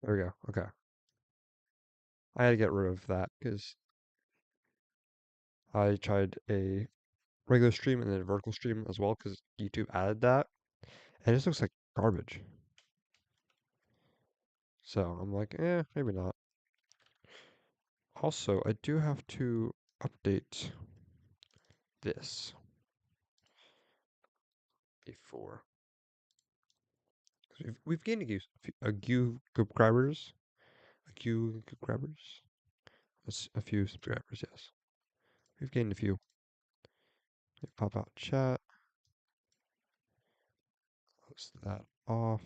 There we go. Okay. I had to get rid of that because I tried a regular stream and then a vertical stream as well because YouTube added that, and it just looks like garbage. So I'm like, maybe not. Also, I do have to update this before. 'Cause we've gained a few subscribers. A few subscribers? A few subscribers, yes. We've gained a few. Pop out chat. Close that off.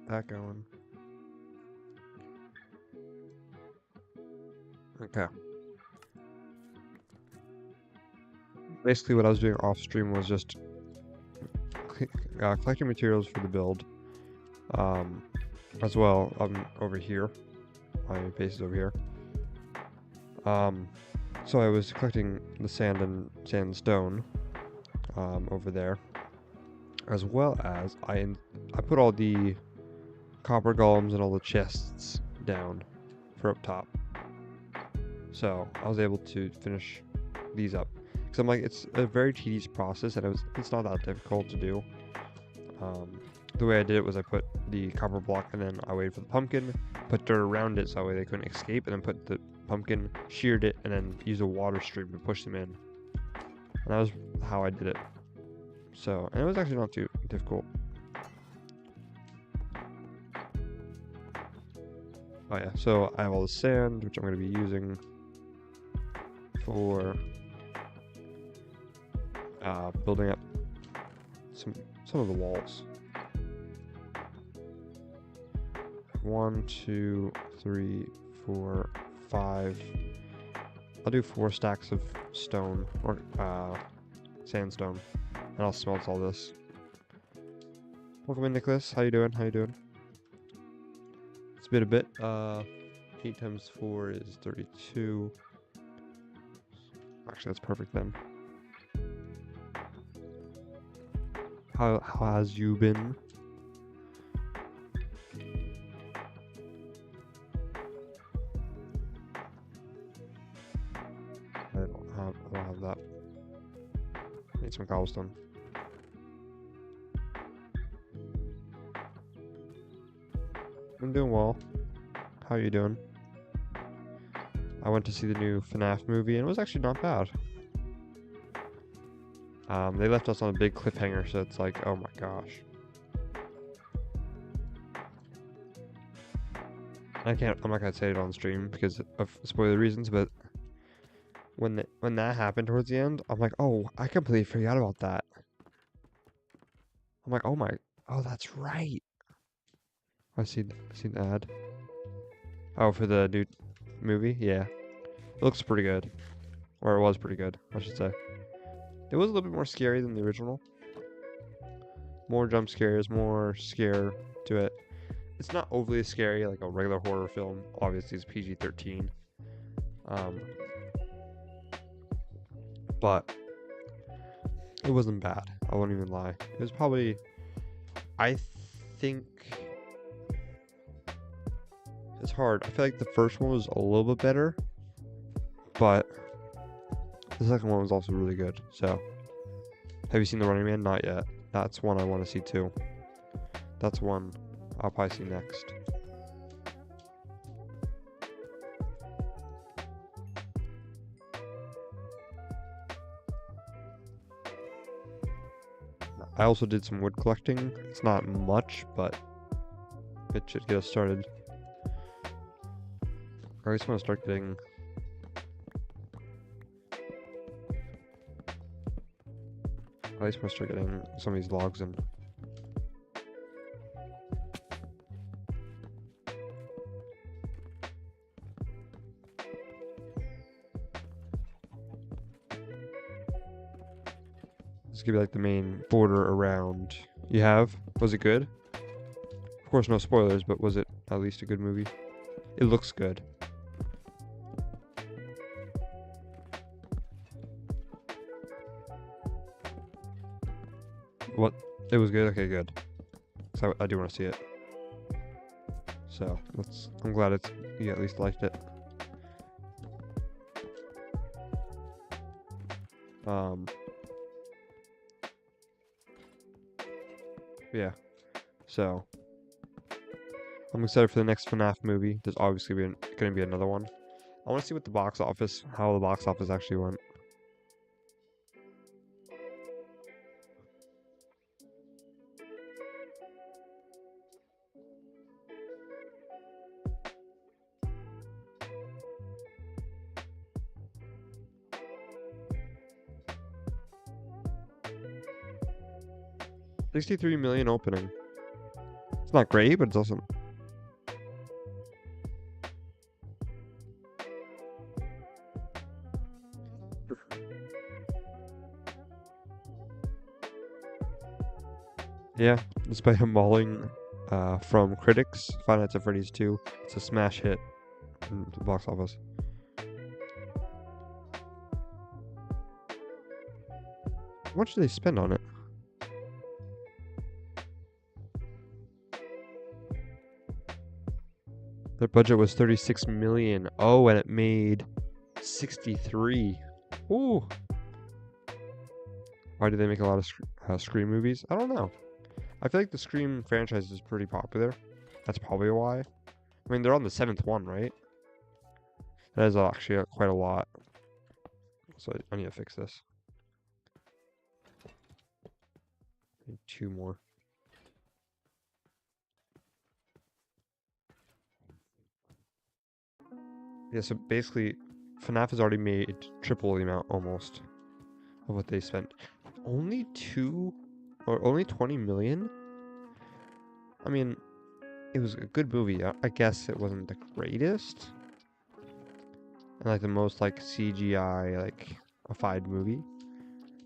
That going. Okay. Basically, what I was doing off stream was just collecting materials for the build. As well, over here. My base is over here. So I was collecting the sand and stone over there, as well as I put all the copper golems and all the chests down for up top. So I was able to finish these up because I'm like, it's a very tedious process and it's not that difficult to do. The way I did it was I put the copper block and then I waited for the pumpkin, put dirt around it so that way they couldn't escape, and then put the pumpkin, sheared it, and then used a water stream to push them in. And that was how I did it. So, and it was actually not too difficult. Oh yeah, so I have all the sand, which I'm going to be using for building up some of the walls. 1, 2, 3, 4, 5. I'll do 4 stacks of stone or sandstone, and I'll smelt all this. Welcome in, Nicholas. How you doing? How you doing? It's been a bit. 8 times 4 is 32. Actually, that's perfect then. How has you been? I don't have that. Need some cobblestone. I'm doing well. How are you doing? I went to see the new FNAF movie and it was actually not bad. They left us on a big cliffhanger, so it's like, oh my gosh. I'm not gonna say it on stream because of spoiler reasons, but when that happened towards the end, I'm like, oh, I completely forgot about that. I'm like, oh, that's right. I seen the ad. Oh, for the new movie, yeah, it looks pretty good, or it was pretty good, I should say. It was a little bit more scary than the original. More jump scares, more scare to it. It's not overly scary like a regular horror film. Obviously, it's PG-13. But it wasn't bad. I won't even lie. It was probably, I think, it's hard. I feel like the first one was a little bit better, but the second one was also really good. So, have you seen The Running Man? Not yet. That's one I want to see too. That's one I'll probably see next. I also did some wood collecting. It's not much, but it should get us started. Or I just want to start getting... I just want to start getting some of these logs in. This could be like the main border around. You have? Was it good? Of course, no spoilers, but was it at least a good movie? It looks good. What? It was good? Okay, good. So I do want to see it. So, I'm glad you at least liked it. Yeah. So, I'm excited for the next FNAF movie. There's obviously going to be another one. I want to see how the box office actually went. $63 million opening. It's not great, but it's awesome. Yeah, despite a mauling from critics, Five Nights at Freddy's 2, it's a smash hit in the box office. How much did they spend on it? Their budget was 36 million. Oh, and it made 63. Ooh. Why do they make a lot of Scream movies? I don't know. I feel like the Scream franchise is pretty popular. That's probably why. I mean, they're on the 7th one, right? That is actually quite a lot. So I need to fix this. Need 2 more. Yeah, so basically, FNAF has already made triple the amount almost of what they spent. Only 20 million? I mean, it was a good movie. I guess it wasn't the greatest. And like the most like CGI like ified movie.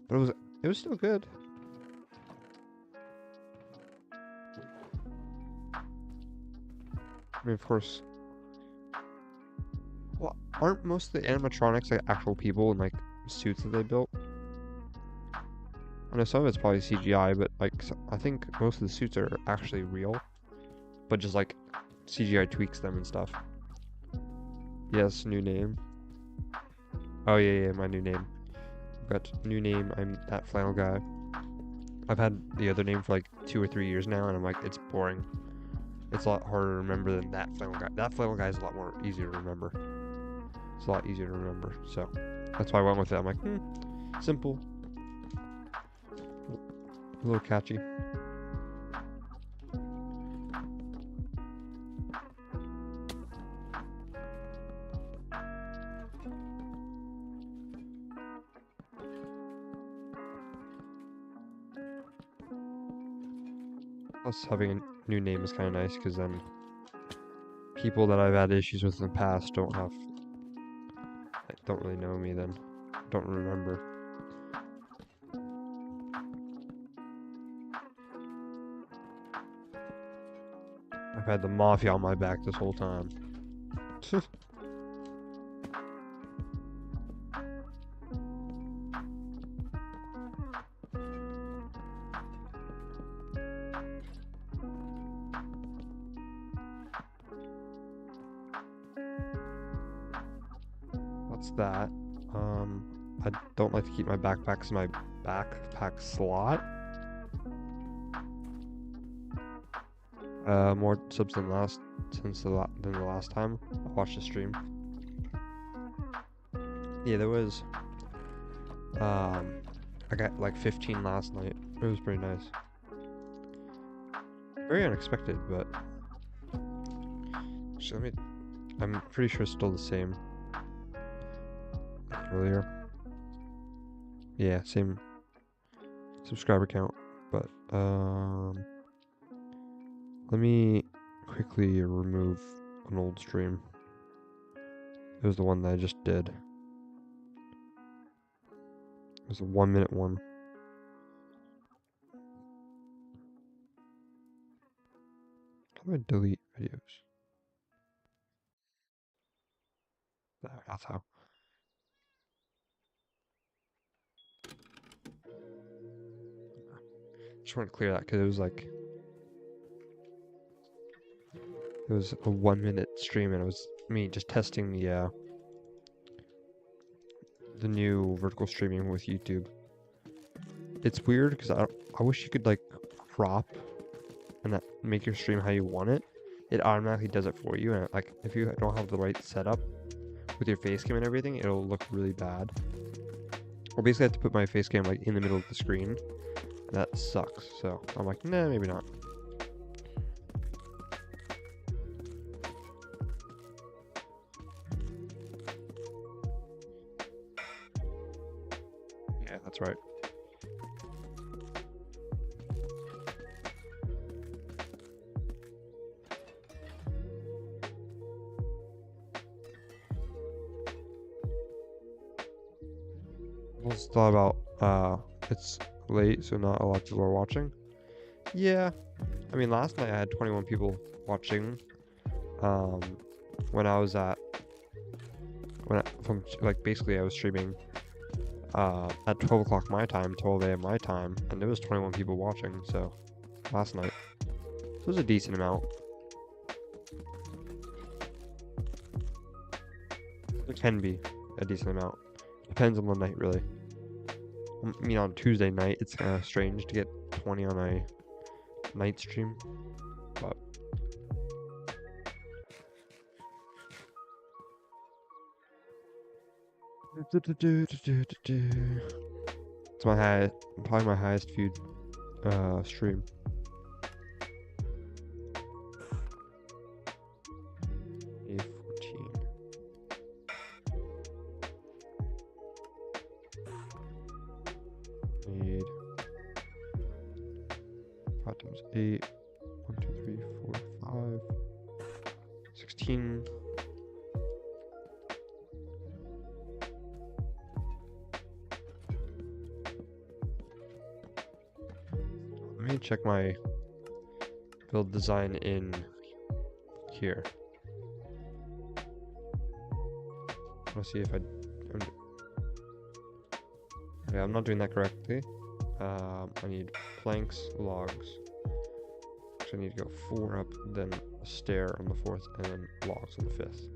But it was still good. I mean, of course. Well, aren't most of the animatronics like actual people in like suits that they built? I know some of it's probably CGI, but like I think most of the suits are actually real, but just like CGI tweaks them and stuff. Yes, new name. Oh yeah, my new name. I've got new name. I'm that flannel guy. I've had the other name for like 2 or 3 years now, and I'm like, it's boring. It's a lot harder to remember than that flannel guy. That flannel guy is a lot more easier to remember. It's a lot easier to remember, so that's why I went with it. I'm like, simple, a little catchy. Plus, having a new name is kind of nice because then people that I've had issues with in the past don't really know me. Then don't remember. I've had the mafia on my back this whole time. What's that? I don't like to keep my backpacks in my backpack slot. More subs than the last time I watched the stream. Yeah, there was. I got like 15 last night. It was pretty nice. Very unexpected, but actually, I'm pretty sure it's still the same. Like earlier. Yeah, same subscriber count, but let me quickly remove an old stream. It was the one that I just did. It was a 1-minute one. How do I delete videos? That's how. Just want to clear that because it was like it was a 1 minute stream and it was me just testing the new vertical streaming with YouTube. It's weird because I wish you could like crop and that make your stream how you want it. It automatically does it for you, and like if you don't have the right setup with your face cam and everything, it'll look really bad. Or basically I have to put my face cam like in the middle of the screen, and that sucks. So I'm like, nah, maybe not. Yeah, that's right. I also thought about it's late, so not a lot of people are watching. Yeah, I mean last night I had 21 people watching. When I was from like basically I was streaming at 12 o'clock my time, 12 a.m. my time, and there was 21 people watching. So last night, so it was a decent amount. It can be a decent amount. Depends on the night, really. I mean, on Tuesday night, it's kind of strange to get 20 on a night stream, but it's probably my highest viewed stream. A14. Need 5 times 8. 1, 2, 3, 4, 5. 16. Let me check my build design in here. Let's see if yeah, I'm not doing that correctly. I need planks, logs. So I need to go 4 up, then a stair on the 4th, and then logs on the 5th.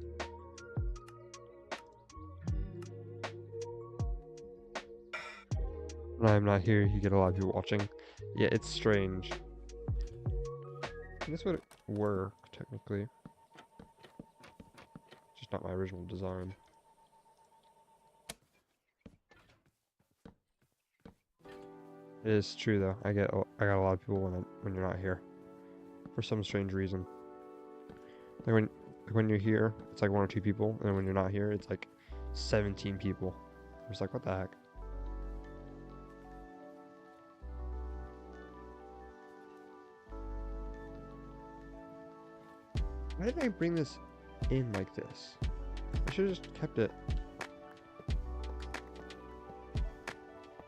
When I'm not here, you get a lot of people watching. Yeah, it's strange. This would work, technically. Just not my original design. It is true though. I got a lot of people when you're not here, for some strange reason. Like when you're here, it's like 1 or 2 people, and then when you're not here, it's like 17 people. I'm just like, what the heck? Why did I bring this in like this? I should have just kept it.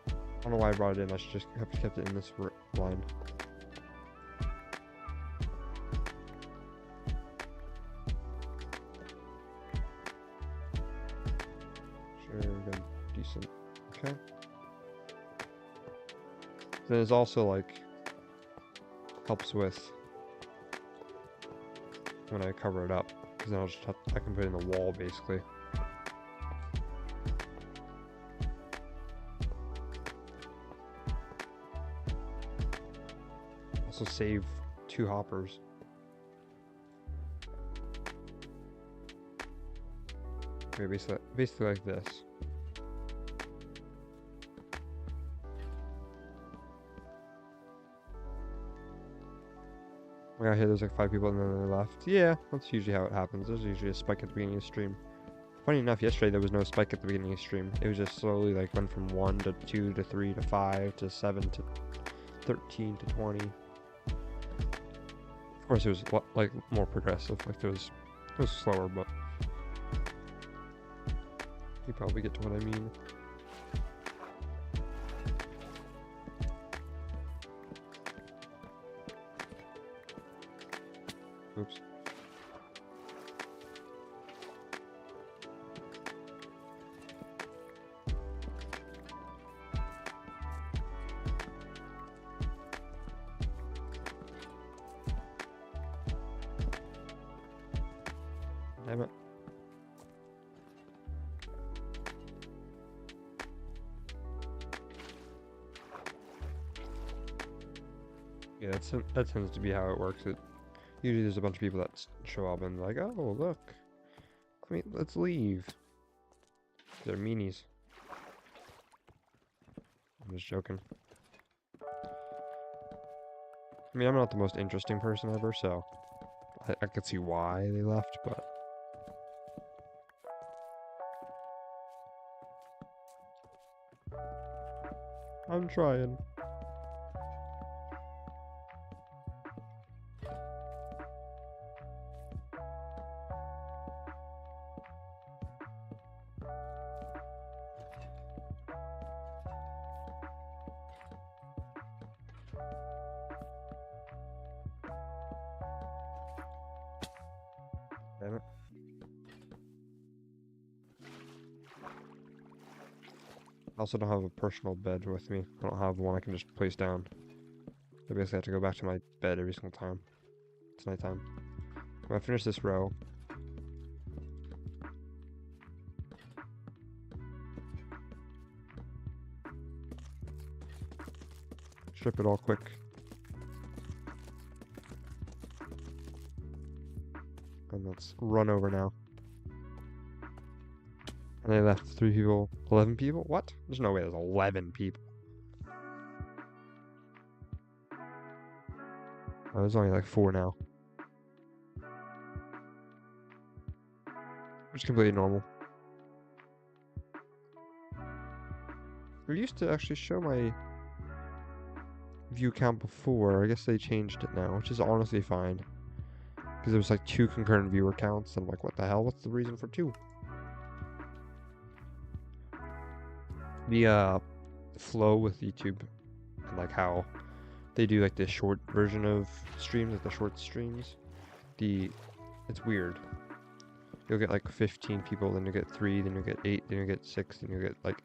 I don't know why I brought it in. I should just have kept it in this line. Sure, good, decent. Okay. Then it's also like helps with when I cover it up, because then I can put it in the wall basically. Also save 2 hoppers. Okay, basically like this. I got here, there's like 5 people and then they left. Yeah, that's usually how it happens. There's usually a spike at the beginning of the stream. Funny enough, yesterday there was no spike at the beginning of the stream. It was just slowly like went from 1 to 2 to 3 to 5 to 7 to 13 to 20. Of course, it was like more progressive. Like it was slower, but you probably get to what I mean. Oops. Yeah, that tends to be how it works. Usually there's a bunch of people that show up and like, oh look, let's leave. They're meanies. I'm just joking. I mean, I'm not the most interesting person ever, so I could see why they left, but I'm trying. Damn it. I also don't have a personal bed with me. I don't have one I can just place down. I basically have to go back to my bed every single time. It's nighttime. When I finish this row, strip it all quick. And let's run over now. And they left 3 people, 11 people? What? There's no way there's 11 people. Oh, there's only like 4 now. Which is completely normal. We used to actually show my view count before. I guess they changed it now, which is honestly fine. Because there was like 2 concurrent viewer counts, and I'm like, what the hell? What's the reason for 2? The flow with YouTube, and like how they do like the short version of streams, like the short streams. It's weird. You'll get like 15 people, then you'll get 3, then you'll get 8, then you'll get 6, then you'll get like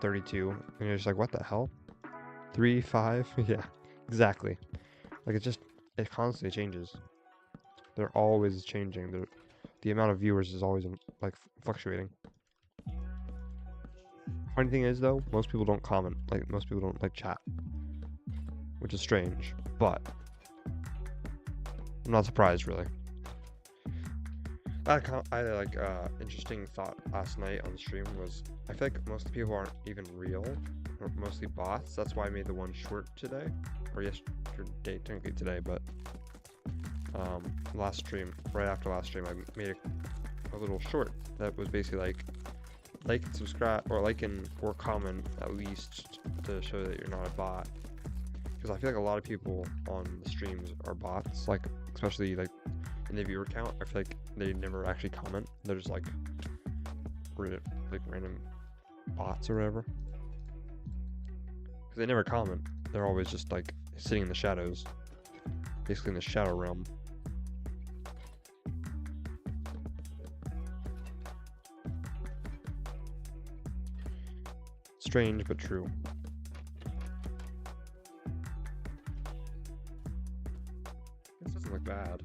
32, and you're just like, what the hell? 3, 5, yeah, exactly. Like it constantly changes. They're always changing. The amount of viewers is always like fluctuating. Funny thing is though, most people don't comment. Like most people don't like chat, which is strange. But I'm not surprised really. I had like interesting thought last night on the stream was I feel like most of the people aren't even real, or mostly bots. That's why I made the one short today, or yesterday technically today, but last stream, right after last stream, I made a little short that was basically like and subscribe, or or comment at least to show that you're not a bot. Because I feel like a lot of people on the streams are bots, like especially like in the viewer count. I feel like they never actually comment. They're just like random bots or whatever. Because they never comment. They're always just like sitting in the shadows, basically in the shadow realm. Strange but true. This doesn't look bad.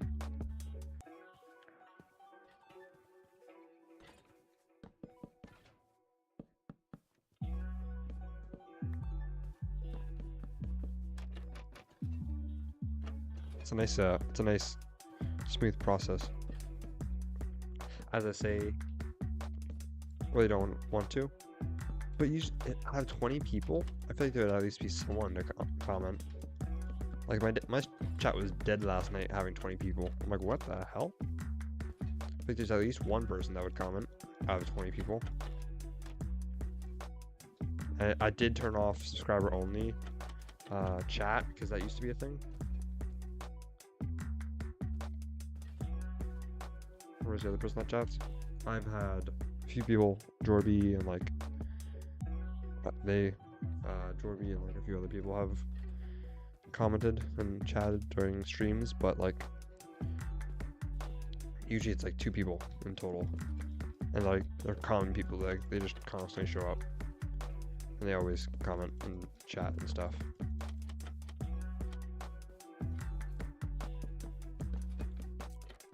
It's a nice smooth process. As I say, really don't want to, but you have 20 people. I feel like there would at least be someone to comment. Like my chat was dead last night having 20 people. I'm like, what the hell? I think there's at least one person that would comment out of 20 people. I did turn off subscriber only chat because that used to be a thing. Where's the other person that chats? I've had a few people, Jorby and like Jorby and like a few other people have commented and chatted during streams, but like usually it's like 2 people in total, and like they're common people, like they just constantly show up and they always comment and chat and stuff.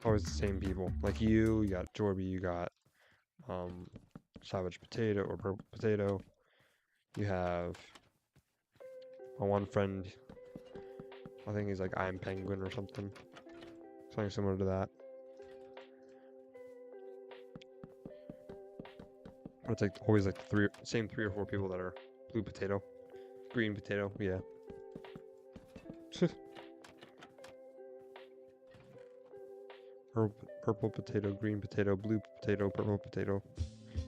Always the same people. Like you got Jorby, you got Savage Potato or Purple Potato. You have my one friend, I think he's like I'm Penguin or something. Something similar to that. But it's like always like same three or four people that are blue potato, green potato, yeah. Purple potato, green potato, blue potato, purple potato,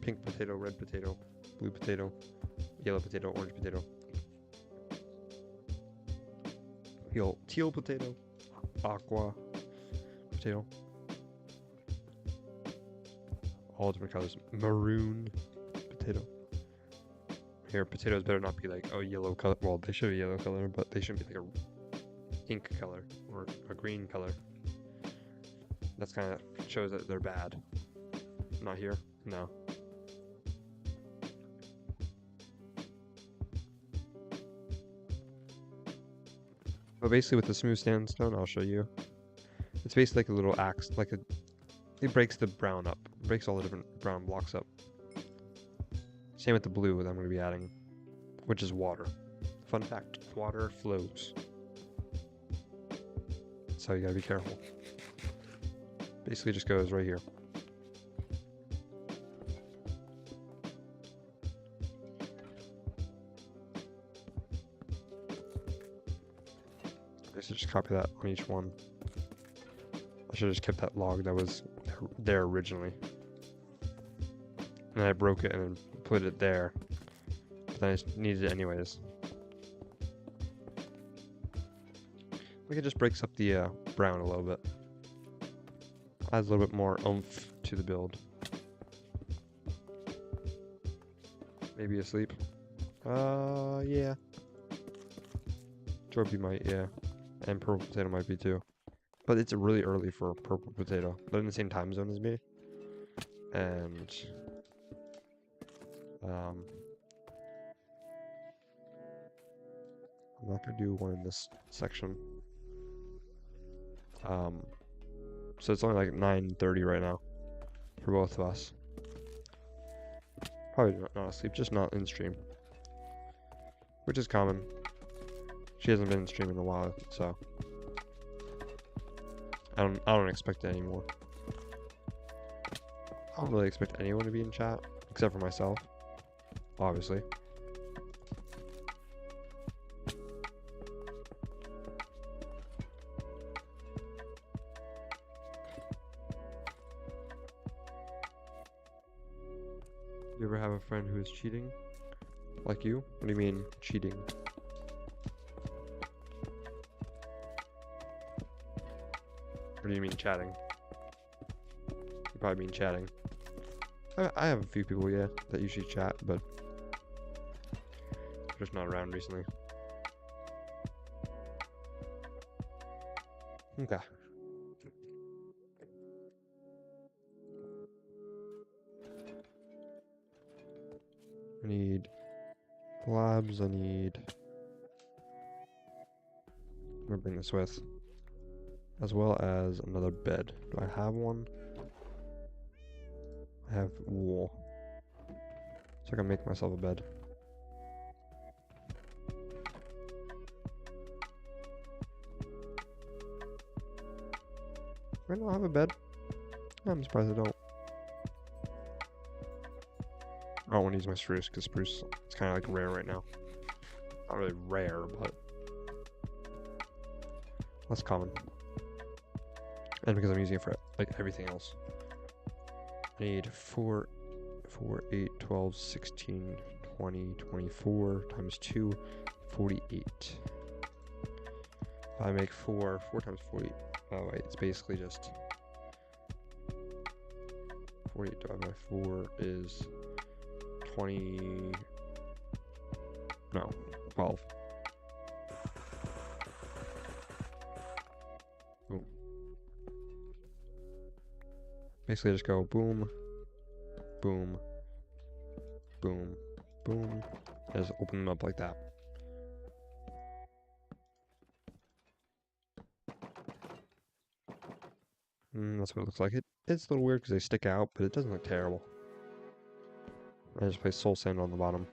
pink potato, red potato, blue potato, yellow potato, orange potato, teal potato, aqua potato, all different colors, maroon potato. Here, potatoes better not be like, oh, yellow color. Well, they should be yellow color, but they shouldn't be like a ink color or a green color. That's kind of shows that they're bad. Not here, no. But basically with the smooth sandstone, I'll show you. It's basically like a little axe, it breaks the brown up. It breaks all the different brown blocks up. Same with the blue that I'm going to be adding, which is water. Fun fact, water flows. So you gotta be careful. Basically just goes right here. I should just copy that on each one. I should have just kept that log that was there originally. And I broke it and then put it there. But then I just needed it anyways. Like it just breaks up the brown a little bit. Adds a little bit more oomph to the build. Maybe asleep. Yeah. Jorby might, yeah. And purple potato might be too. But it's really early for purple potato. They're in the same time zone as me. And I'm not gonna do one in this section. So it's only like 9:30 right now for both of us. Probably not asleep, just not in stream, which is common. She hasn't been in stream in a while, so I don't expect it anymore. I don't really expect anyone to be in chat except for myself, obviously. You ever have a friend who is cheating? Like you? What do you mean, cheating? Or do you mean chatting? You probably mean chatting. I have a few people, yeah, that usually chat, but they're just not around recently. Okay. I need labs, I'm gonna bring this with. As well as another bed. Do I have one? I have wool. So I can make myself a bed. Do I not have a bed? I'm surprised I don't. I don't want to use my spruce because spruce is kind of like rare right now. Not really rare, but less common. And because I'm using it for like everything else. I need 4, 8, 12, 16, 20, 24 times 2, 48. If I make 4 times 40. Oh wait, it's basically just 48 divided by 4 is 20. No, 12. Boom. Basically just go boom, boom, boom, boom, and just open them up like that. That's what it looks like. It's a little weird because they stick out, but it doesn't look terrible. I just place soul sand on the bottom.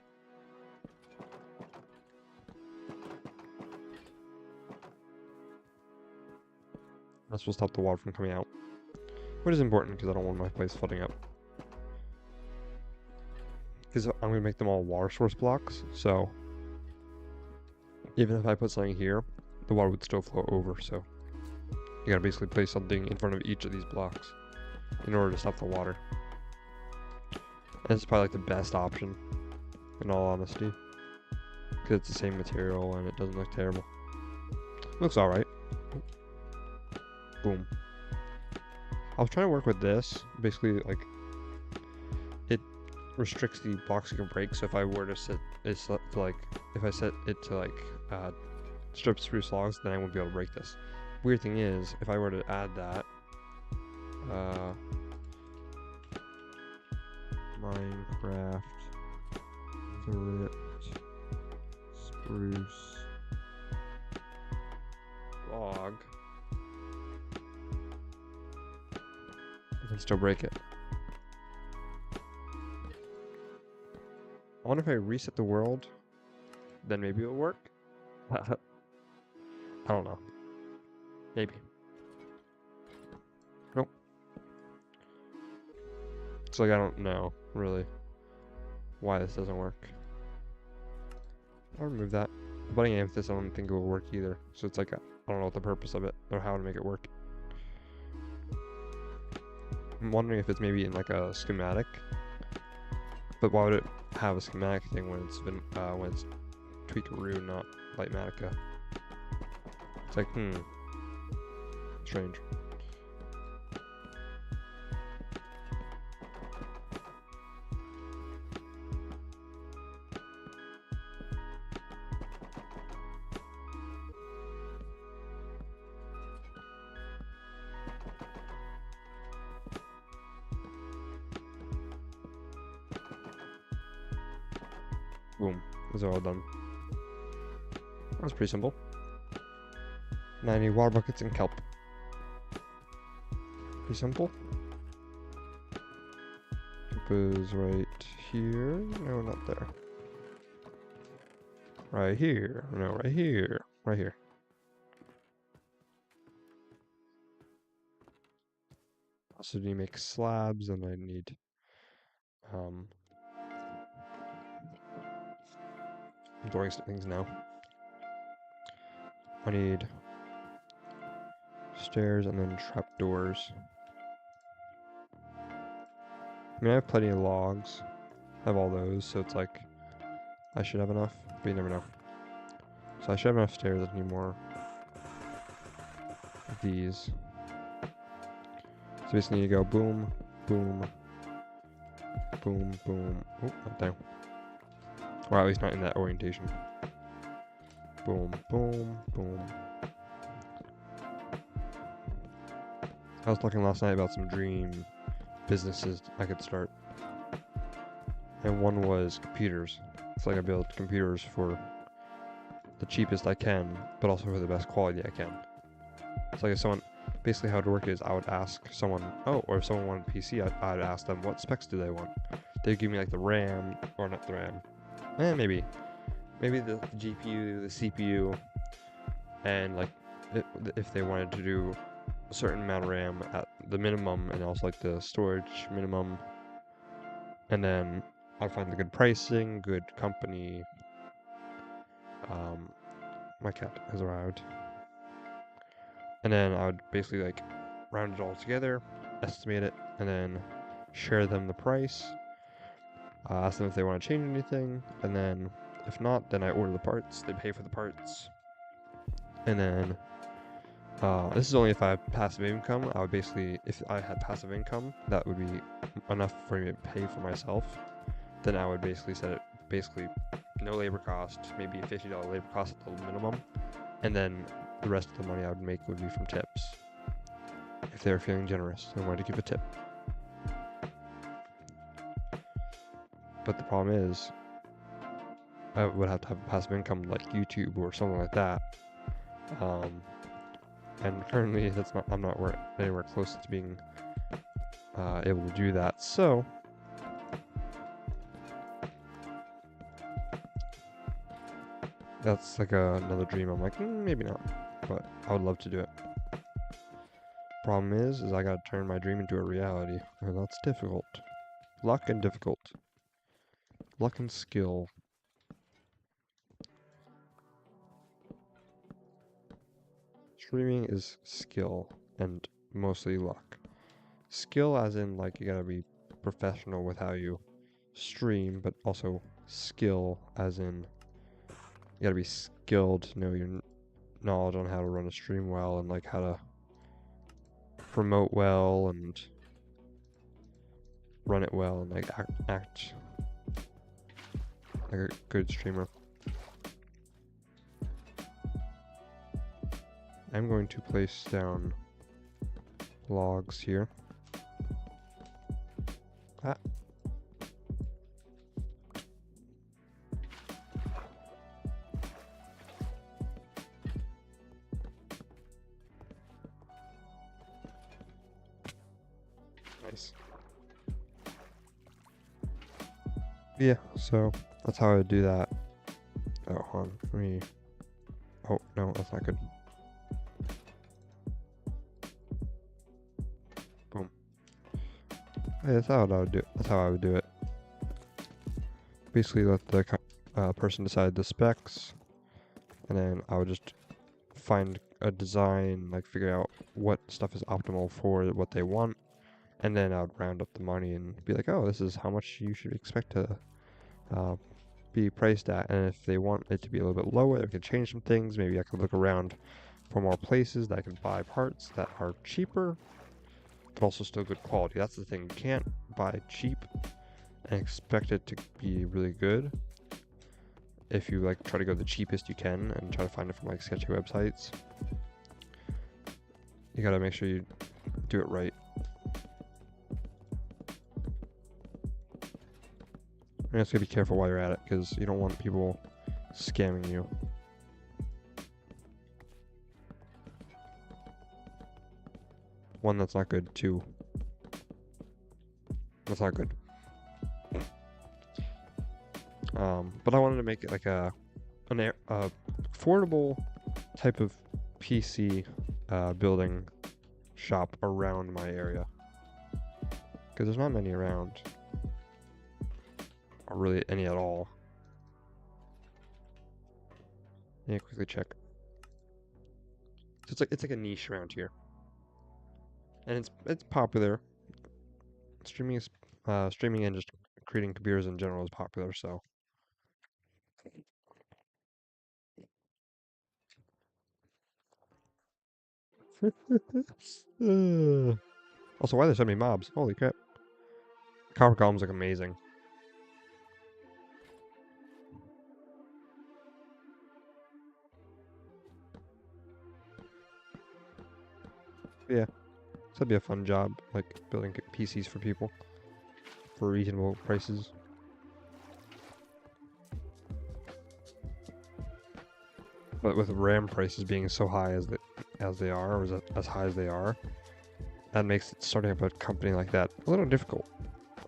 This will stop the water from coming out, which is important because I don't want my place flooding up. Because I'm going to make them all water source blocks, so even if I put something here, the water would still flow over, so you gotta basically place something in front of each of these blocks in order to stop the water. And it's probably like the best option, in all honesty, because it's the same material and it doesn't look terrible. Looks alright. Boom. I was trying to work with this, basically like it restricts the blocks you can break. So if I were to set it to like, if I set it to like strip spruce logs, then I won't be able to break this. Weird thing is, if I were to add that, Minecraft thrift spruce log, I can still break it. I wonder if I reset the world, then maybe it'll work? I don't know. Maybe. Nope. It's like I don't know, really, why this doesn't work. I'll remove that. Budding amethyst I don't think it will work either. So it's like, I don't know what the purpose of it, or how to make it work. I'm wondering if it's maybe in like a schematic. But why would it have a schematic thing when it's Tweakaroo, not Lightmatica? It's like, strange. Boom. Those are all done. That's pretty simple. Now I need water buckets and kelp. Pretty simple. Kelp is right here. No, not there. Right here. No, right here. Right here. Also need to make slabs, and I need I'm doing some things now. I need stairs and then trapdoors. I mean, I have plenty of logs. I have all those, so it's like I should have enough, but you never know. So I should have enough stairs. I need more of these. So basically, you go boom, boom, boom, boom. Oh, not there. Or at least not in that orientation. Boom, boom, boom. I was talking last night about some dream businesses I could start. And one was computers. It's like I build computers for the cheapest I can, but also for the best quality I can. It's like if someone, basically how it would work is I would ask someone, or if someone wanted a PC, I'd ask them what specs do they want. They'd give me like the RAM, or not the RAM, maybe the GPU, the CPU, and like if they wanted to do a certain amount of RAM at the minimum, and also like the storage minimum, and then I'd find the good pricing, good company. My cat has arrived. And then I would basically like round it all together, estimate it, and then share them the price. Ask them if they want to change anything, and then if not, then I order the parts. They pay for the parts, and then this is only if I have passive income. I would basically, if I had passive income, that would be enough for me to pay for myself. Then I would basically set it no labor cost, maybe a $50 labor cost at the minimum, and then the rest of the money I would make would be from tips. If they were feeling generous and wanted to give a tip. But the problem is, I would have to have a passive income like YouTube or something like that. And currently, I'm not anywhere close to being able to do that. So, that's like another dream. I'm like, maybe not, but I would love to do it. Problem is I gotta turn my dream into a reality, and that's difficult. Luck and difficult. Luck and skill. Streaming is skill and mostly luck. Skill as in like you gotta be professional with how you stream, but also skill as in you gotta be skilled to know your knowledge on how to run a stream well and like how to promote well and run it well and like act like a good streamer. I'm going to place down logs here. Ah. Nice. Yeah, so that's how I would do that. Oh, hold on. Let me... Oh, no, that's not good. Boom. Yeah, that's how I would do it. That's how I would do it. Basically, let the person decide the specs, and then I would just find a design, like figure out what stuff is optimal for what they want, and then I would round up the money and be like, oh, this is how much you should expect to be priced at. And if they want it to be a little bit lower, they can change some things. Maybe I could look around for more places that I can buy parts that are cheaper, but also still good quality. That's the thing. You can't buy cheap and expect it to be really good. If you like try to go the cheapest you can and try to find it from like sketchy websites, you gotta make sure you do it right. You have to be careful while you're at it because you don't want people scamming you. One, that's not good. Two, that's not good. But I wanted to make it like an affordable type of PC building shop around my area, because there's not many around, or really any at all. Let me quickly check. So it's like a niche around here, and it's popular. Streaming and just creating computers in general is popular. So. Also, why are there so many mobs? Holy crap. Copper Golems look amazing. Yeah. So that'd be a fun job, like building PCs for people for reasonable prices. But with RAM prices being so high as they are, or as high as they are, that makes starting up a company like that a little difficult.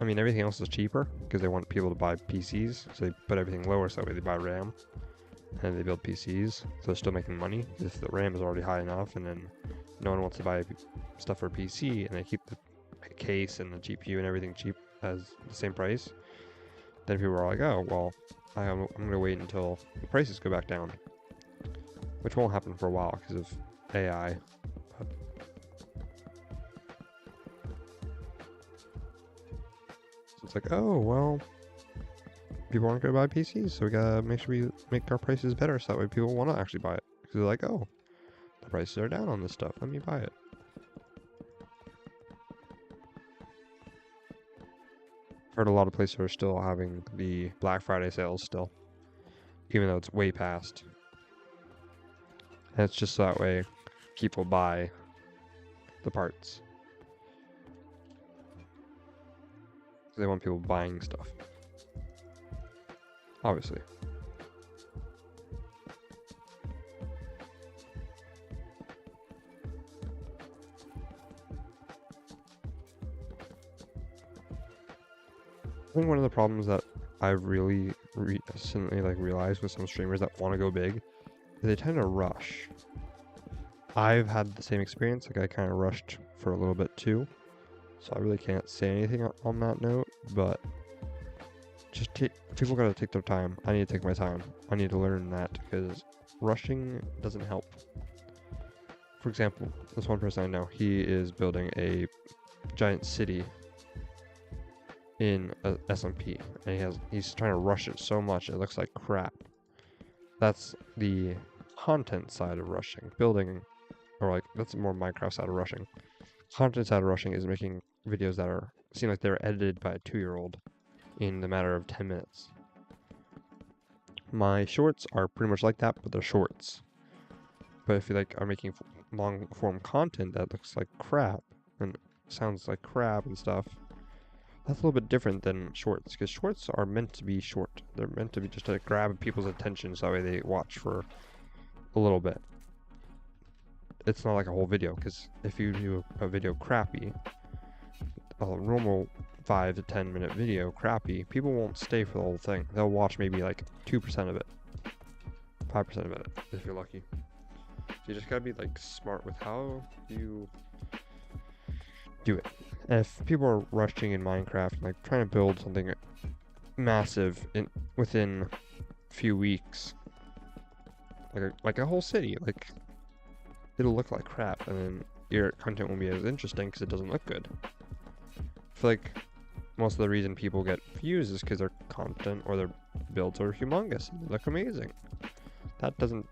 I mean, everything else is cheaper because they want people to buy PCs, so they put everything lower so that way they buy RAM, and they build PCs, so they're still making money. If the RAM is already high enough, and then no one wants to buy stuff for a PC, and they keep the case and the GPU and everything cheap as the same price, then people are like, oh, well, I'm going to wait until the prices go back down. Which won't happen for a while because of AI. But so it's like, oh, well, people aren't going to buy PCs, so we gotta make sure we make our prices better so that way people want to actually buy it. Because they're like, oh, the prices are down on this stuff, let me buy it. Heard a lot of places are still having the Black Friday sales still, even though it's way past. And it's just so that way people buy the parts. They want people buying stuff. Obviously. I think one of the problems that I've really recently realized with some streamers that want to go big is they tend to rush. I've had the same experience. Like I kind of rushed for a little bit too. So I really can't say anything on that note, but just people gotta take their time. I need to take my time. I need to learn that because rushing doesn't help. For example, this one person I know, he is building a giant city in a SMP, and he's trying to rush it so much it looks like crap. That's the content side of rushing. Building, or like, that's more Minecraft side of rushing. Content side of rushing is making videos that seem like they're edited by a 2-year-old in the matter of 10 minutes. My shorts are pretty much like that, but they're shorts. But if you like are making long form content that looks like crap and sounds like crap and stuff, that's a little bit different than shorts, because shorts are meant to be short. They're meant to be just to grab people's attention so that way they watch for a little bit. It's not like a whole video, because if you do a video crappy, a normal 5 to 10 minute video crappy, people won't stay for the whole thing. They'll watch maybe like 2% of it, 5% of it if you're lucky. So you just gotta be like smart with how you do it. And if people are rushing in Minecraft, like trying to build something massive within a few weeks, like a whole city, like it'll look like crap, and then your content won't be as interesting because it doesn't look good. I feel like most of the reason people get views is because their content or their builds are humongous and they look amazing. That doesn't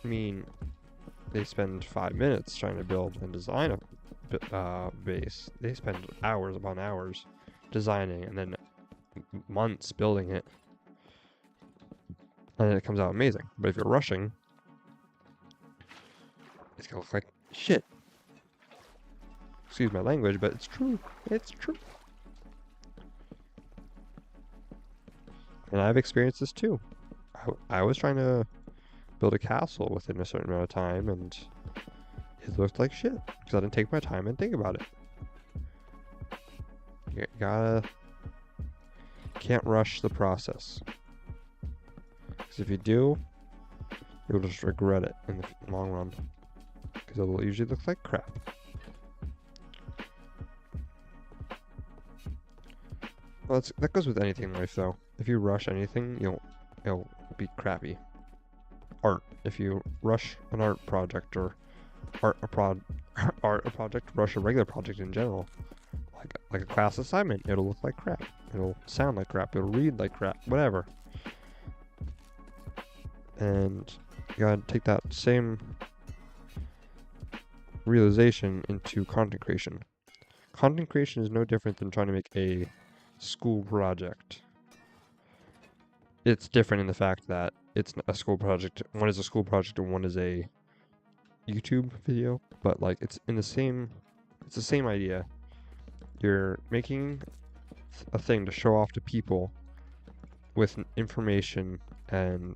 mean they spend 5 minutes trying to build and design a base. They spend hours upon hours designing and then months building it, and then it comes out amazing. But if you're rushing, it's gonna look like shit. Excuse my language, but it's true. It's true. And I've experienced this too. I was trying to build a castle within a certain amount of time, and it looked like shit because I didn't take my time and think about it. You can't rush the process, because if you do, you'll just regret it in the long run, because it'll usually look like crap. Well, that goes with anything in life, though. If you rush anything, it'll be crappy. Art. If you rush an art project or rush a regular project in general, like a class assignment, it'll look like crap. It'll sound like crap. It'll read like crap. Whatever. And you gotta take that same realization into content creation. Content creation is no different than trying to make a school project. It's different in the fact that it's a school project. One is a school project and one is a YouTube video, but like it's the same idea. You're making a thing to show off to people with information, and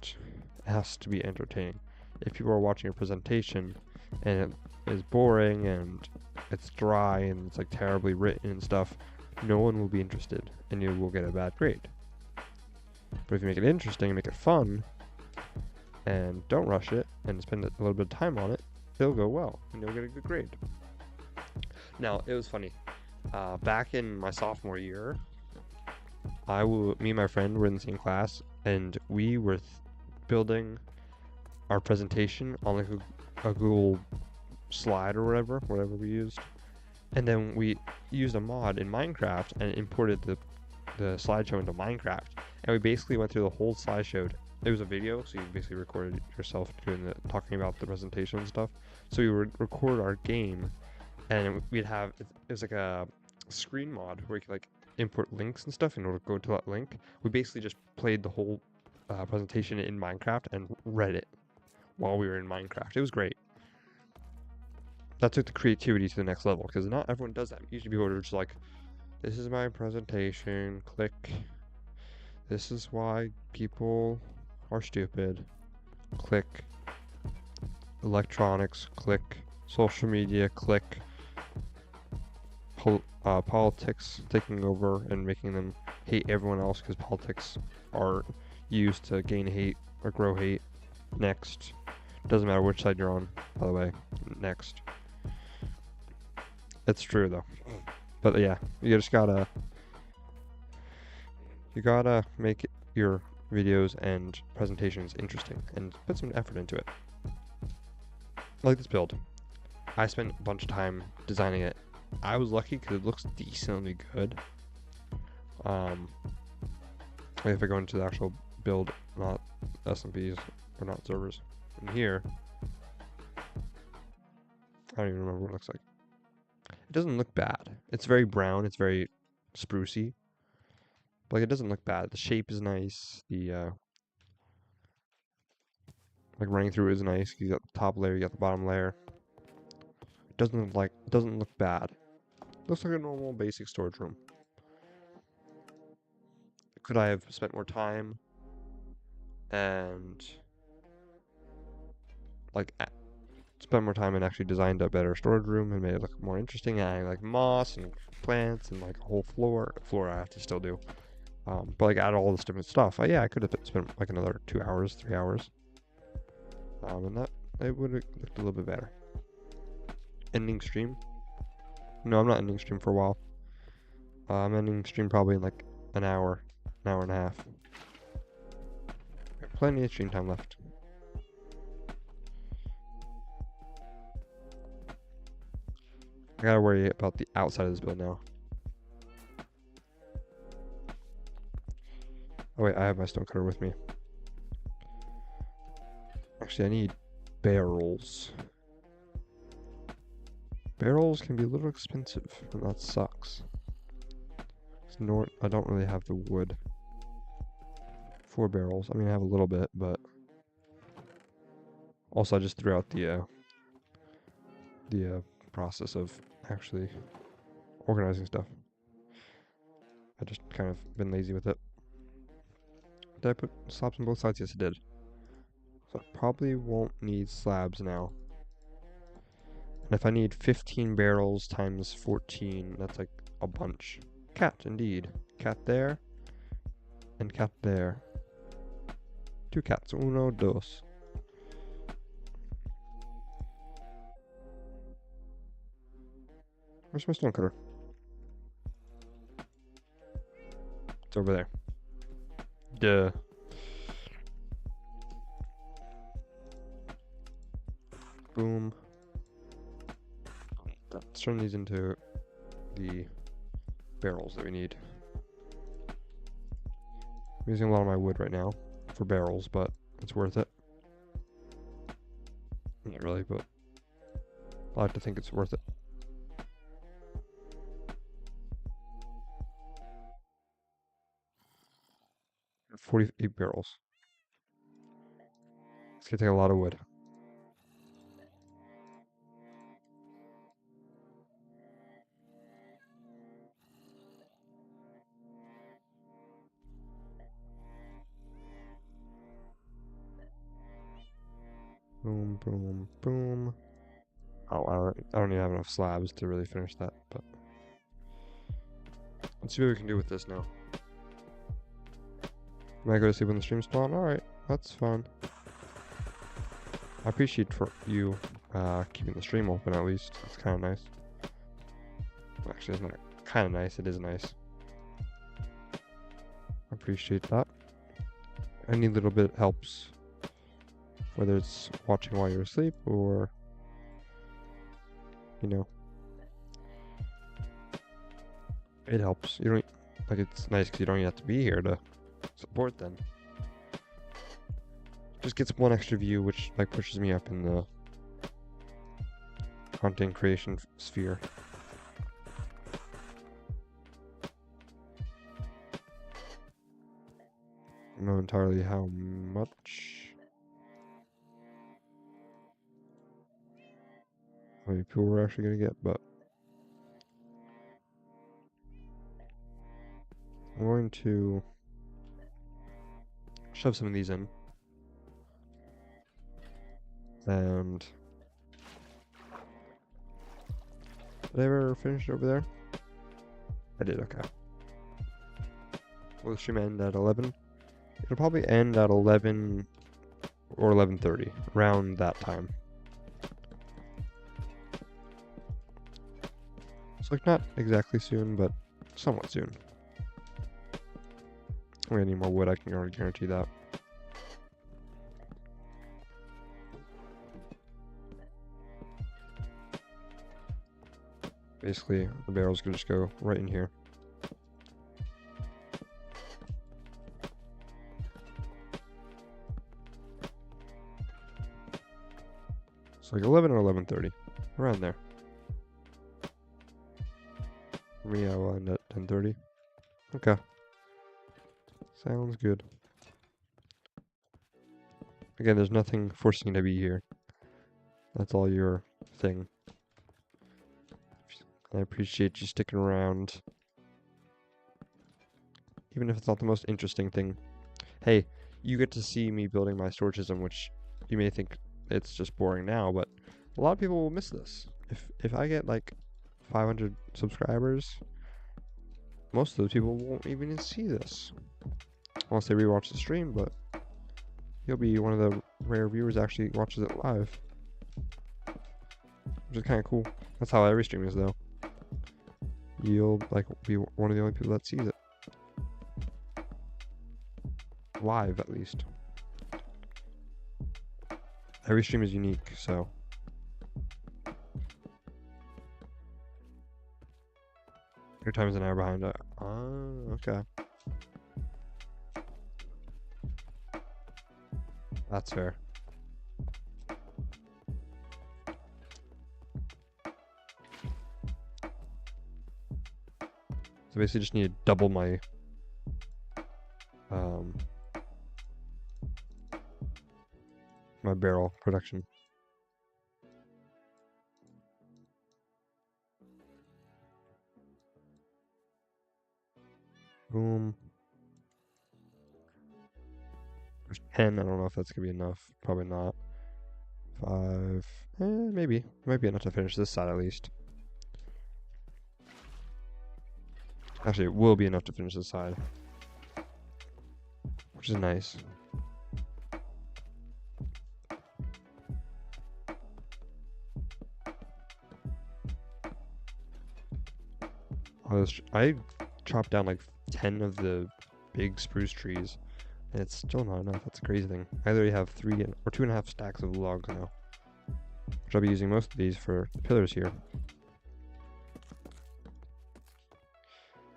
it has to be entertaining. If people are watching a presentation and it is boring and it's dry and it's like terribly written and stuff, no one will be interested and you will get a bad grade. But if you make it interesting and make it fun and don't rush it and spend a little bit of time on it, it'll go well and you'll get a good grade. Now, it was funny. Back in my sophomore year, me and my friend were in the same class, and we were building our presentation on like a Google slide or whatever we used. And then we used a mod in Minecraft and imported the slideshow into Minecraft. And we basically went through the whole slideshow. It was a video, so you basically recorded yourself talking about the presentation and stuff. So we would record our game, and it was like a screen mod where you could like import links and stuff in order to go to that link. We basically just played the whole presentation in Minecraft and read it while we were in Minecraft. It was great. That took the creativity to the next level, because not everyone does that. Usually people are just like, this is my presentation, click. This is why people are stupid, click. Electronics, click. Social media, click. Politics taking over and making them hate everyone else, because politics are used to gain hate or grow hate. Next. Doesn't matter which side you're on, by the way. Next. It's true though. But yeah, you just gotta make your videos and presentations interesting and put some effort into it. Like this build, I spent a bunch of time designing it. I was lucky because it looks decently good. If I go into the actual build, not SMPs or not servers, in here, I don't even remember what it looks like. It doesn't look bad. It's very brown. It's very sprucey. But like, it doesn't look bad. The shape is nice. The like running through is nice. You got the top layer. You got the bottom layer. It doesn't look bad. It looks like a normal basic storage room. Could I have spent more time and spent more time and actually designed a better storage room and made it look more interesting, adding like moss and plants and like a whole floor I have to still do, but like add all this different stuff. Yeah, I could have spent like another 2 hours, 3 hours, and that it would have looked a little bit better. Ending stream? No, I'm not ending stream for a while. I'm ending stream probably in like an hour and a half. Plenty of stream time left. I gotta worry about the outside of this build now. Oh wait, I have my stone cutter with me. Actually, I need barrels. Barrels can be a little expensive, and that sucks. I don't really have the wood for barrels. I mean, I have a little bit, but also I just threw out the process of actually organizing stuff. I just kind of been lazy with it. Did I put slabs on both sides? Yes, I did. So I probably won't need slabs now. And if I need 15 barrels times 14, that's like a bunch. Cat, indeed. Cat there. And cat there. 2 cats. Uno, dos. Where's my stone cutter? It's over there. Duh. Boom. Let's turn these into the barrels that we need. I'm using a lot of my wood right now for barrels, but it's worth it. Not really, but I like to think it's worth it. 48 barrels. It's gonna take a lot of wood. Boom, boom, boom. Oh, I don't even have enough slabs to really finish that, but let's see what we can do with this now. Am I going to sleep when the stream spawn? Alright, that's fine. I appreciate for you keeping the stream open at least. It's kind of nice. Well, actually, it's not kind of nice. It is nice. I appreciate that. Any little bit helps. Whether it's watching while you're asleep or, you know, it helps. You don't, like, it's nice because you don't even have to be here to support them. Just gets one extra view, which like pushes me up in the content creation sphere. I don't know entirely how much. How many people we're actually gonna get, but I'm going to shove some of these in. And did I ever finish it over there? I did, okay. Will the stream end at 11? It'll probably end at 11 or 11:30, around that time. It's like not exactly soon, but somewhat soon. We're gonna need more wood, I can already guarantee that. Basically, the barrel's gonna just go right in here. It's like 11 or 11:30, around there. For me, I will end at 10:30. Okay. Sounds good. Again, there's nothing forcing you to be here. That's all your thing. I appreciate you sticking around. Even if it's not the most interesting thing. Hey, you get to see me building my storage system, which you may think it's just boring now, but a lot of people will miss this. If I get like 500 subscribers, most of those people won't even see this. Unless they rewatch the stream, but you'll be one of the rare viewers that actually watches it live. Which is kind of cool. That's how every stream is, though. You'll like be one of the only people that sees it. Live, at least. Every stream is unique, so. Your time is an hour behind. Okay. That's fair. So basically just need to double my my barrel production. Boom. There's 10. I don't know if that's gonna be enough. Probably not. 5. Maybe. It might be enough to finish this side at least. Actually, it will be enough to finish this side. Which is nice. I chopped down like 10 of the big spruce trees, and it's still not enough. That's a crazy thing. I literally have 3 or 2.5 stacks of logs now, which I'll be using most of these for pillars here.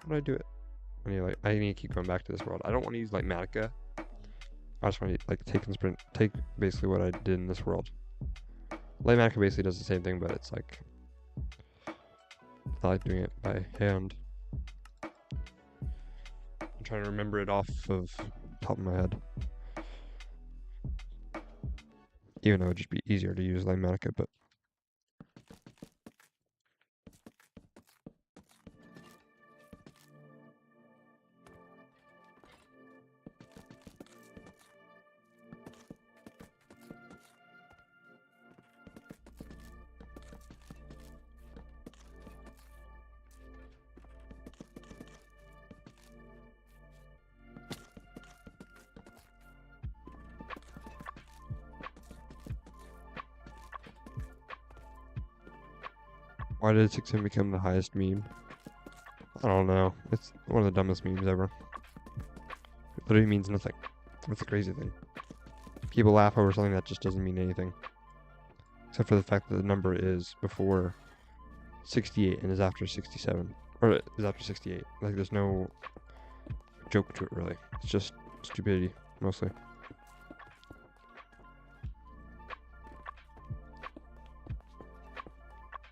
How do I do it? I need to keep going back to this world. I don't want to use like Matica. I just want to like take basically what I did in this world. Light Matica basically does the same thing, but it's like I like doing it by hand. I'm trying to remember it off of the top of my head. Even though it would just be easier to use Light Matica, but why did 6M become the highest meme? I don't know. It's one of the dumbest memes ever. It literally means nothing. That's a crazy thing. People laugh over something that just doesn't mean anything. Except for the fact that the number is before 68 and is after 67. Or is after 68. Like, there's no joke to it, really. It's just stupidity, mostly.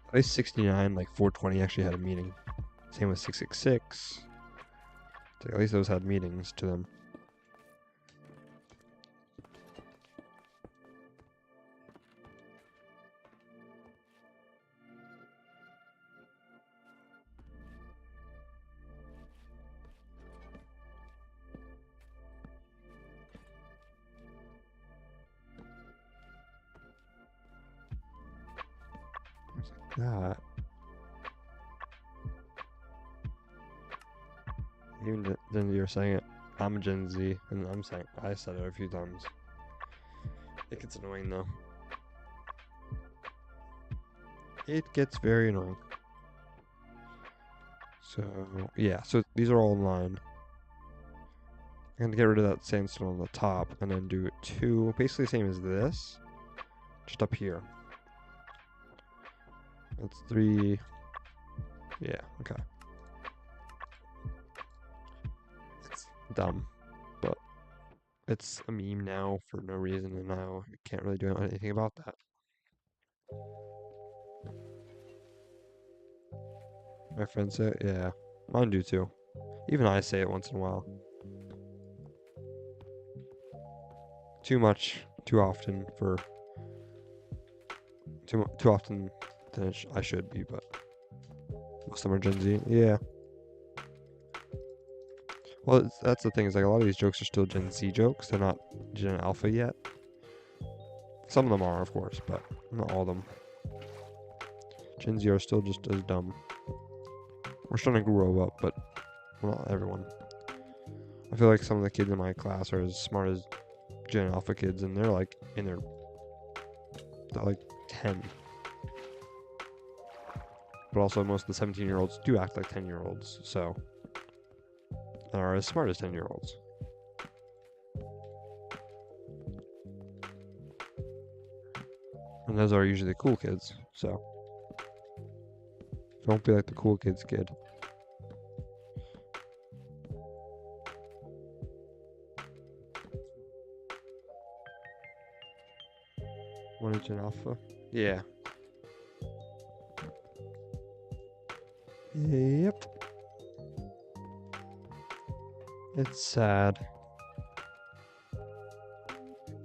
At least 69, like 420 actually had a meaning. Same with 666. So at least those had meanings to them. That. Even then you're saying it, I'm a Gen Z, and I said it a few times. It gets annoying though. It gets very annoying. So, yeah, so these are all in line. I'm going to get rid of that sandstone on the top and then do 2, basically the same as this, just up here. That's 3. Yeah, okay. It's dumb, but it's a meme now for no reason, and now you can't really do anything about that. My friends say it, yeah. Mine do too. Even I say it once in a while. Too much, too often for too often than I should be, but most of them are Gen Z. Yeah. Well, that's the thing is like a lot of these jokes are still Gen Z jokes. They're not Gen Alpha yet. Some of them are, of course, but not all of them. Gen Z are still just as dumb. We're starting to grow up, but not everyone. I feel like some of the kids in my class are as smart as Gen Alpha kids, and they're like they're like 10. But also, most of the 17-year-olds do act like 10-year-olds, so are as smart as 10-year-olds. And those are usually the cool kids, so don't be like the cool kids, kid. One is Gen Alpha? Yeah. Yep. It's sad.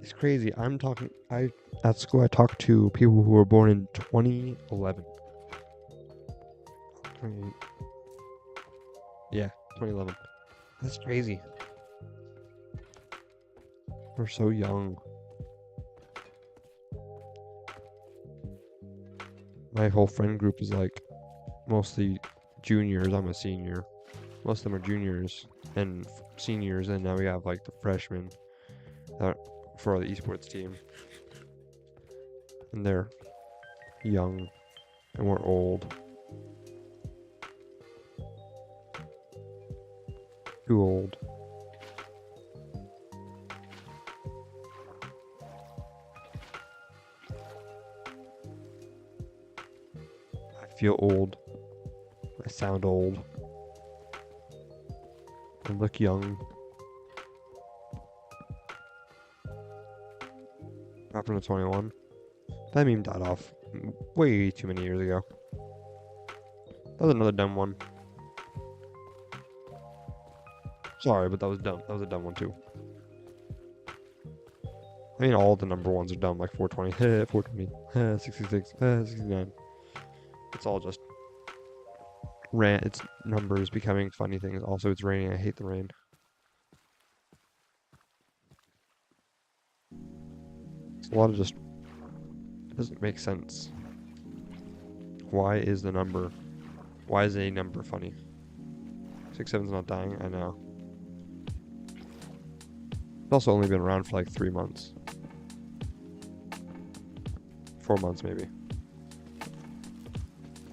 It's crazy. At school I talked to people who were born in 2011. Yeah, 2011. That's crazy. We're so young. My whole friend group is like mostly juniors. I'm a senior. Most of them are juniors and seniors, and now we have like the freshmen for the esports team. And they're young and we're old. Too old. I feel old. I sound old. I look young. Happened to 21. That meme died off way too many years ago. That was another dumb one. Sorry, but that was dumb. That was a dumb one too. I mean, all the number ones are dumb, like 420, 420, 66, 69. It's all just it's numbers becoming funny things. Also, it's raining. I hate the rain. It's a lot of just... It doesn't make sense. Why is a number funny? 6-7's not dying, I know. It's also only been around for like 3 months. 4 months, maybe.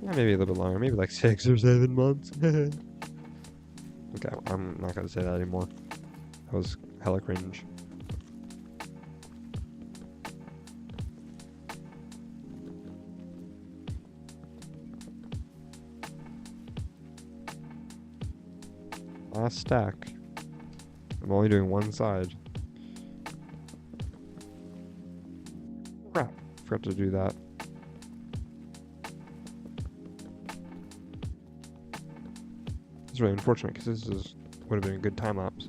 Yeah, maybe a little bit longer. Maybe like 6 or 7 months. Okay, I'm not gonna say that anymore. That was hella cringe. Last stack. I'm only doing one side. Crap. Forgot to do that. It's really unfortunate because this would have been a good time lapse.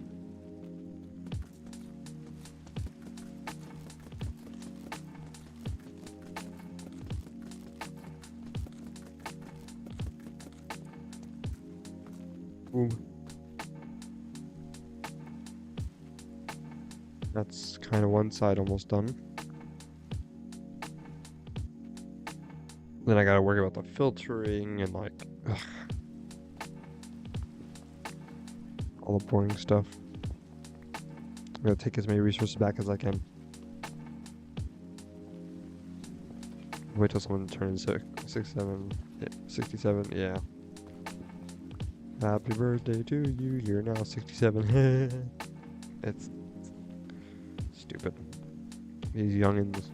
Ooh. That's kind of one side almost done. Then I gotta worry about the filtering and like all the boring stuff. I'm gonna take as many resources back as I can. Wait till someone turns 67. Yeah. Happy birthday to you, you're now 67. It's stupid. These youngins.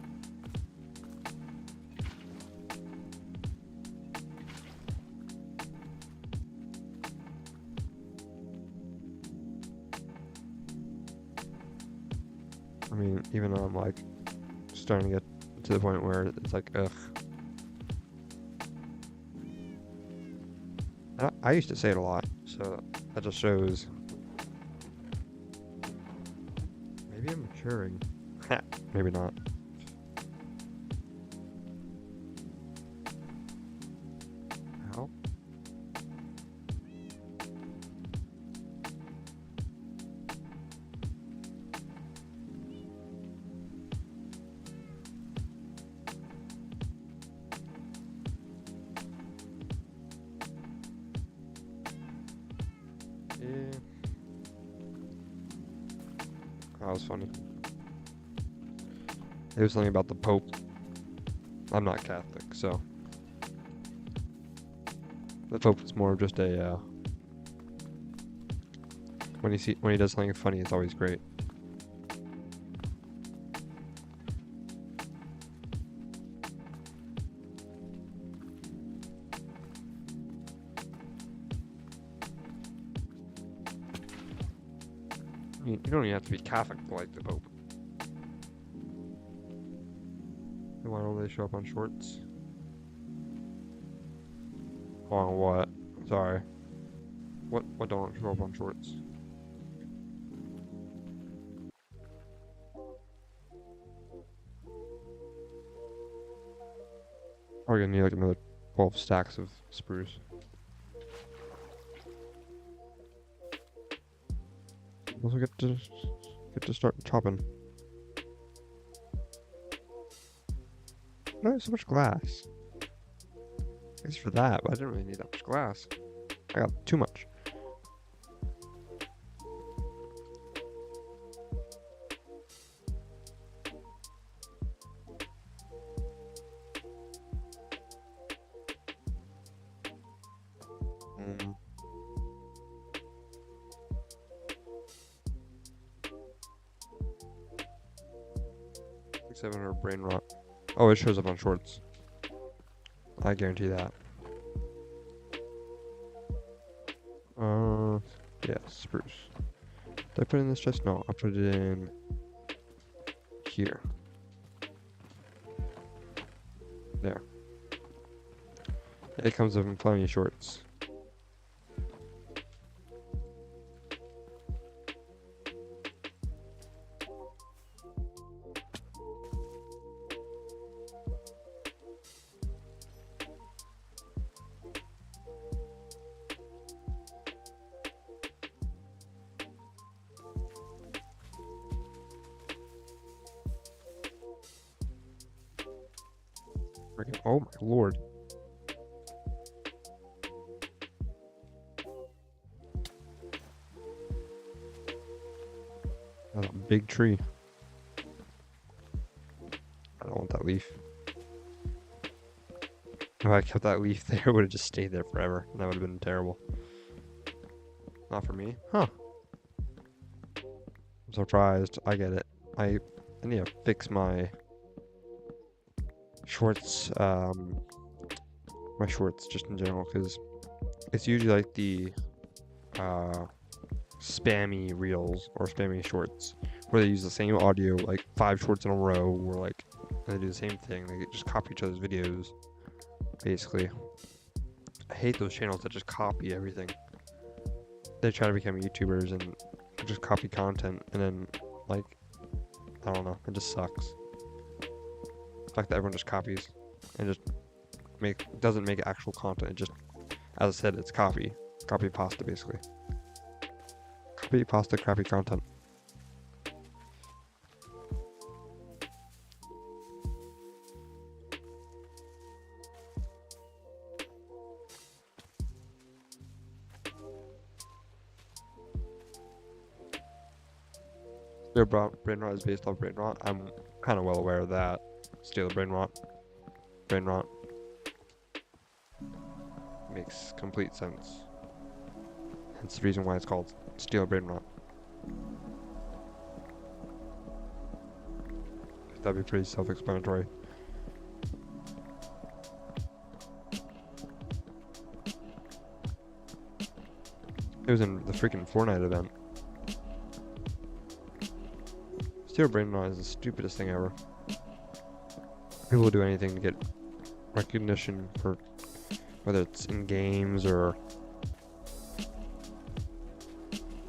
I mean, even though I'm like starting to get to the point where it's like, ugh. I used to say it a lot, so that just shows. Maybe I'm maturing. Maybe not. How? Yeah. That was funny. It was something about the Pope. I'm not Catholic, so the Pope is more of just a. When he does something funny, it's always great. I mean, you don't even have to be Catholic to like the Pope. And why don't they show up on shorts? On what? Sorry. What don't show up on shorts? We're gonna need like another 12 stacks of spruce. Also get to start chopping. No, so much glass. Thanks for that, but I didn't really need that much glass. I got too much. Mm. 700 brain rot. Oh, it shows up on shorts. I guarantee that. Yeah, spruce. Did I put it in this chest? No, I put it in here. There. It comes up in plenty of shorts. Freaking, oh my lord. That's a big tree. I don't want that leaf. If I kept that leaf there, it would have just stayed there forever. And that would have been terrible. Not for me. Huh. I'm surprised. I get it. I need to fix my shorts, just in general, because it's usually like the spammy reels or spammy shorts where they use the same audio, like 5 shorts in a row, or like they do the same thing. They just copy each other's videos, basically. I hate those channels that just copy everything. They try to become YouTubers and just copy content, and then, like, I don't know, it just sucks. The fact that everyone just copies and just doesn't make actual content. It just, as I said, it's copy pasta, basically. Copy pasta, crappy content. Their brain rot is based off brain rot. I'm kind of well aware of that. Steal the brain rot. Brain rot. Makes complete sense. That's the reason why it's called Steel Brain Rot. That'd be pretty self-explanatory. It was in the freaking Fortnite event. Steel Brain Rot is the stupidest thing ever. People will do anything to get recognition for whether it's in games or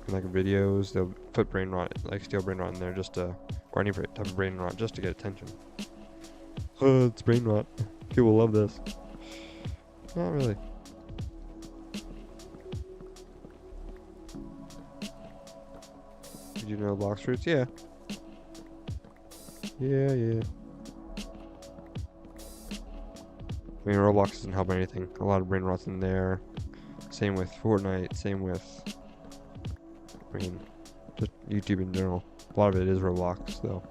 in like videos. They'll put brain rot, like Steel Brain Rot in there just to, or any type of brain rot just to get attention. Oh, it's brain rot. People love this. Not really. Did you know Blox Fruits? Yeah. Yeah. I mean, Roblox doesn't help anything. A lot of brain rot's in there. Same with Fortnite. Same with, I mean, just YouTube in general. A lot of it is Roblox, though.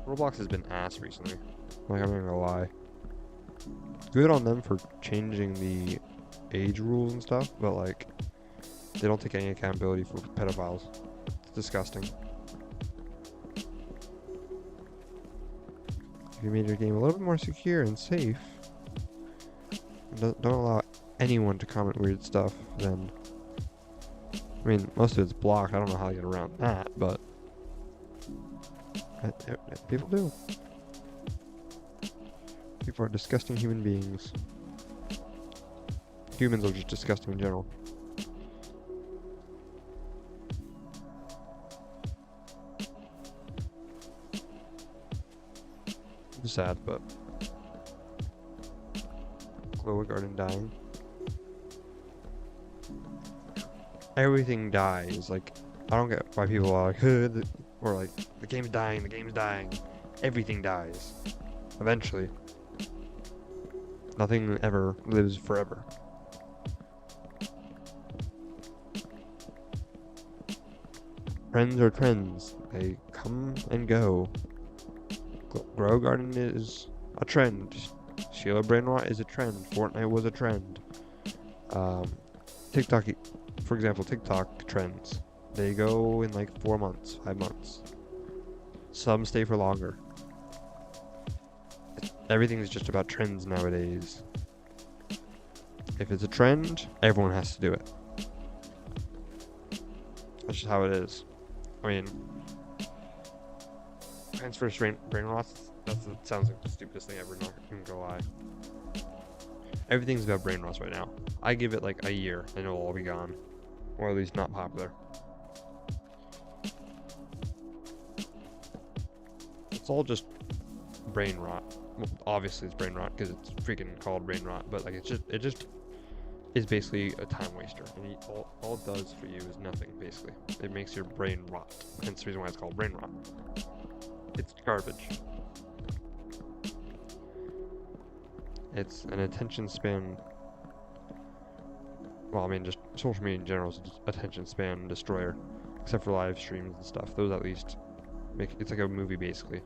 Roblox has been ass recently. Like, I'm not gonna lie. Good on them for changing the age rules and stuff, but like, they don't take any accountability for pedophiles. It's disgusting. If you made your game a little bit more secure and safe, don't allow anyone to comment weird stuff, then, I mean, most of it's blocked. I don't know how to get around that, but people do. People are disgusting human beings. Humans are just disgusting in general. It's sad, but Chloe Garden dying. Everything dies. Like, I don't get why people are like, or like, the game's dying, the game's dying. Everything dies. Eventually. Nothing ever lives forever. Trends are trends. They come and go. Grow Garden is a trend. Sheila Brain Rot is a trend. Fortnite was a trend. TikTok, for example, TikTok trends. They go in like 4 months, 5 months. Some stay for longer. Everything is just about trends nowadays. If it's a trend, everyone has to do it. That's just how it is. I mean, transfer brain rot, that sounds like the stupidest thing ever, not gonna lie. Everything's about brain rot right now. I give it like a year and it'll all be gone. Or at least not popular. It's all just brain rot. Well, obviously it's brain rot because it's freaking called brain rot, but like it just is basically a time waster, and all it does for you is nothing. Basically, it makes your brain rot. Hence the reason why it's called brain rot. It's garbage. It's an attention span. Well, I mean, just social media in general is just attention span destroyer, except for live streams and stuff. Those at least make it's like a movie basically.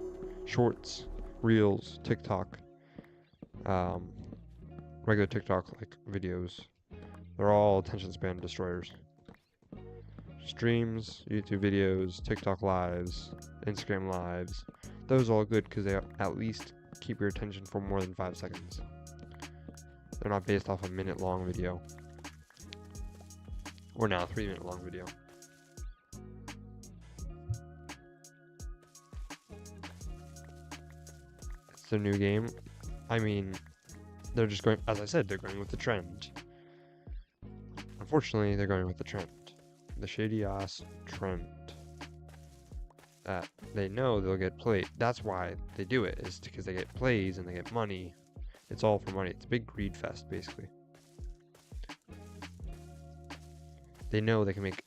Shorts, Reels, TikTok, regular TikTok like videos. They're all attention span destroyers. Streams, YouTube videos, TikTok lives, Instagram lives. Those are all good because they at least keep your attention for more than 5 seconds. They're not based off a minute-long video. Or now, 3-minute-long video. It's their new game. I mean, they're just going, as I said, they're going with the trend. Unfortunately, they're going with the trend. The shady-ass trend. That they know they'll get played. That's why they do it, is because they get plays and they get money. It's all for money. It's a big greed fest, basically. They know they can make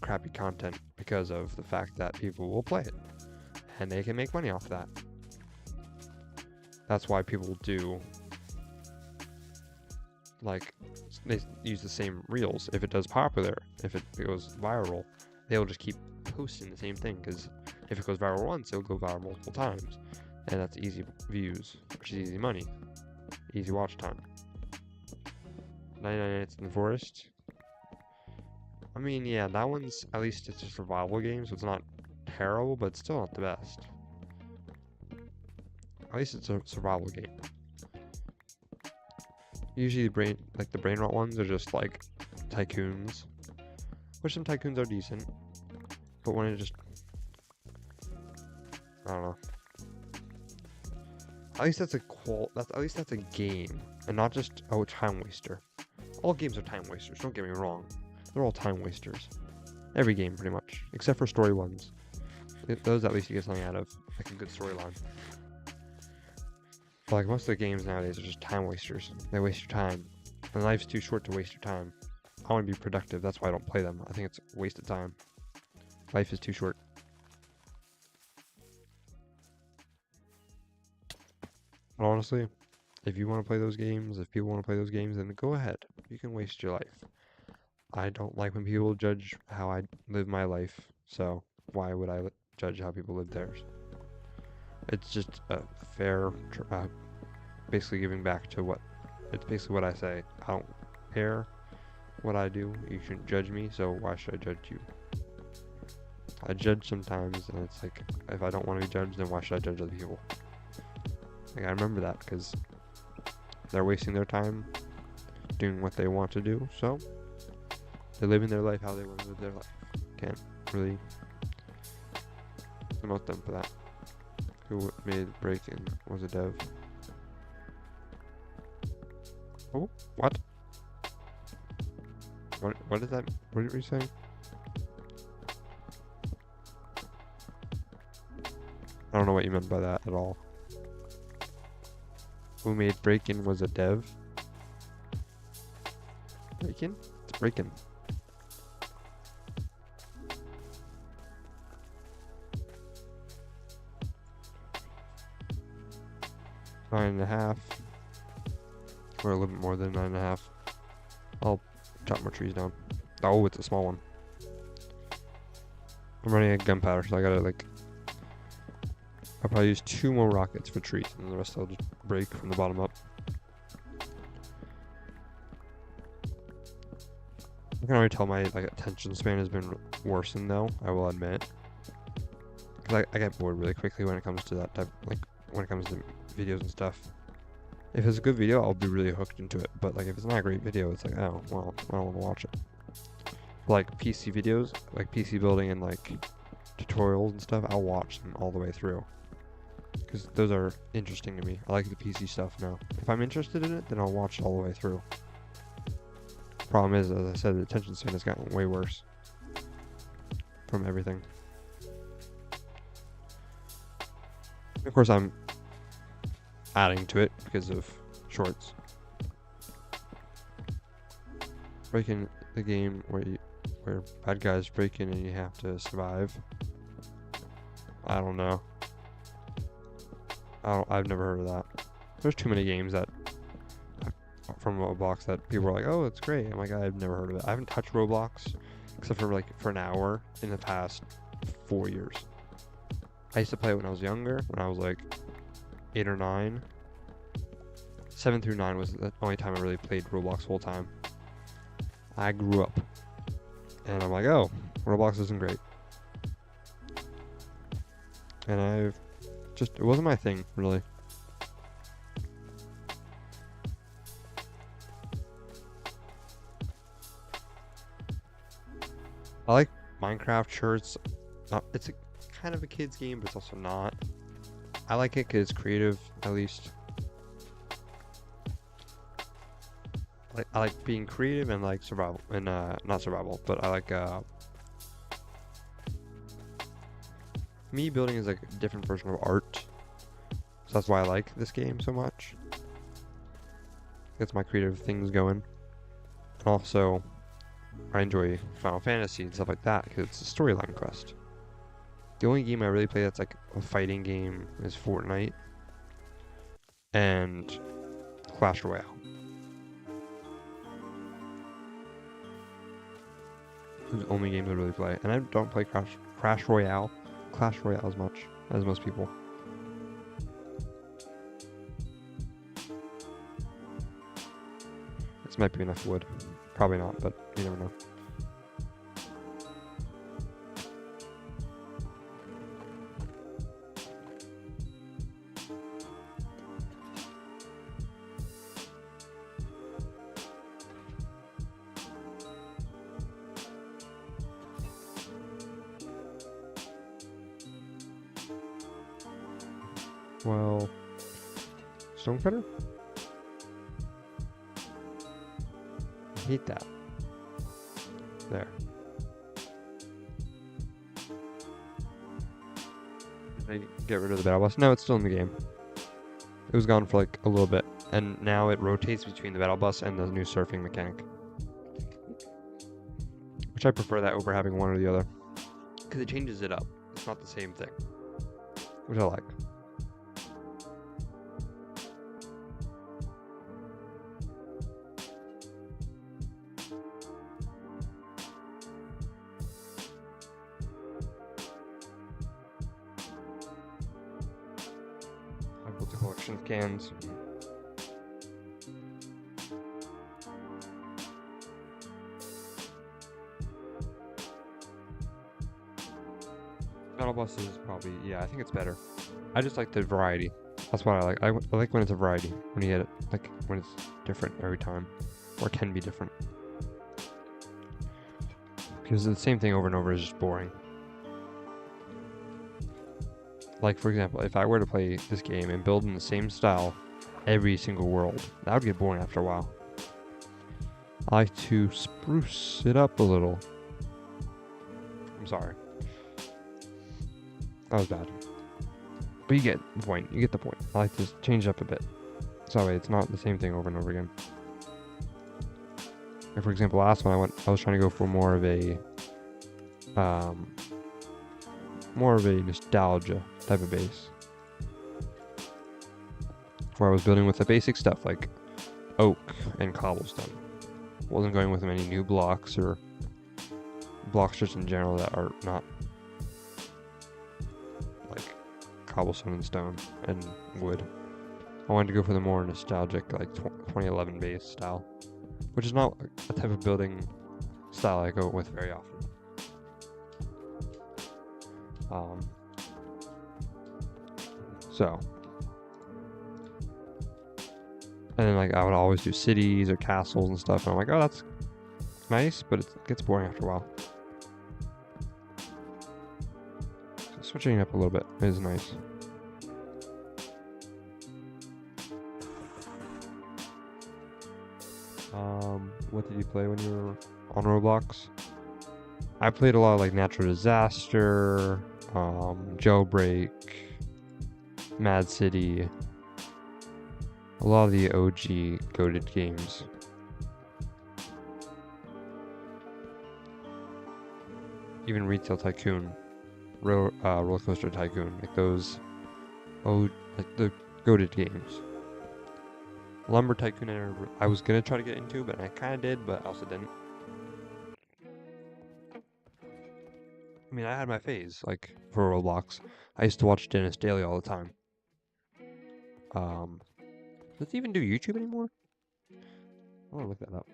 crappy content because of the fact that people will play it. And they can make money off that. That's why people do, like, they use the same reels. If it does popular, if it goes viral, they'll just keep posting the same thing, because if it goes viral once, it'll go viral multiple times. And that's easy views, which is easy money. Easy watch time. 99 Nights in the Forest. I mean, yeah, that one's, at least it's a survival game, so it's not terrible, but it's still not the best. At least it's a survival game. Usually the brain rot ones are just like tycoons. Which some tycoons are decent. But when it just, I don't know. At least that's at least that's a game. And not just, oh, time waster. All games are time wasters, don't get me wrong. They're all time wasters. Every game, pretty much. Except for story ones. Those at least you get something out of. Like a good storyline. But like most of the games nowadays are just time wasters. They waste your time. And life's too short to waste your time. I want to be productive, that's why I don't play them. I think it's a waste of time. Life is too short. But honestly, if you want to play those games, if people want to play those games, then go ahead. You can waste your life. I don't like when people judge how I live my life, so why would I judge how people live theirs? It's just a fair, basically giving back to what, it's basically what I say. I don't care what I do. You shouldn't judge me, so why should I judge you? I judge sometimes, and it's like, if I don't want to be judged, then why should I judge other people? Like, I remember that, because they're wasting their time doing what they want to do, so they're living their life how they want to live their life. Can't really promote them for that. Who made Break-In was a dev. Oh, what? What is that? What are you saying? I don't know what you meant by that at all. Who made Break-In was a dev? Break-In? It's Break-In. Nine and a half. Or a little bit more than 9.5. I'll chop more trees down. Oh, it's a small one. I'm running a gunpowder, so I gotta like... I'll probably use 2 more rockets for trees, and the rest I'll just break from the bottom up. I can already tell my like attention span has been worsened though, I will admit. Cause I get bored really quickly when it comes to that type, like when it comes to videos and stuff. If it's a good video, I'll be really hooked into it. But like if it's not a great video, it's like, oh, well, I don't want to watch it. Like PC videos, like PC building and like tutorials and stuff, I'll watch them all the way through. Because those are interesting to me. I like the PC stuff now. If I'm interested in it, then I'll watch it all the way through. Problem is, as I said, the attention span has gotten way worse from everything. Of course, I'm adding to it because of shorts. Breaking the game where bad guys break in and you have to survive. I don't know. I've never heard of that. There's too many games that from Roblox that people are like, oh, it's great. I'm like, I've never heard of it. I haven't touched Roblox except for an hour in the past 4 years. I used to play it when I was younger, when I was like 8 or 9. 7 through 9 was the only time I really played Roblox full time. I grew up. And I'm like, oh, Roblox isn't great. And it wasn't my thing, really. I like Minecraft, sure, it's a kind of a kid's game, but it's also not. I like it because it's creative, at least. I like being creative and like survival, and not survival, but I like me building is like a different version of art. So that's why I like this game so much. Gets my creative things going. And also, I enjoy Final Fantasy and stuff like that because it's a storyline quest. The only game I really play that's like a fighting game is Fortnite and Clash Royale. Those are the only games I really play. And I don't play Clash Royale as much as most people. This might be enough wood. Probably not, but you never know. Well, Stonecutter? I hate that. There. Did they get rid of the battle bus? No, it's still in the game. It was gone for like a little bit, and now it rotates between the battle bus and the new surfing mechanic. Which I prefer that over having one or the other. Because it changes it up. It's not the same thing. Which I like. I built a collection of cans. Battle bus is probably, yeah, I think it's better. I just like the variety. That's what I like. I like when it's a variety. When you get it, like when it's different every time, or can be different. Because the same thing over and over is just boring. Like for example, if I were to play this game and build in the same style every single world, that would get boring after a while. I like to spruce it up a little. I'm sorry. That was bad. But you get the point. You get the point. I like to change it up a bit. So that way it's not the same thing over and over again. Like for example, last one I was trying to go for more of a nostalgia type of base. Where I was building with the basic stuff like oak and cobblestone. Wasn't going with many new blocks or blocks just in general that are not like cobblestone and stone and wood. I wanted to go for the more nostalgic like 2011 base style, which is not a type of building style I go with very often. And then like I would always do cities or castles and stuff, and I'm like, oh, that's nice, but it gets boring after a while. So switching it up a little bit is nice. What did you play when you were on Roblox? I played a lot of like Natural Disaster, Jailbreak, Mad City, a lot of the OG goated games. Even Retail Tycoon, Roller Coaster Tycoon, like those, like the goated games. Lumber Tycoon I was gonna try to get into, but I kind of did, but I also didn't. I mean, I had my phase, like, for Roblox. I used to watch Dennis Daily all the time. Does he even do YouTube anymore? I want to look that up.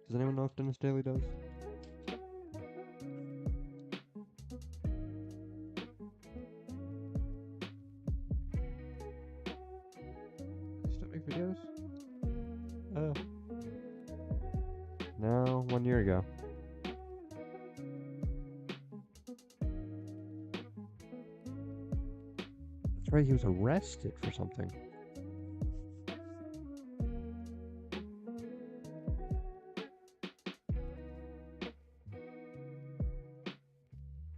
Does anyone know if Dennis Daily does? Does he still make videos? No, 1 year ago. That's right, he was arrested for something.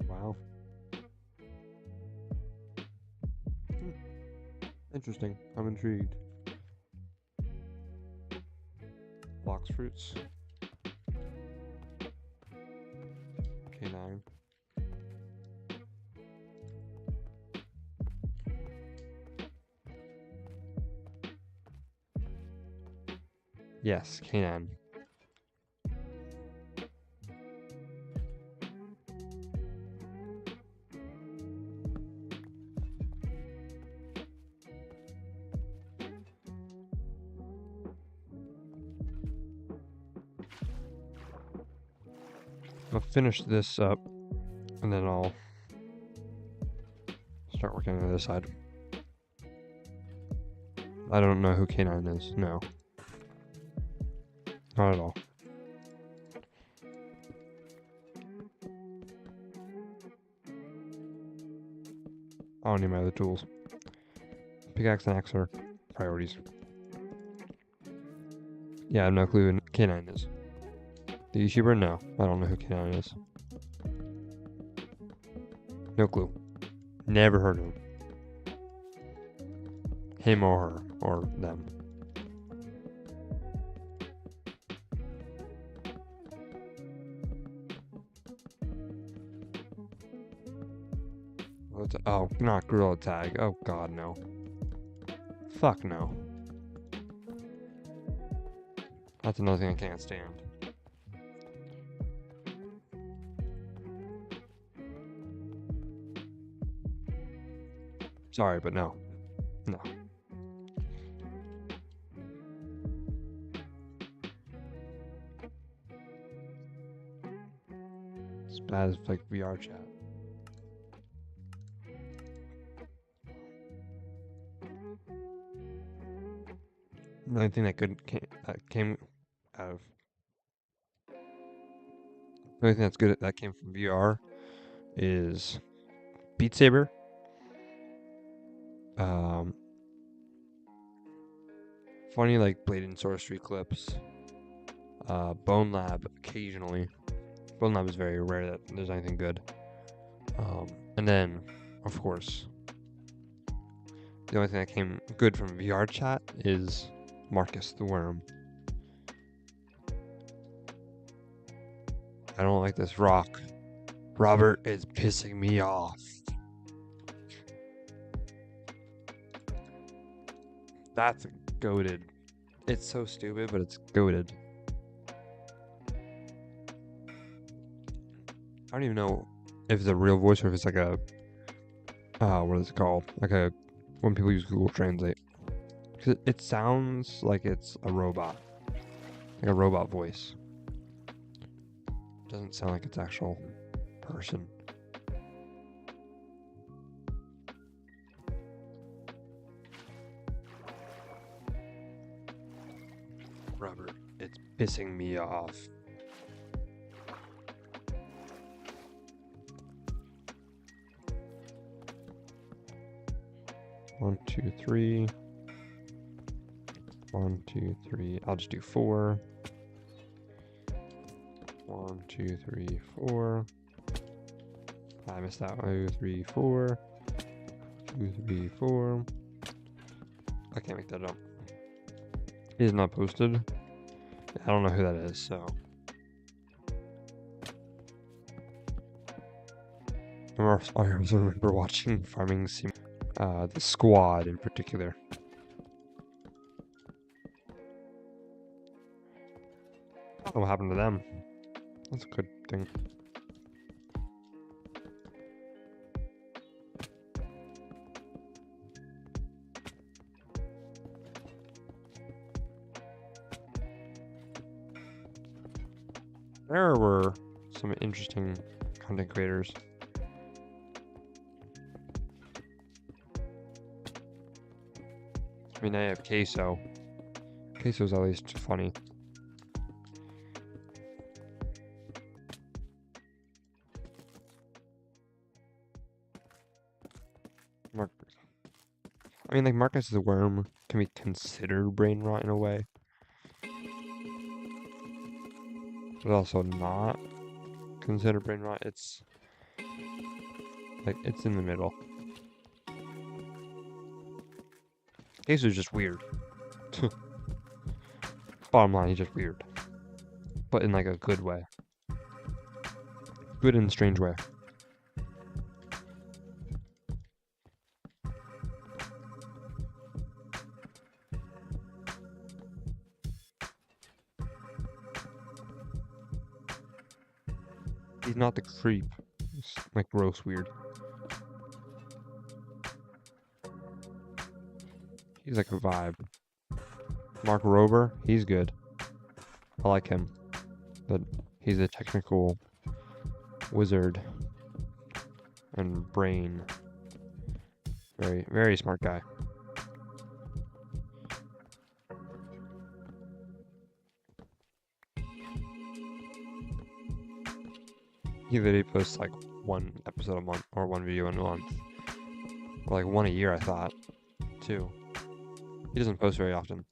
Wow. Interesting. I'm intrigued. Box fruits. K9. Yes, K9. I'll finish this up, and then I'll start working on the other side. I don't know who K9 is, no. Not at all. I don't need my other tools. Pickaxe and axe are priorities. Yeah, I have no clue who K9 is. The YouTuber? No. I don't know who K9 is. No clue. Never heard of him. Him or her. Or them. Oh, not Gorilla Tag. Oh god, no. Fuck no. That's another thing I can't stand. Sorry, but no. No. It's bad as like VR chat. The only thing that came out of the only thing that's good that came from VR is Beat Saber. Funny like Blade and Sorcery clips. Bone Lab occasionally. Bone Lab is very rare that there's anything good. And then, of course, the only thing that came good from VR chat is Marcus the Worm. I don't like this rock. Robert is pissing me off. That's goated. It's so stupid, but it's goated. I don't even know if it's a real voice or if it's like a what is it called? Like a when people use Google Translate. Cause it sounds like it's a robot, like a robot voice. It doesn't sound like it's actual person. Robert, it's pissing me off. One, two, three. 1, 2, 3. I'll just do 4. 1, 2, 3, 4. I missed that 1, 2, 3, 4. 2, 3, 4. I can't make that up. It is not posted. I don't know who that is, so. I also remember watching Farming Sim. The Squad in particular. What happened to them? That's a good thing. There were some interesting content creators. I mean, I have Queso. Queso's at least funny. I mean, like, Marcus the Worm can be considered brain rot in a way. But also not considered brain rot. It's like, it's in the middle. Queso's just weird. Bottom line, he's just weird. But in like a good way. Good and strange way. He's not the creep. He's like gross weird. He's like a vibe. Mark Rober, he's good. I like him. But he's a technical wizard and brain. Very, very smart guy. He literally posts like one episode a month or one video a month. Or like one a year, I thought. too. He doesn't post very often.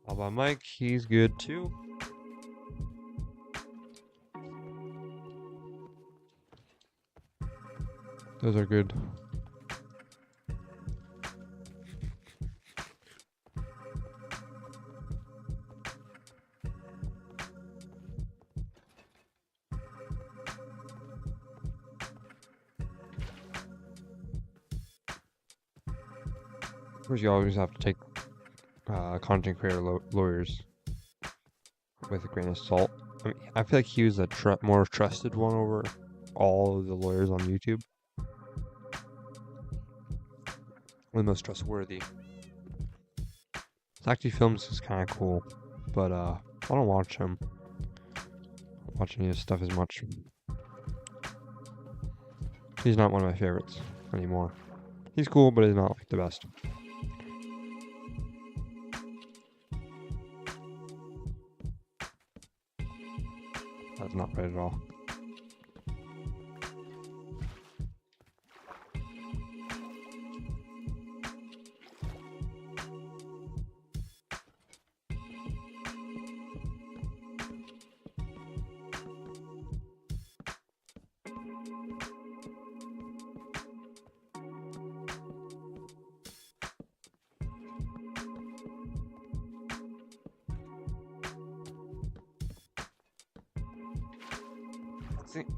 How about Mike? He's good too. Those are good. Of course, you always have to take content creator lawyers with a grain of salt. I mean, I feel like he was a more trusted one over all of the lawyers on YouTube. One of the most trustworthy. Zacty Films is kind of cool, but I don't watch him. I don't watch any of his stuff as much. He's not one of my favorites anymore. He's cool, but he's not like the best. That's not right at all.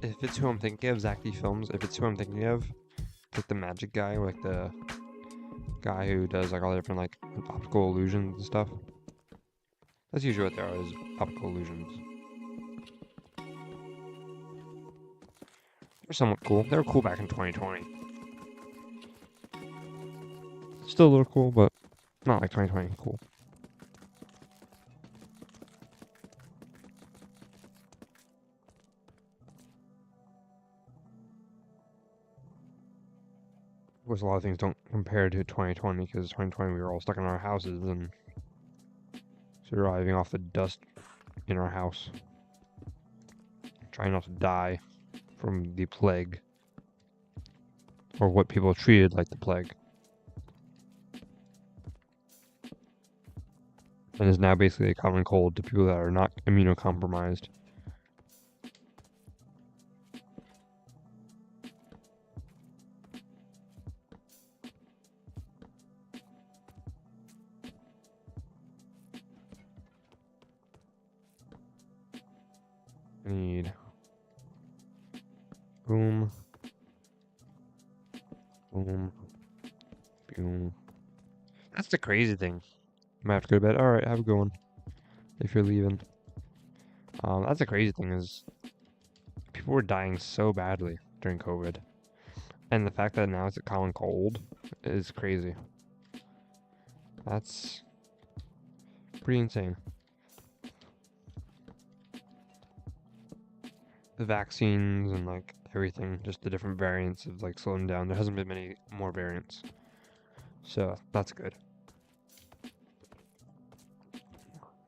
If it's who I'm thinking of, Zacty Films, if it's who I'm thinking of, it's like the magic guy, or like the guy who does like all the different like optical illusions and stuff. That's usually what they are, is optical illusions. They're somewhat cool. They were cool back in 2020. Still a little cool, but not like 2020 cool. Of course, a lot of things don't compare to 2020, because 2020 we were all stuck in our houses and surviving off the dust in our house, trying not to die from the plague, or what people treated like the plague, and is now basically a common cold to people that are not immunocompromised. I need boom, boom, boom. That's the crazy thing. I might have to go to bed. Alright, have a good one if you're leaving. That's the crazy thing, is people were dying so badly during COVID, and the fact that now it's a common cold is crazy. That's pretty insane. The vaccines and like everything, just the different variants have like slowed them down. There hasn't been many more variants, so that's good.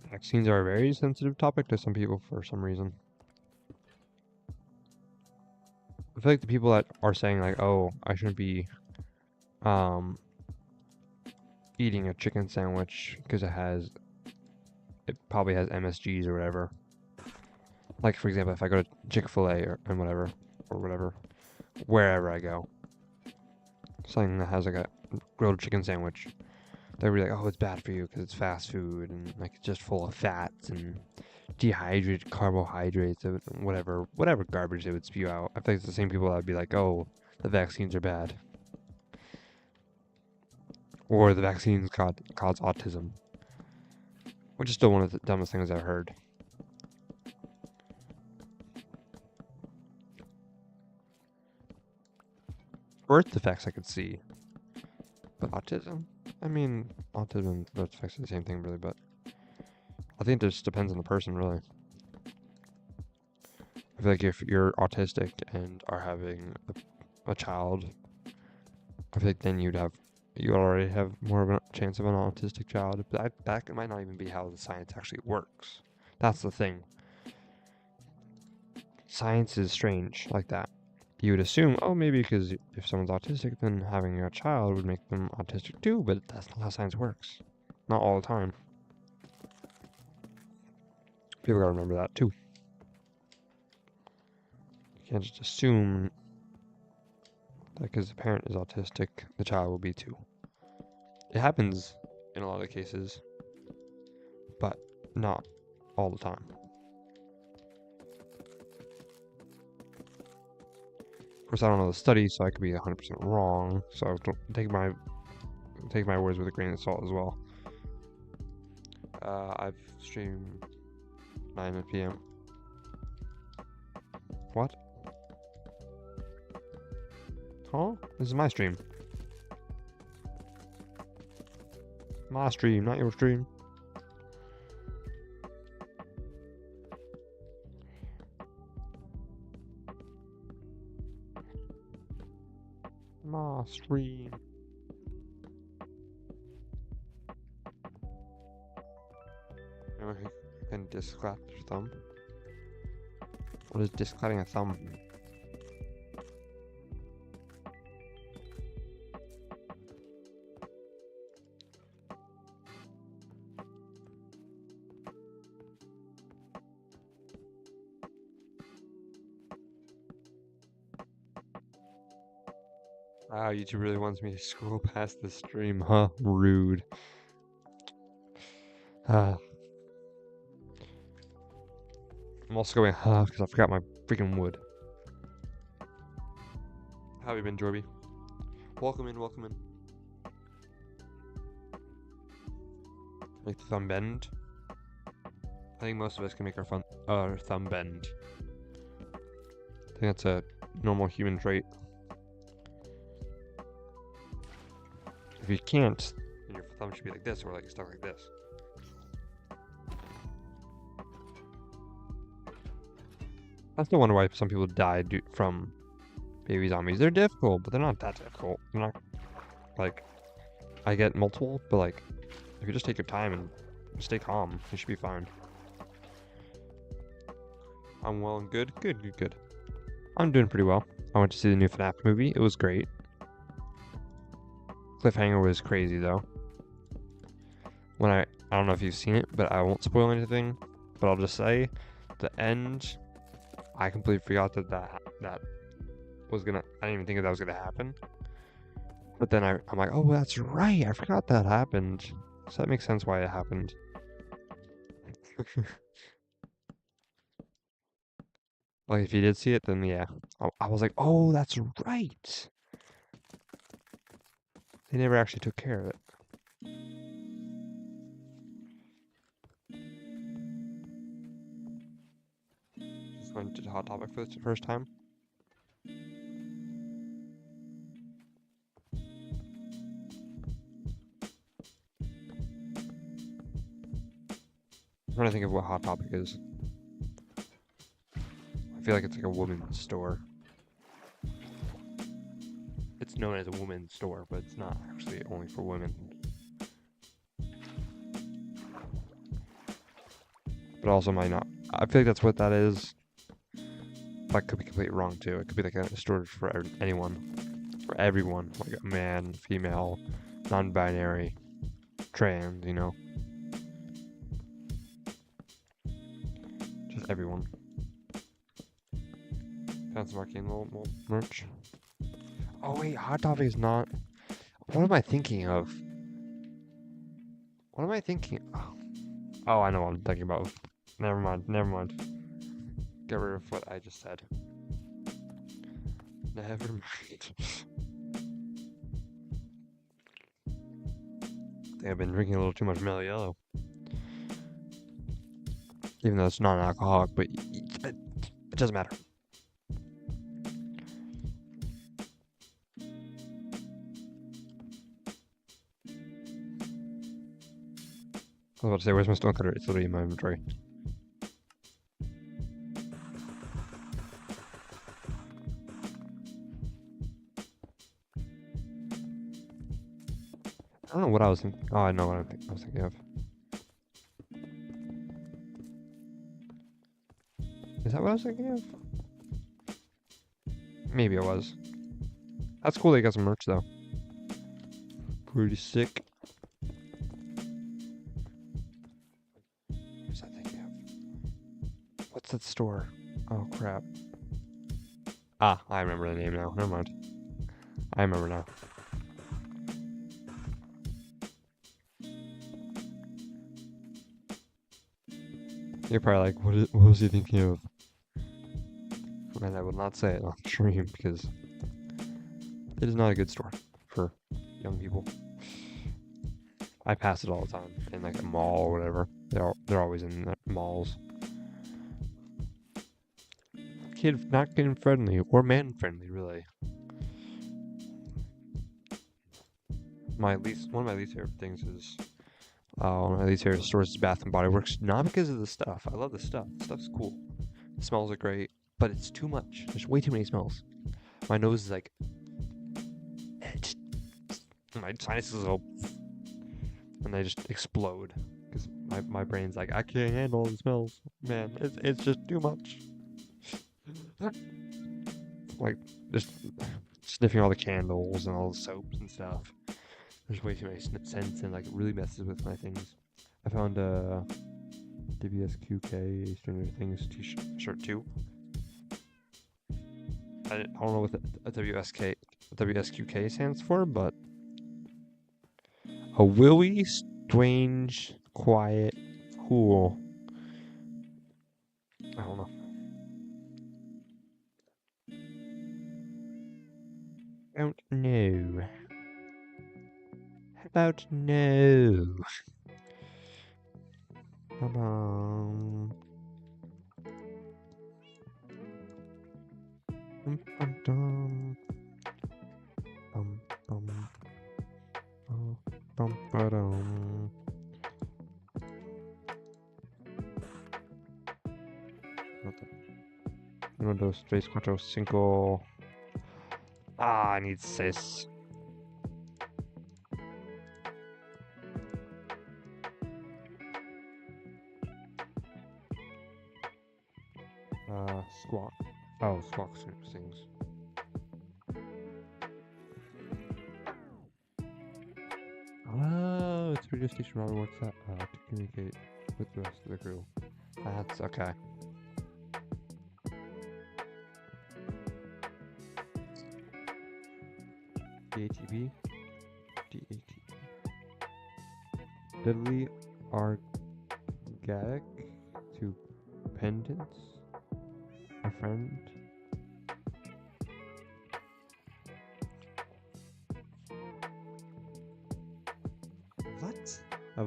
Vaccines are a very sensitive topic to some people for some reason. I feel like the people that are saying like, oh, I shouldn't be eating a chicken sandwich because it probably has MSGs or whatever. Like, for example, if I go to Chick-fil-A and whatever, wherever I go, something that has like a grilled chicken sandwich, they'll be like, oh, it's bad for you because it's fast food and like it's just full of fats and dehydrated carbohydrates, whatever garbage they would spew out. I think it's the same people that would be like, oh, the vaccines are bad, or the vaccines cause autism, which is still one of the dumbest things I've heard. Birth defects I could see, but autism? I mean, autism and Tourette's affects the same thing, really, but I think it just depends on the person, really. I feel like if you're autistic and are having a child, I feel like then you already have more of a chance of an autistic child. But that might not even be how the science actually works. That's the thing. Science is strange like that. You would assume, oh, maybe because if someone's autistic, then having a child would make them autistic too, but that's not how science works. Not all the time. People gotta remember that too. You can't just assume that because the parent is autistic, the child will be too. It happens in a lot of cases, but not all the time. Of course, I don't know the study, so I could be 100% wrong. So don't take my words with a grain of salt as well. I've streamed 9 p.m. What? Huh? This is my stream. My stream, not your stream. My stream. Anyone who can disc clap your thumb? What is disc clapping a thumb? Wow, YouTube really wants me to scroll past the stream, huh? Rude. I'm also going, huh, because I forgot my freaking wood. How have you been, Jorby? Welcome in, welcome in. Make the thumb bend. I think most of us can make our thumb bend. I think that's a normal human trait. If you can't, then your thumb should be like this, or like stuck like this. I still wonder why some people die from baby zombies. They're difficult, but they're not that difficult. They're not, like, I get multiple, but like, if you just take your time and stay calm, you should be fine. I'm well and good. Good. I'm doing pretty well. I went to see the new FNAF movie. It was great. Cliffhanger was crazy though. I don't know if you've seen it, but I won't spoil anything. But I'll just say, the end, I completely forgot that was gonna. I didn't even think that was gonna happen. But then I'm like, oh, that's right. I forgot that happened. So that makes sense why it happened. Like if you did see it, then yeah. I was like, oh, that's right. They never actually took care of it. Just went to Hot Topic for the first time. I'm trying to think of what Hot Topic is. I feel like it's like a woman's store. It's known as a women's store, but it's not actually only for women. But also might not. I feel like that's what that is. But I could be completely wrong too. It could be like a store for anyone. For everyone. Like a man, female, non-binary, trans, you know. Just everyone. Found some arcane little merch. Oh wait, Hot Topic is not. What am I thinking of? What am I thinking? Oh, I know what I'm thinking about. Never mind. Get rid of what I just said. Never mind. I think I've been drinking a little too much Mellow Yellow. Even though it's non-alcoholic, but it doesn't matter. was about to say, where's my stone cutter? It's literally in my inventory. I don't know what I was thinking. Oh, I know what I was thinking of. Is that what I was thinking of? Maybe it was. That's cool they got some merch, though. Pretty sick. What's that thinking of? What's that store? Oh, crap. Ah, I remember the name now. Never mind. I remember now. You're probably like, what was he thinking of? And I will not say it on stream because it is not a good store for young people. I pass it all the time in like a mall or whatever. They're always in the malls. Not kid friendly or man friendly, really. One of my least favorite things is one of my least favorite stores is Bath and Body Works. Not because of the stuff. I love the stuff. The stuff's cool. The smells are great, but it's too much. There's way too many smells. My nose is like, my sinuses go, and they just explode because my brain's like, I can't handle the smells, man. It's just too much. Like just sniffing all the candles and all the soaps and stuff. There's way too many scents and like it really messes with my things. I found a WSQK Stranger Things t-shirt too. I don't know what a WSQK stands for, but a willy, strange, quiet, cool. I don't know. Don't know. How about no? Ba-bum. Bum-bum-dum. Bum-bum. Oh, bum-ba-dum. Uno, dos, tres, cuatro, cinco. Ah, I need sis. Squawk. Oh, Squawk sings. Oh, it's a radio station Robert works at to communicate with the rest of the crew. That's okay. DATB? DATB. Deadly Argatic to Pendants? A friend? What?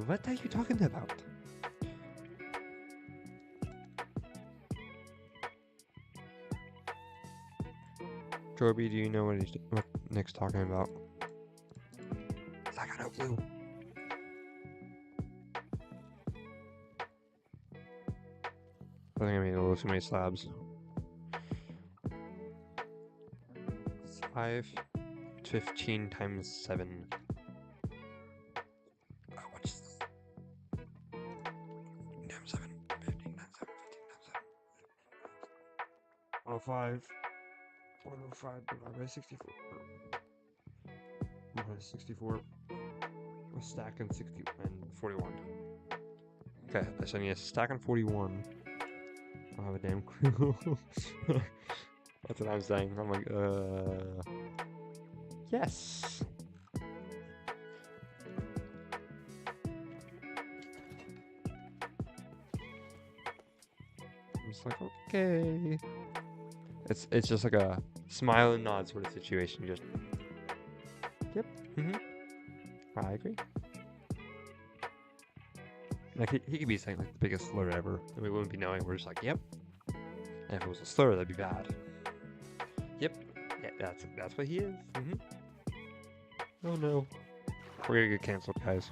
What are you talking about? Jorby, do you know what Nick's talking about? I got no clue. I think I made a little too many slabs. 515 times 7. Oh, what's this? 15 times 7. 15 times 7. 15 times 7. 105. 105 divided by 64. 164. A stack and 60 and 41. Okay, so I need a stack and 41. I don't have a damn clue. That's what I'm saying. I'm like, yes. I'm just like, okay. It's just like a smile and nod sort of situation. Just, yep. I agree. Like he could be saying like the biggest slur ever, and we wouldn't be knowing. We're just like, yep. And if it was a slur, that'd be bad. Yep. Yeah, that's what he is. Oh no. We're gonna get canceled, guys.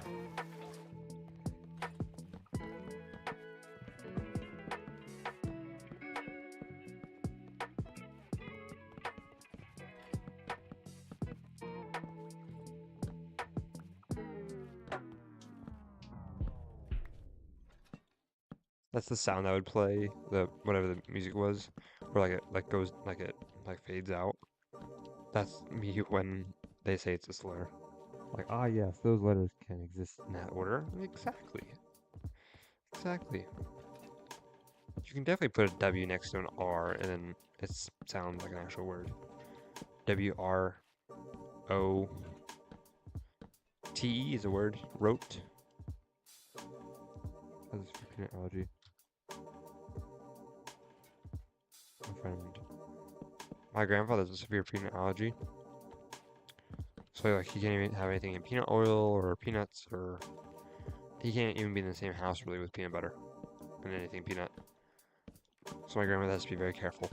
That's the sound that would play, the whatever the music was, where like it like goes like it like fades out. That's me when they say it's a slur. Like, ah yes, those letters can exist in that order. Exactly. Exactly. You can definitely put a W next to an R and then it sounds like an actual word. WROTE is a word. Wrote. That's a peanut allergy. My grandfather has a severe peanut allergy. So like he can't even have anything in peanut oil or peanuts, or he can't even be in the same house really with peanut butter and anything peanut. So my grandmother has to be very careful.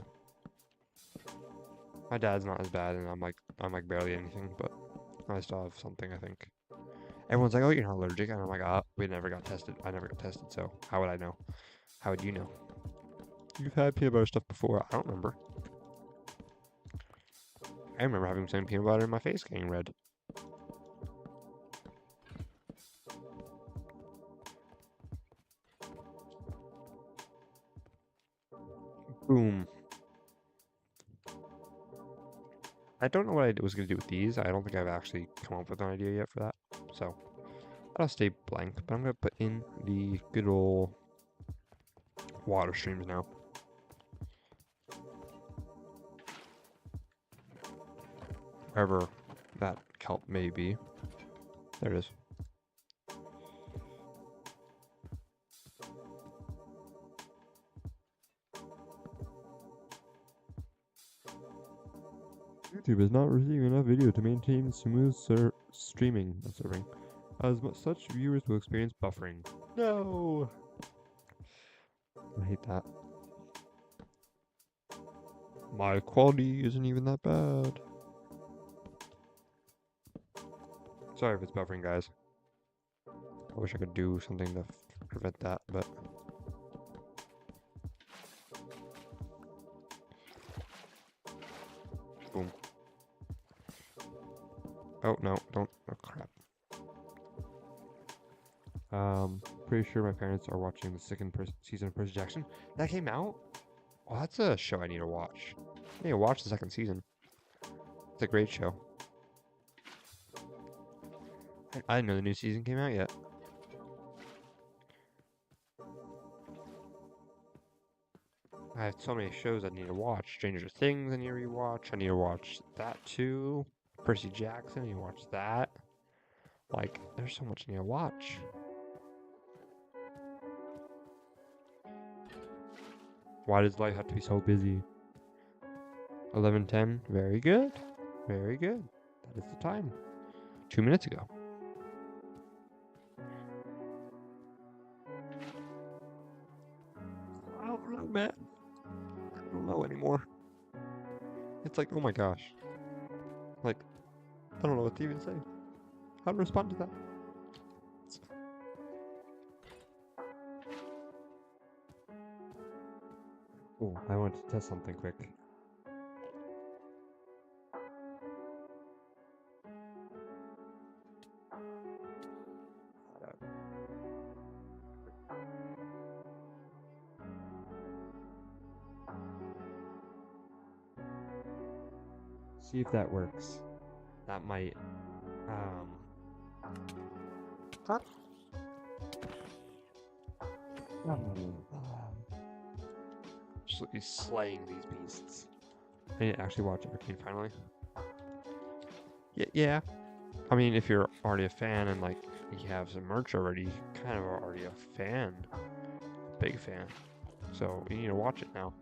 My dad's not as bad, and I'm like barely anything, but I still have something, I think. Everyone's like, "Oh, you're not allergic," and I'm like, "Ah, we never got tested. I never got tested, so how would I know? How would you know? You've had peanut butter stuff before. I don't remember. I remember having some peanut butter in my face getting red. Boom. I don't know what I was going to do with these. I don't think I've actually come up with an idea yet for that. So I'll stay blank, but I'm going to put in the good old water streams now. Wherever that kelp may be. There it is. YouTube is not receiving enough video to maintain smooth streaming and serving. As such, viewers will experience buffering. No! I hate that. My quality isn't even that bad. Sorry if it's buffering, guys. I wish I could do something to prevent that, but... Boom. Oh, no, don't. Oh, crap. Pretty sure my parents are watching the second season of Percy Jackson. That came out? Oh, that's a show I need to watch. I need to watch the second season. It's a great show. I didn't know the new season came out yet. I have so many shows I need to watch. Stranger Things I need to rewatch. I need to watch that too. Percy Jackson, I need to watch that. Like, there's so much I need to watch. Why does life have to be so busy? 11:10. Very good. Very good. That is the time. 2 minutes ago. I don't know, man. I don't know anymore. It's like, oh my gosh. Like, I don't know what to even say. How to respond to that. Oh, I want to test something quick. See if that works. That might, Huh? Absolutely slaying these beasts. I need to actually watch Arcane finally. Yeah. I mean, if you're already a fan and like you have some merch already, you kind of are already a fan. Big fan. So you need to watch it now.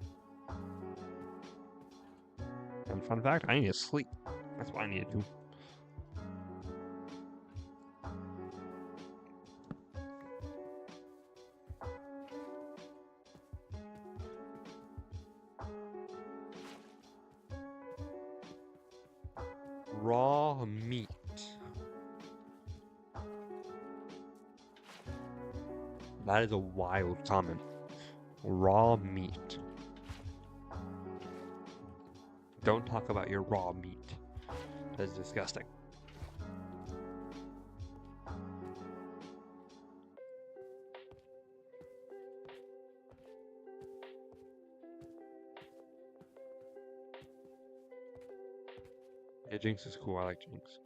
And fun fact, I need to sleep. That's what I need to do. Raw meat. That is a wild comment. Raw meat. Don't talk about your raw meat. That is disgusting. Yeah, Jinx is cool. I like Jinx.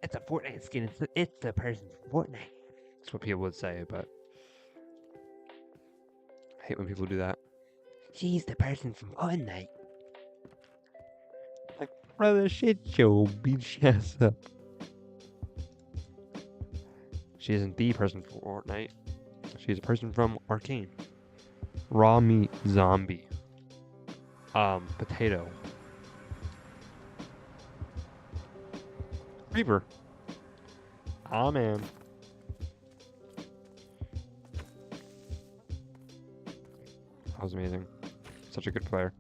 It's a Fortnite skin. It's the person from Fortnite. That's what people would say, but I hate when people do that. She's the person from Fortnite. Like, brother, shit show, beat your ass up. She isn't the person from Fortnite. She's a person from Arcane. Raw meat zombie. Potato. Reaper. Ah, man. That was amazing. Such a good player.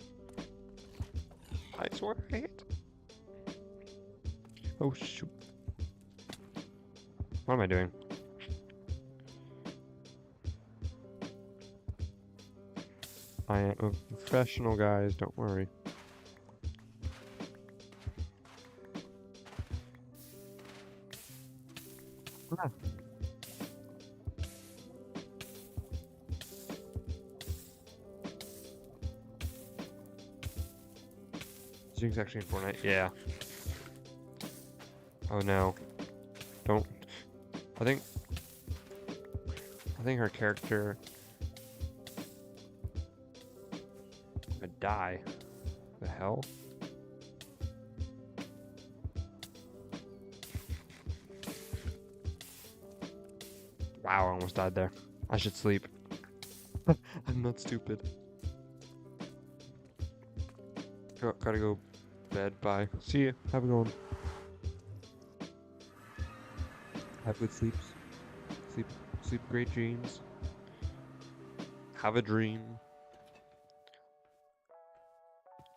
I swear I hit. Oh, shoot. What am I doing? I am a professional, guys. Don't worry. Ah. Jinx actually in Fortnite? Yeah. Oh no. Don't. I think her character would die. The hell? Wow, I almost died there. I should sleep. I'm not stupid. Gotta go bed. Bye. See you. Have a good one. Have good sleeps. Sleep great dreams. Have a dream.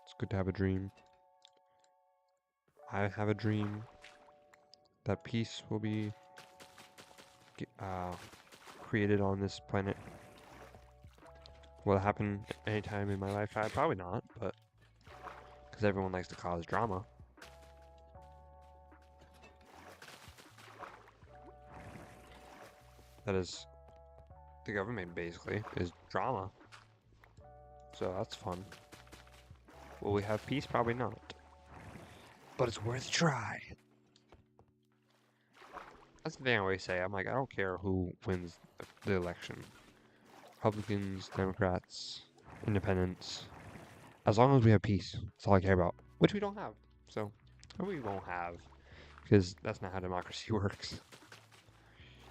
It's good to have a dream. I have a dream that peace will be created on this planet. Will it happen anytime in my lifetime? Probably not, but because everyone likes to cause drama. That is, the government basically is drama. So that's fun. Will we have peace? Probably not. But it's worth a try. That's the thing I always say. I'm like, I don't care who wins the election. Republicans, Democrats, Independents. As long as we have peace, that's all I care about. Which we don't have. So, we won't have. Because that's not how democracy works.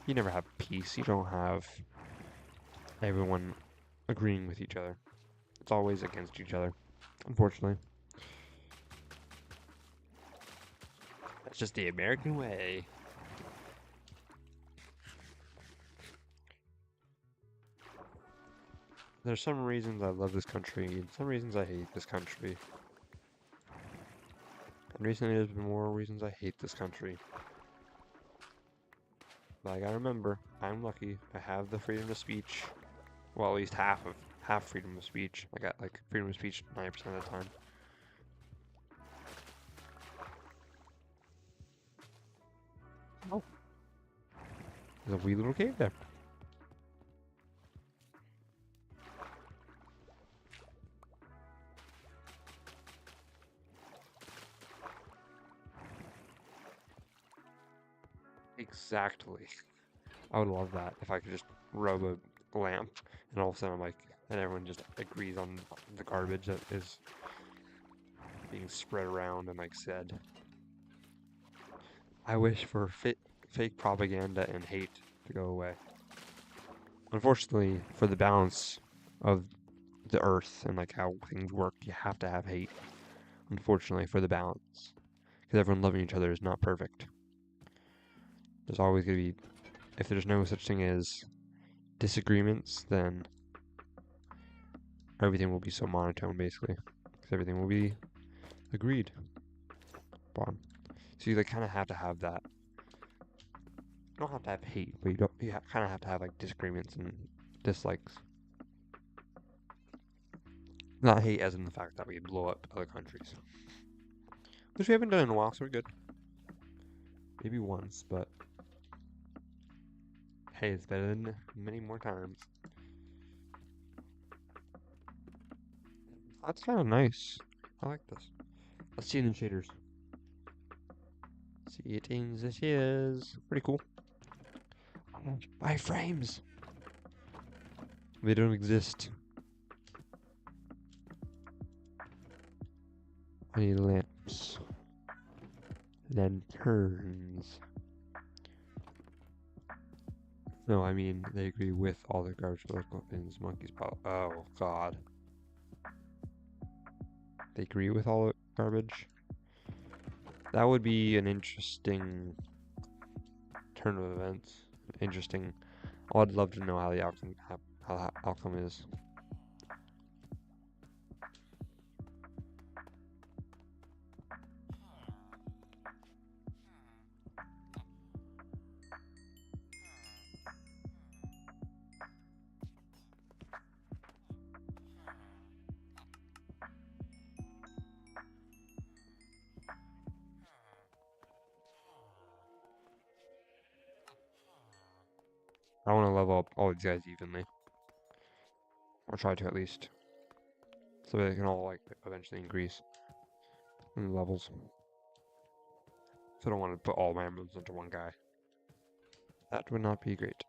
You never have peace. You don't have everyone agreeing with each other. It's always against each other, unfortunately. That's just the American way. There's some reasons I love this country, and some reasons I hate this country. And recently there's been more reasons I hate this country. But I gotta remember, I'm lucky. I have the freedom of speech. Well, at least half freedom of speech. I got like freedom of speech 90% of the time. Oh. There's a wee little cave there. Exactly. I would love that if I could just rub a lamp and all of a sudden I'm like, and everyone just agrees on the garbage that is being spread around and like said. I wish for fake propaganda and hate to go away. Unfortunately, for the balance of the earth and like how things work, you have to have hate. Unfortunately, for the balance, because everyone loving each other is not perfect. There's always going to be, if there's no such thing as disagreements, then everything will be so monotone, basically. Because everything will be agreed upon. So you like kind of have to have that. You don't have to have hate, but you kind of have to have like disagreements and dislikes. Not hate as in the fact that we blow up other countries. Which we haven't done in a while, so we're good. Maybe once, but hey, it's better than many more times. That's kind of nice. I like this. Let's see it in shaders. See it in the shaders. Pretty cool. 5 frames. They don't exist. I need lamps. Lanterns. No, I mean, they agree with all the garbage political bins, monkeys, oh, God. They agree with all the garbage? That would be an interesting turn of events. Interesting. I'd love to know how the outcome is. I want to level up all these guys evenly. Or try to at least. So they can all, like, eventually increase in levels. So I don't want to put all my emeralds into one guy. That would not be great.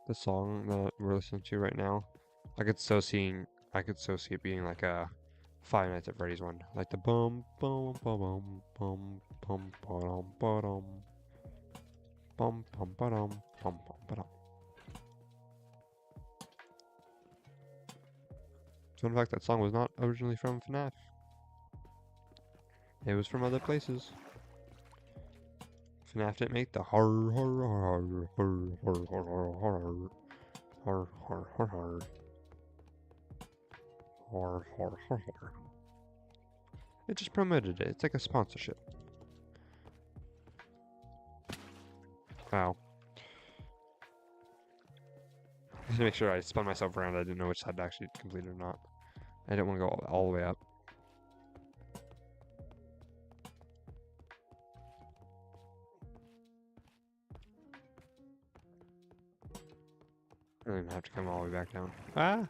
The song that we're listening to right now, I could so see it being like a Five Nights at Freddy's one, like the bum bum bum bum bum bum bum bum bum bum bum bum bum. So in fact, that song was not originally from FNAF. It was from other places. FNAF didn't make the har har har har har har har har har har har. Har. It just promoted it. It's like a sponsorship. Wow. Just to make sure I spun myself around, I didn't know which side to actually complete or not. I didn't want to go all the way up. I don't even have to come all the way back down. Ah!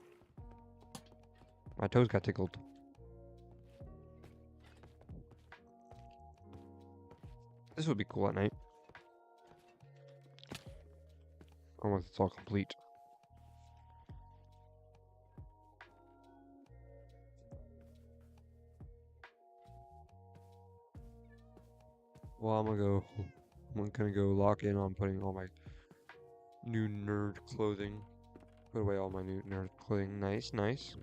My toes got tickled. This would be cool at night. Or once it's all complete. Well, I'm gonna go lock in on putting all my new nerd clothing. Put away all my new nerd clothing. Nice, nice.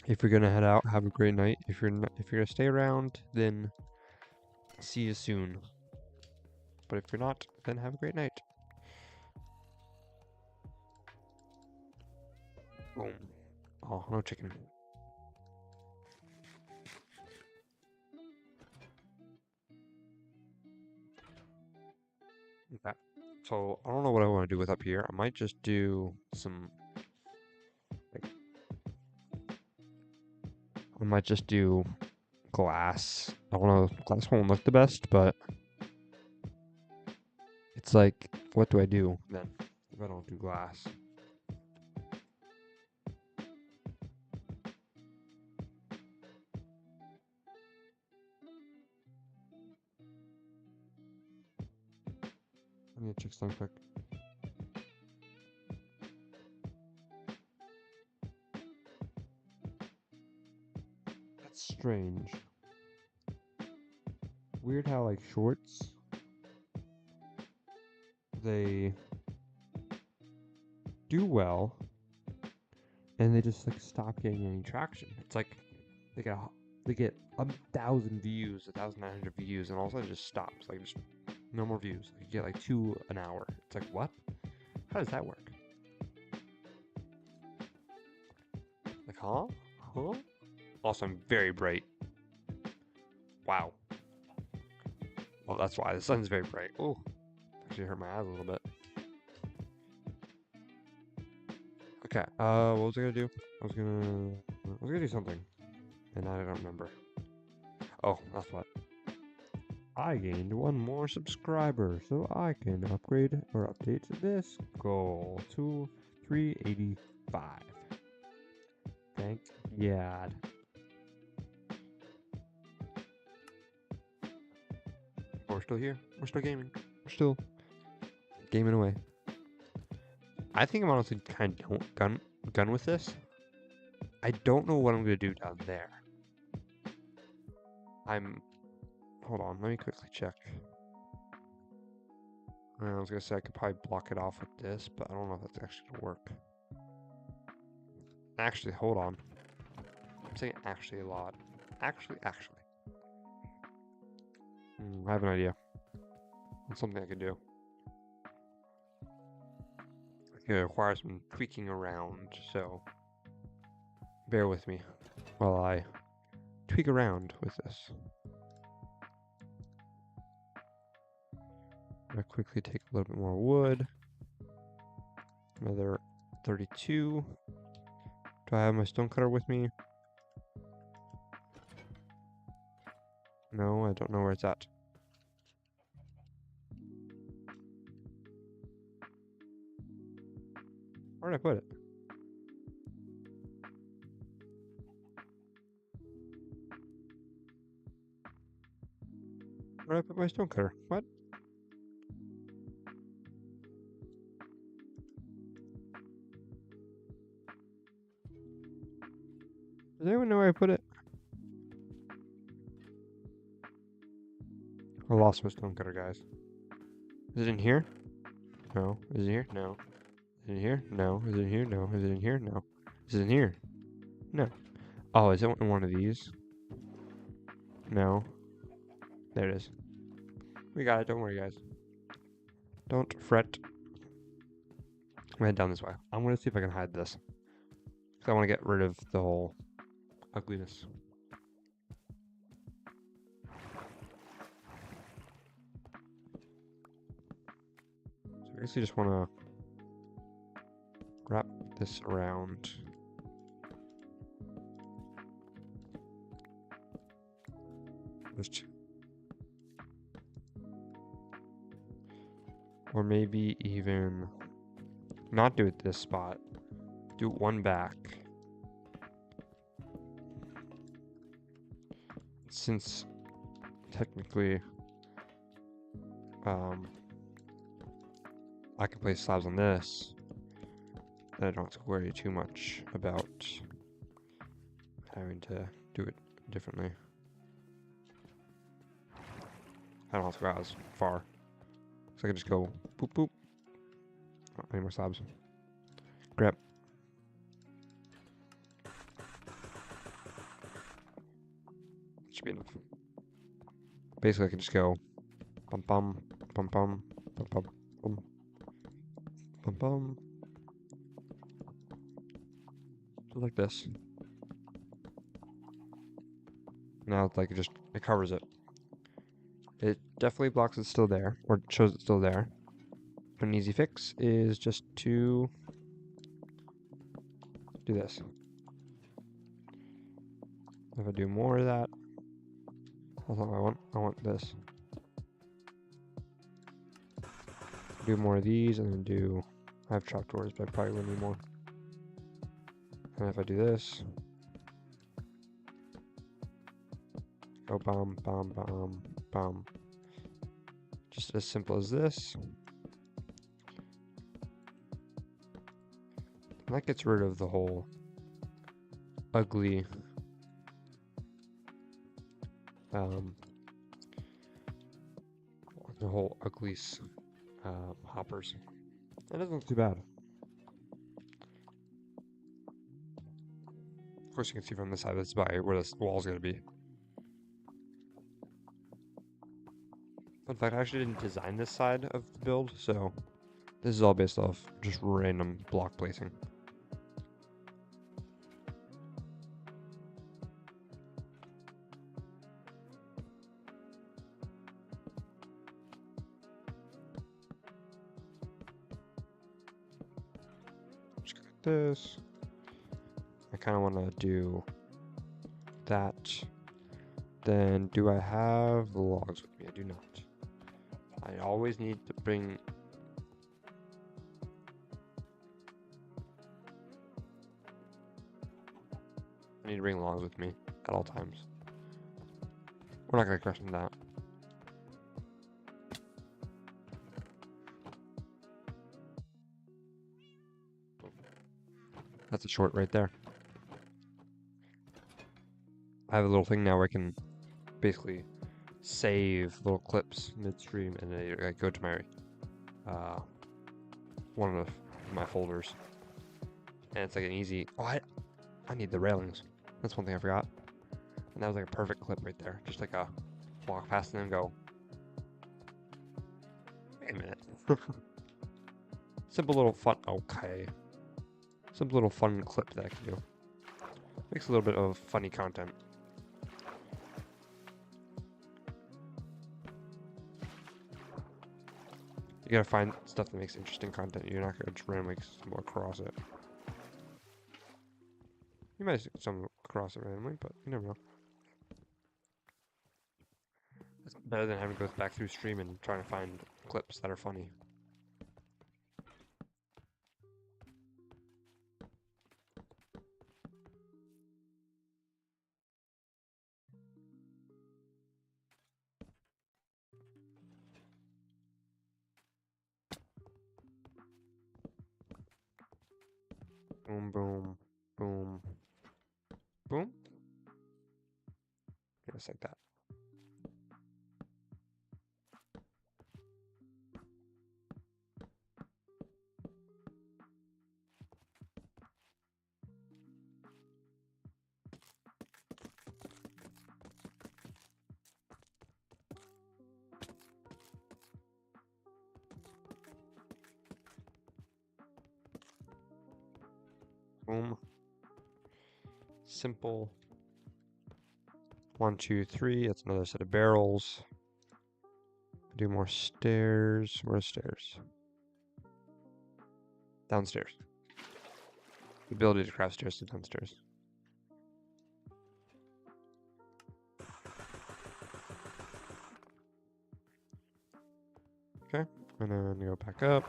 If you're gonna head out, have a great night. If you're gonna stay around, then see you soon. But if you're not, then have a great night. Boom. Oh, no chicken. Okay. So I don't know what I want to do with up here. I might just do some. I might just do glass. I don't know. Glass won't look the best, but it's like, what do I do then if I don't do glass? Let me check something quick. That's strange. Weird how like shorts, they do well, and they just like stop getting any traction. It's like they get 1,000 views, 1,900 views, and all of a sudden it just stops. Like just no more views. You get like 2 an hour. It's like, what? How does that work? Like, huh? Also, I'm very bright. Wow. Well, that's why the sun's very bright. Oh, actually hurt my eyes a little bit. Okay. What was I gonna do? I was gonna do something, and I don't remember. Oh, that's what. I gained 1 more subscriber, so I can upgrade or update this goal to 380 survive. Thank God. We're still here. We're still gaming. We're still gaming away. I think I'm honestly kind of gun with this. I don't know what I'm gonna do down there. Hold on. Let me quickly check. I was gonna say I could probably block it off with this, but I don't know if that's actually gonna work. Actually, hold on. I'm saying actually a lot. Actually. I have an idea. It's something I could do. It requires some tweaking around, so bear with me while I tweak around with this. I'm gonna quickly take a little bit more wood. Another 32. Do I have my stonecutter with me? No, I don't know where it's at. Where did I put it? Where did I put my stonecutter? What? Does anyone know where I put it? I lost my stonecutter, guys. Is it in here? No. Is it here? No. Is it in here? No. Is it in here? No. Is it in here? No. Is it in here? No. Oh, is it in one of these? No. There it is. We got it. Don't worry, guys. Don't fret. I'm gonna head down this way. I'm gonna see if I can hide this. Because I want to get rid of the whole ugliness. So I guess you just want to wrap this around. Just, or maybe even not do it this spot. Do one back. Since technically I can place slabs on this, then I don't have to worry too much about having to do it differently. I don't have to go out as far. So I can just go boop boop. Oh, I need more slabs. Grab. Should be enough. Basically I can just go bum bum bum bum bum bum bum bum bum. Just like this. Now it's like it covers it. It definitely blocks it's still there, or shows it's still there. But an easy fix is just to do this. If I do more of that, that's not what I want. I want this. Do more of these, and then do. I have trapdoors, but I probably will need more. And if I do this, go bomb, bomb, bomb, bomb. Just as simple as this. And that gets rid of the whole ugly hoppers. That doesn't look too bad. Of course, you can see from this side that's by where this wall's gonna be. In fact, I actually didn't design this side of the build, so this is all based off just random block placing. Just got this. I kind of want to do that. Then, do I have logs with me? I do not. I always need to bring... I need to bring logs with me at all times. We're not going to question that. That's a short right there. I have a little thing now where I can basically save little clips midstream and I go to my one of my folders. And it's like an easy... Oh, I need the railings. That's one thing I forgot. And that was like a perfect clip right there. Just like a walk past and then go. Wait a minute. Simple little fun... Okay. Simple little fun clip that I can do. Makes a little bit of funny content. You gotta find stuff that makes interesting content. You're not gonna just randomly stumble across it. You might stumble across it randomly, but you never know. It's better than having to go back through stream and trying to find clips that are funny. Boom, boom, boom, boom. Just like that. Boom. Simple. 1, 2, 3. That's another set of barrels. Do more stairs. Where's stairs? Downstairs. The ability to craft stairs to downstairs. Okay, and then go back up.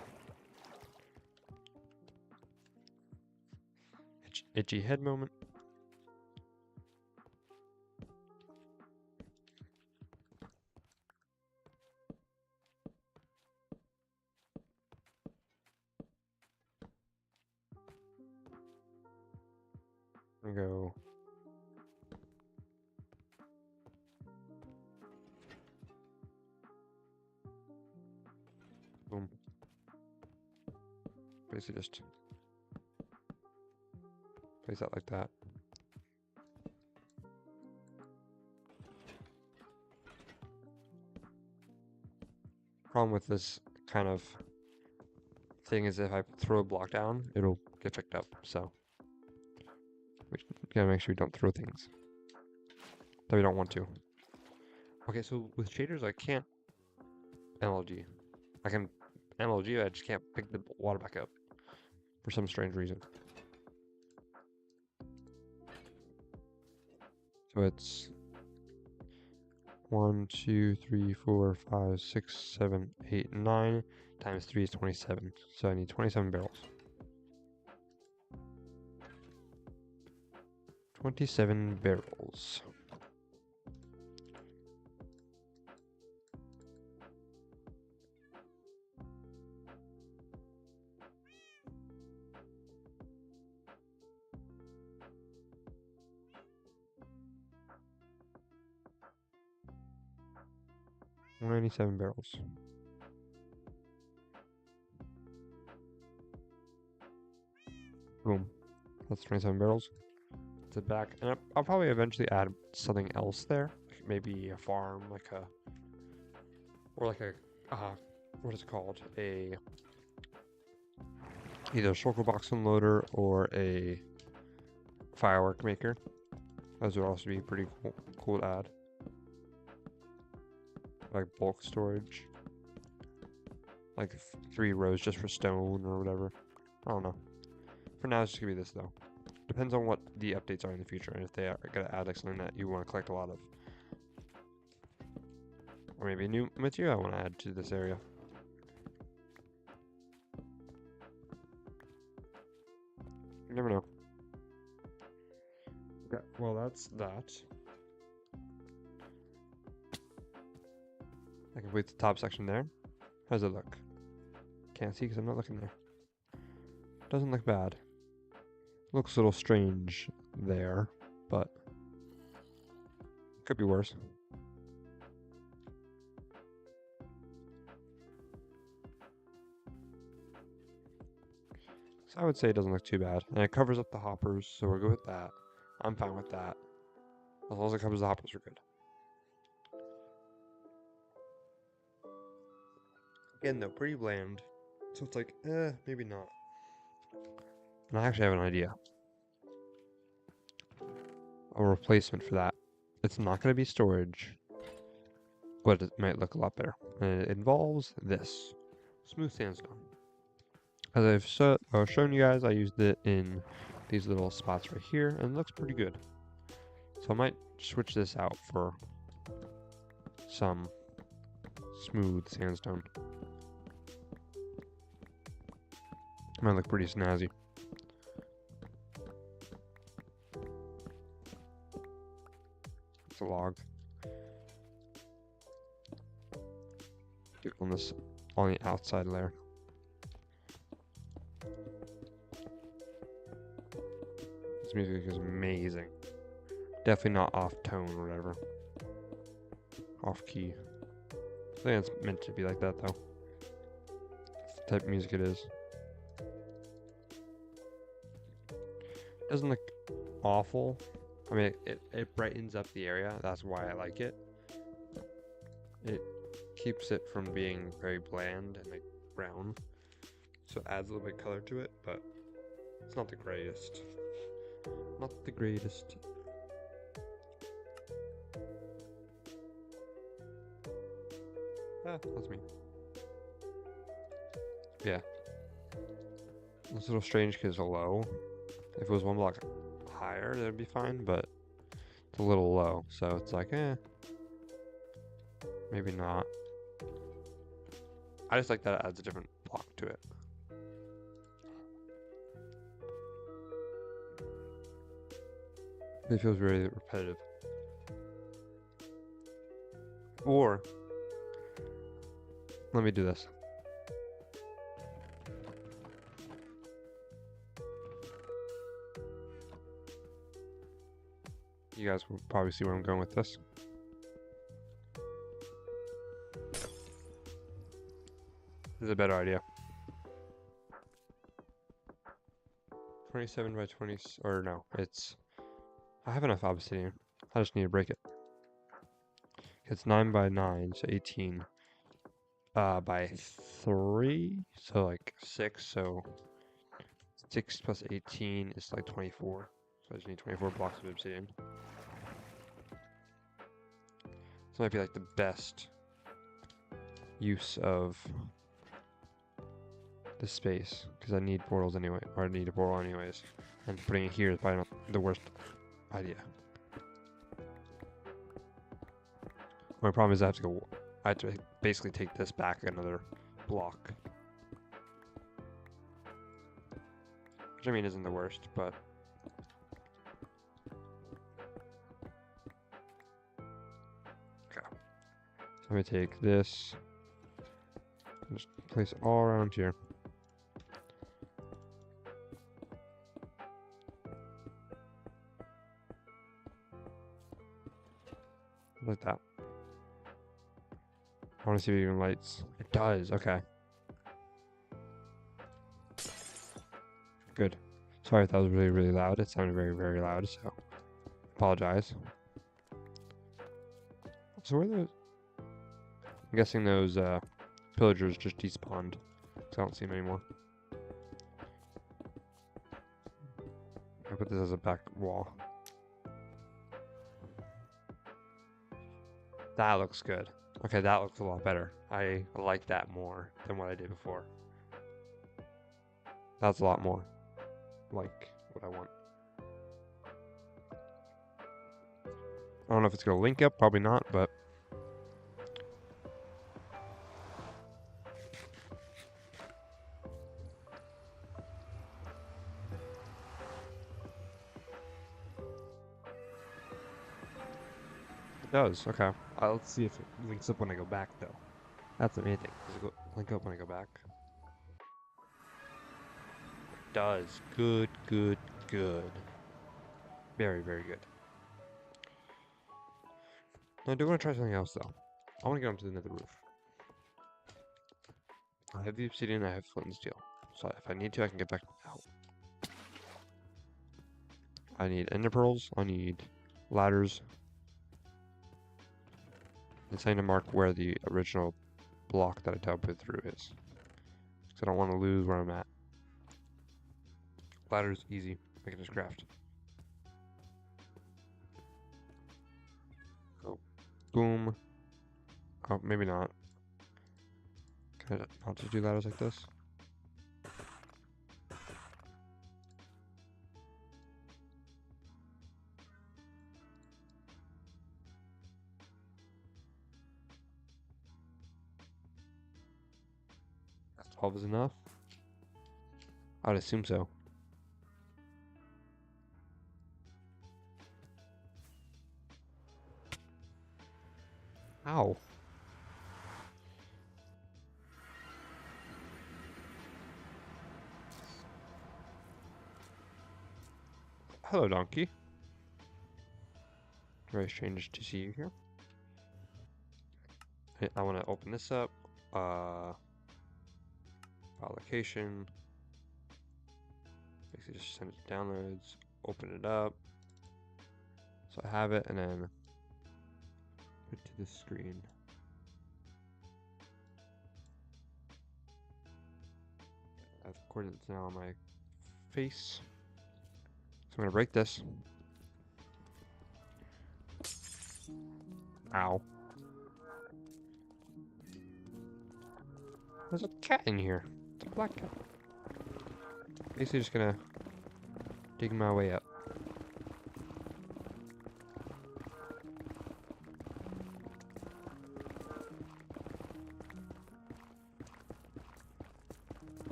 Itchy head moment. And go. Boom. Basically just place that like that. Problem with this kind of thing is if I throw a block down, it'll get picked up, so we gotta make sure we don't throw things that we don't want to. Okay, so with shaders I can't MLG. I can MLG, I just can't pick the water back up for some strange reason. So it's 1, 2, 3, 4, 5, 6, 7, 8, 9 times 3 is 27. So I need 27 barrels. 27 barrels. $97 barrels. Boom. That's 27 barrels. To back, and I'll probably eventually add something else there. Like maybe a farm, like a, or like a, what is it called? Either a shulker box unloader or a firework maker. Those would also be pretty cool to add. Like bulk storage. Like 3 rows just for stone or whatever. I don't know. For now, it's just gonna be this though. Depends on what the updates are in the future and if they are gonna add like something that you want to collect a lot of. Or maybe a new material I want to add to this area. You never know. Okay, that's that. I complete the top section there. How does it look? Can't see because I'm not looking there. Doesn't look bad. Looks a little strange there, but could be worse. So I would say it doesn't look too bad. And it covers up the hoppers, so we're good with that. I'm fine with that. As long as it covers the hoppers, we're good. Again, though, pretty bland. So it's like, maybe not. And I actually have an idea. A replacement for that. It's not going to be storage, but it might look a lot better. And it involves this. Smooth sandstone. As I've shown you guys, I used it in these little spots right here, and it looks pretty good. So I might switch this out for some smooth sandstone. Might look pretty snazzy. It's a log. On this, on the outside layer. This music is amazing. Definitely not off tone or whatever. Off key. I think it's meant to be like that though. It's the type of music it is. Doesn't look awful. I mean, it brightens up the area. That's why I like it. It keeps it from being very bland and like brown. So it adds a little bit of color to it, but it's not the greatest. Not the greatest. That's me. Yeah. It's a little strange because it's low. If it was one block higher, that'd be fine, but it's a little low. So it's like, maybe not. I just like that it adds a different block to it. It feels very repetitive. Or, let me do this. You guys will probably see where I'm going with this. This is a better idea. 27 by 20, or no, I have enough obsidian. I just need to break it. It's 9 by 9, so 18 by 3, so like 6, so 6 plus 18 is like 24. So I just need 24 blocks of obsidian. This might be like the best use of the space, because I need portals anyway, or I need a portal anyways. And putting it here is probably not the worst idea. My problem is I have to basically take this back another block. Which I mean isn't the worst, but okay. So I'm gonna take this and just place it all around here. Like that. I want to see if it even lights. It does, okay. Good. Sorry if that was really, really loud. It sounded very, very loud, so apologize. So where are those? I'm guessing those pillagers just despawned, because I don't see them anymore. I put this as a back wall. That looks good. Okay, that looks a lot better. I like that more than what I did before. That's a lot more like what I want. I don't know if it's going to link up, probably not, but does. Okay. Let's see if it links up when I go back, though. That's the main thing. Does it link up when I go back? It does. Good, good, good. Very, very good. Now, I do want to try something else, though. I want to get onto the nether roof. I have the obsidian, I have flint and steel. So if I need to, I can get back out. I need ender pearls, I need ladders. It's time to mark where the original block that I teleported through is. Because I don't want to lose where I'm at. Ladders, easy. I can just craft. Go. Boom. Oh, maybe not. Can I not just do ladders like this? That's 12 is enough? I would assume so. Ow. Hello, donkey. Very strange to see you here. I want to open this up. File location. Basically just send it to downloads. Open it up. So I have it, and then put it to the screen. I have coordinates now on my face. So I'm gonna break this. Ow. There's a cat in here. It's a black cat. Basically just gonna dig my way up.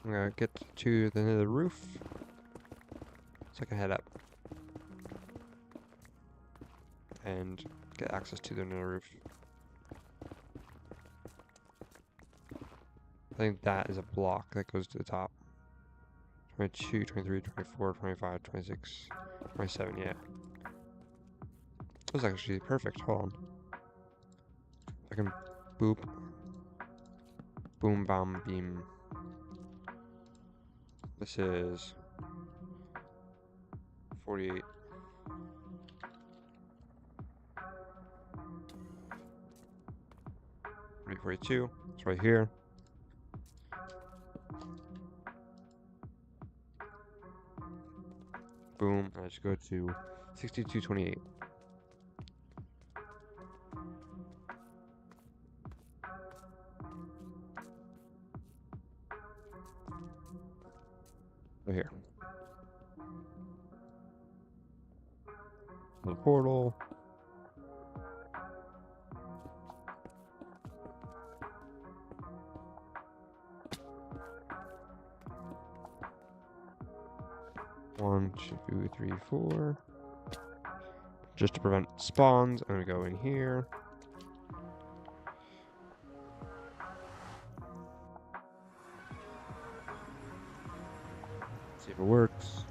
I'm gonna get to the nether roof so I can head up and get access to the nether roof. I think that is a block that goes to the top. 22, 23, 24, 25, 26, 27, yeah. That was actually perfect. Hold on. I can boop. Boom, bam, beam. This is 48. Maybe 42. It's right here. Boom. I just go to 6228. Right here. The portal. One, two, three, four. Just to prevent spawns, I'm gonna go in here. See if it works.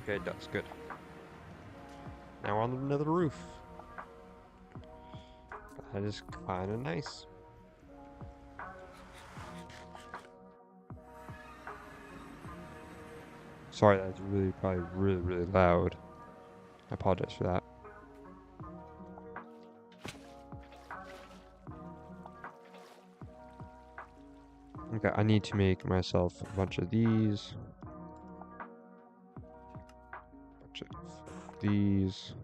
Okay, it does. Good. Now we're on another roof. That is kind of nice. Sorry, that's probably really loud. I apologize for that. Okay, I need to make myself a bunch of these. Bunch of these.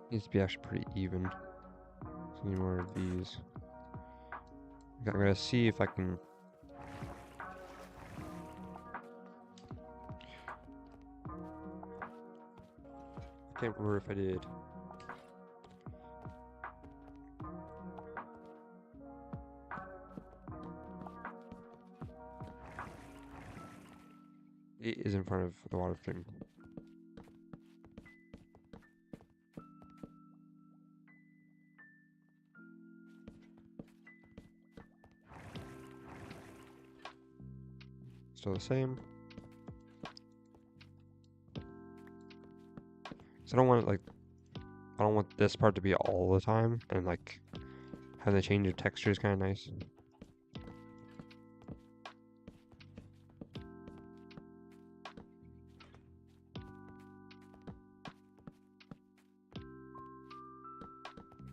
Needs to be actually pretty even. So I need more of these. Okay, I'm gonna see if I can. Can't remember if I did. It is in front of the water stream. Still the same. So I don't want it like, I don't want this part to be all the time, and like having the change of texture is kind of nice.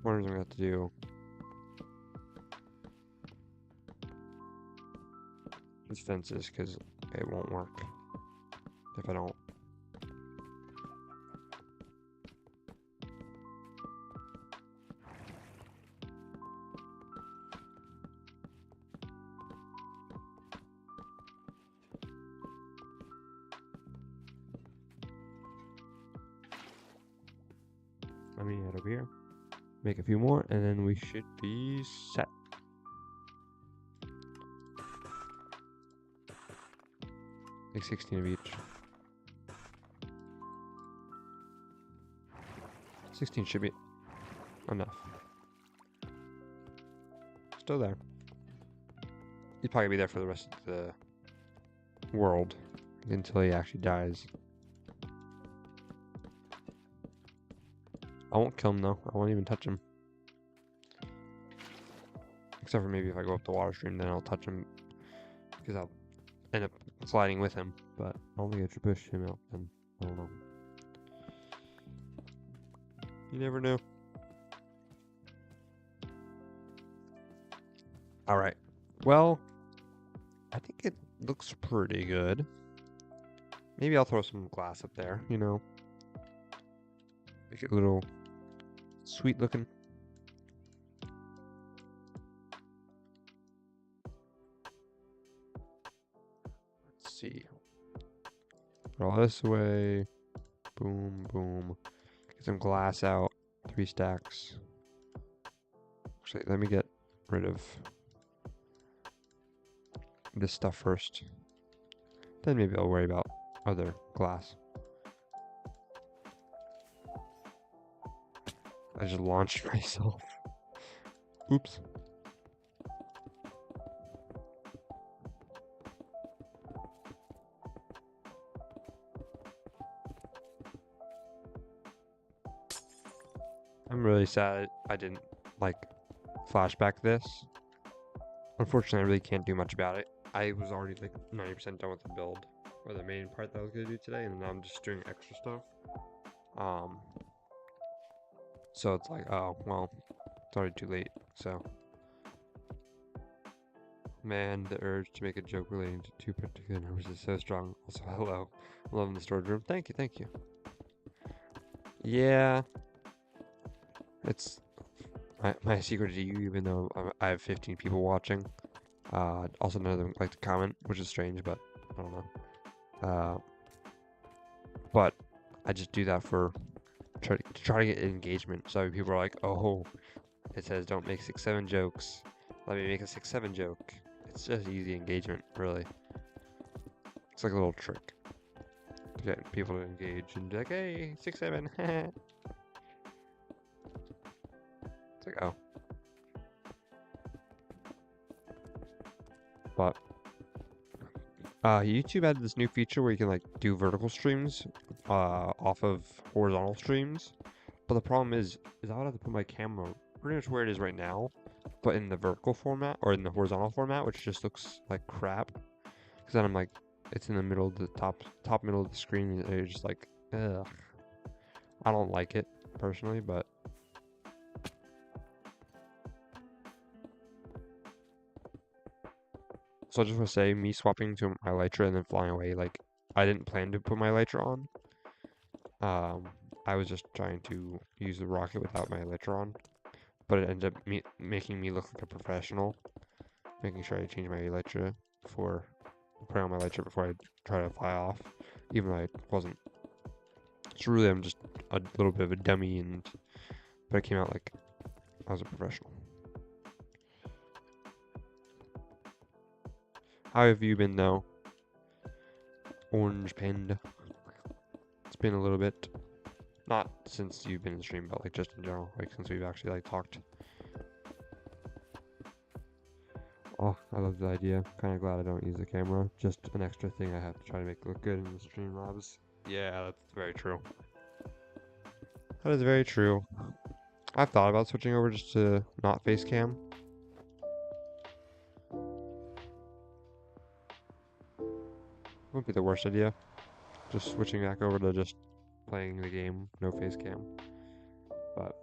What am I going to do? These fences, because it won't work if I don't. Let me head over here, make a few more, and then we should be set. Like 16 of each. 16 should be enough. Still there. He'd probably be there for the rest of the world until he actually dies. I won't kill him though. I won't even touch him. Except for maybe if I go up the water stream, then I'll touch him. Because I'll end up sliding with him. But I don't think I should push him out then. I don't know. You never know. Alright. Well, I think it looks pretty good. Maybe I'll throw some glass up there, you know. Make it a little sweet looking. Let's see. Put all this away. Boom, boom. Get some glass out. 3 stacks. Actually, let me get rid of this stuff first. Then maybe I'll worry about other glass. I just launched myself. Oops. I'm really sad I didn't like flashback this. Unfortunately, I really can't do much about it. I was already like 90% done with the build, or the main part that I was gonna do today, and now I'm just doing extra stuff. So it's like, oh, well, it's already too late, so. Man, the urge to make a joke relating to 2 particular numbers is so strong. Also, hello. I'm loving the storage room. Thank you, thank you. Yeah. It's my secret to you, even though I have 15 people watching. Also, none of them like to comment, which is strange, but I don't know. But I just do that for to try to get engagement. So people are like, oh, it says don't make 6-7 jokes. Let me make a 6-7 joke. It's just easy engagement, really. It's like a little trick to get people to engage and be like, hey, 6-7. It's like, oh. But YouTube added this new feature where you can like do vertical streams off of horizontal streams. But the problem is I would have to put my camera pretty much where it is right now, but in the vertical format or in the horizontal format, which just looks like crap. Because then I'm like, it's in the middle of the top middle of the screen, and you're just like, ugh. I don't like it personally, but so I just want to say, me swapping to my Elytra and then flying away, like, I didn't plan to put my Elytra on. I was just trying to use the rocket without my Elytra on, but it ended up making me look like a professional, making sure I change my Elytra before putting on my Elytra before I try to fly off, even though I wasn't. So really, I'm just a little bit of a dummy, but it came out like I was a professional. How have you been though, Orange Panda? It's been a little bit. Not since you've been in stream, but like just in general, like since we've actually like talked. Oh, I love the idea. Kind of glad I don't use the camera. Just an extra thing I have to try to make it look good in the Streamlabs. Yeah, that's very true. That is very true. I've thought about switching over just to not face cam. Wouldn't be the worst idea. Just switching back over to just playing the game, no face cam. But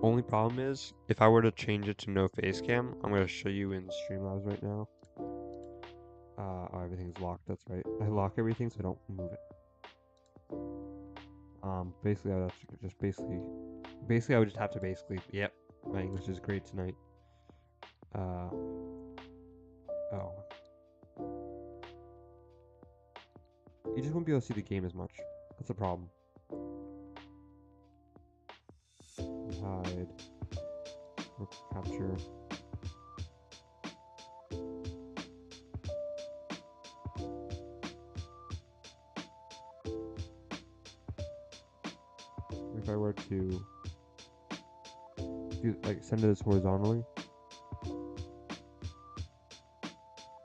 only problem is, if I were to change it to no face cam, I'm going to show you in Streamlabs right now. Oh, everything's locked, that's right. I lock everything so I don't move it. Basically I would have to just basically I would just have to yep, my English is great tonight. Oh. You just won't be able to see the game as much. That's the problem. Hide. Capture. If I were to send this horizontally,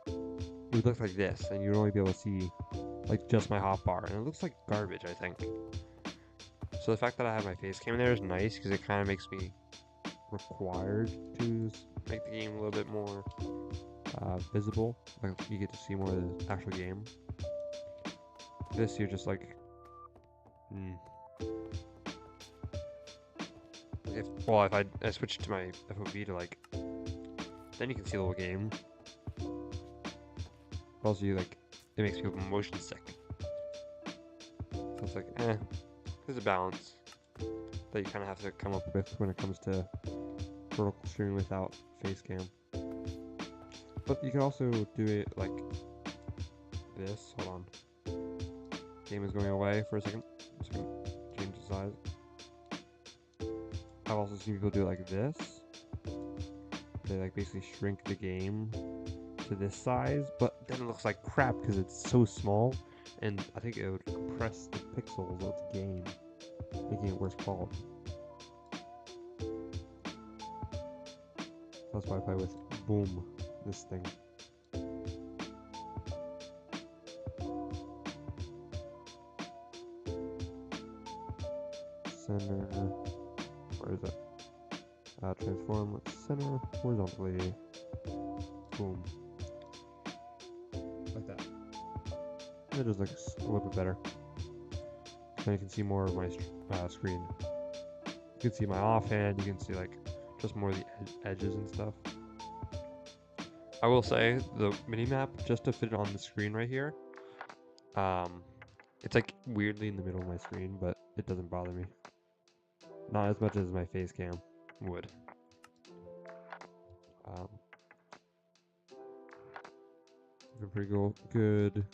it would look like this, and you'd only be able to see like just my hotbar, and it looks like garbage, I think. So the fact that I have my face cam there is nice because it kind of makes me required to make the game a little bit more visible. Like you get to see more of the actual game. This you're just like, if I switch to my FOV to like, then you can see the whole game. But also it makes people motion sick. So it's like, there's a balance that you kind of have to come up with when it comes to vertical streaming without face cam. But you can also do it like this. Hold on. Game is going away for a second. Change the size. I've also seen people do it like this. They like basically shrink the game to this size, but then it looks like crap because it's so small, and I think it would compress the pixels of the game, making it worse quality. That's why I play with Boom, this thing. Center, where is it? Transform, center, horizontally, boom. Like that. It just looks a little bit better. Then you can see more of my screen. You can see my offhand, you can see like just more of the edges and stuff. I will say the minimap, just to fit it on the screen right here, it's like weirdly in the middle of my screen, but it doesn't bother me. Not as much as my face cam would. Been pretty good.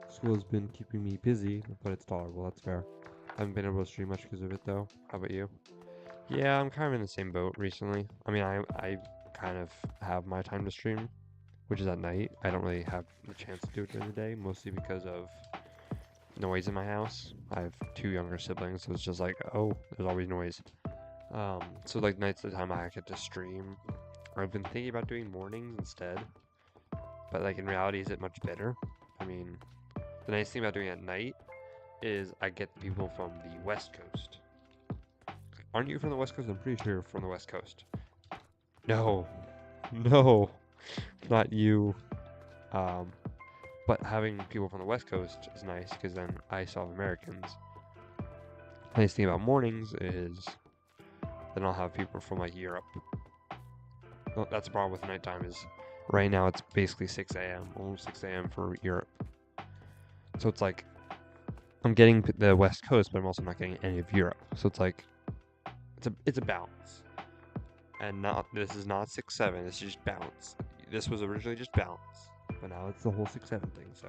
School has been keeping me busy, but it's tolerable, that's fair. I haven't been able to stream much because of it though. How about you? Yeah, I'm kind of in the same boat recently. I mean, I kind of have my time to stream, which is at night. I don't really have the chance to do it during the day, mostly because of noise in my house. I have 2 younger siblings, so it's just like, oh, there's always noise. So like night's the time I get to stream. I've been thinking about doing mornings instead, but like in reality, is it much better? I mean, the nice thing about doing it at night is I get people from the West Coast. Aren't you from the West Coast? I'm pretty sure you're from the West Coast. No, not you. But having people from the West Coast is nice because then I still have Americans. The nice thing about mornings is then I'll have people from like Europe. Well, that's the problem with nighttime is right now it's basically 6 a.m. almost 6 a.m. for Europe. So it's like I'm getting the West Coast, but I'm also not getting any of Europe. So it's like it's a balance. And this is not 6-7. This is just balance. This was originally just balance, but now it's the whole 6-7 thing. So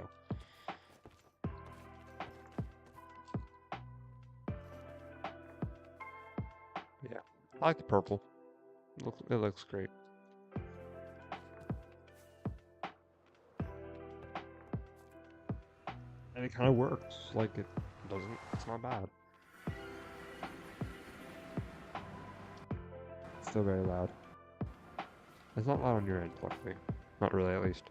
Yeah, I like the purple. It looks great. And it kind of works. Like, it doesn't, it's not bad. It's still very loud. It's not loud on your end, luckily. Not really, at least.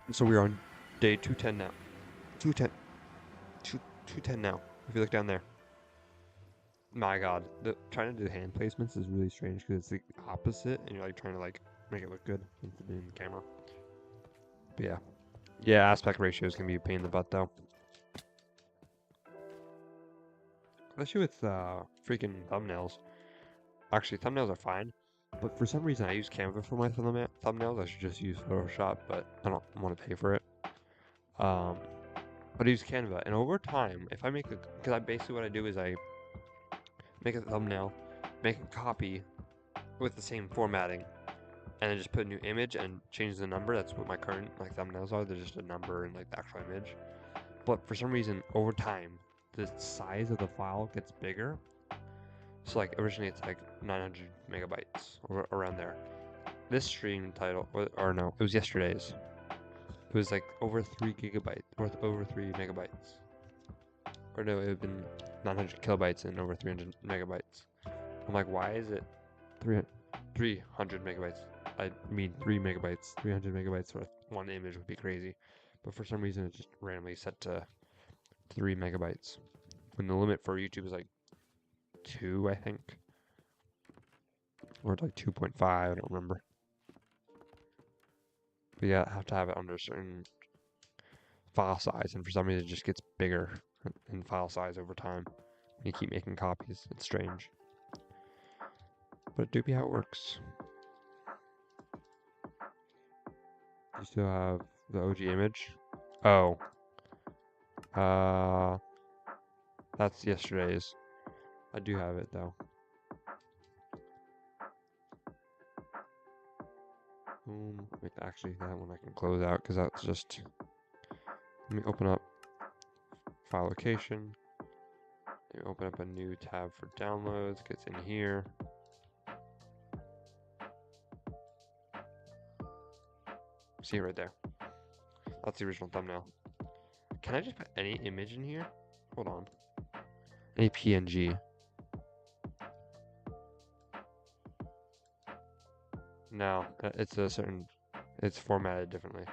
And so we're on day 210 now. 210 now. If you look down there. My god. Trying to do hand placements is really strange because it's the opposite and you're like trying to like make it look good in the camera. But yeah. Yeah, aspect ratios can be a pain in the butt though. Especially with freaking thumbnails. Actually, thumbnails are fine. But for some reason I use Canva for my thumbnails. I should just use Photoshop, but I don't want to pay for it. But I use Canva, and over time, if I make a, because I basically what I do is I make a thumbnail, make a copy with the same formatting, and then just put a new image and change the number. That's what my current like thumbnails are. They're just a number and like the actual image. But for some reason, over time, the size of the file gets bigger. So like originally it's like 900 megabytes or around there. This stream title, or no, it was yesterday's. It was like over 3 gigabytes, or over 3 megabytes. Or no, it would have been 900 kilobytes and over 300 megabytes. I'm like, why is it 300 megabytes? I mean 3 megabytes. 300 megabytes for one image would be crazy. But for some reason, it's just randomly set to 3 megabytes. When the limit for YouTube is like 2, I think. Or like 2.5, I don't remember. But yeah, I have to have it under a certain file size, and for some reason it just gets bigger in file size over time. You keep making copies. It's strange. But it do be how it works. You still have the OG image? Oh. That's yesterday's. I do have it though. Wait, actually, that one I can close out because that's just. Let me open up file location. Let me open up a new tab for downloads. Gets in here. See it right there. That's the original thumbnail. Can I just put any image in here? Hold on. Any PNG. No, it's a certain. It's formatted differently.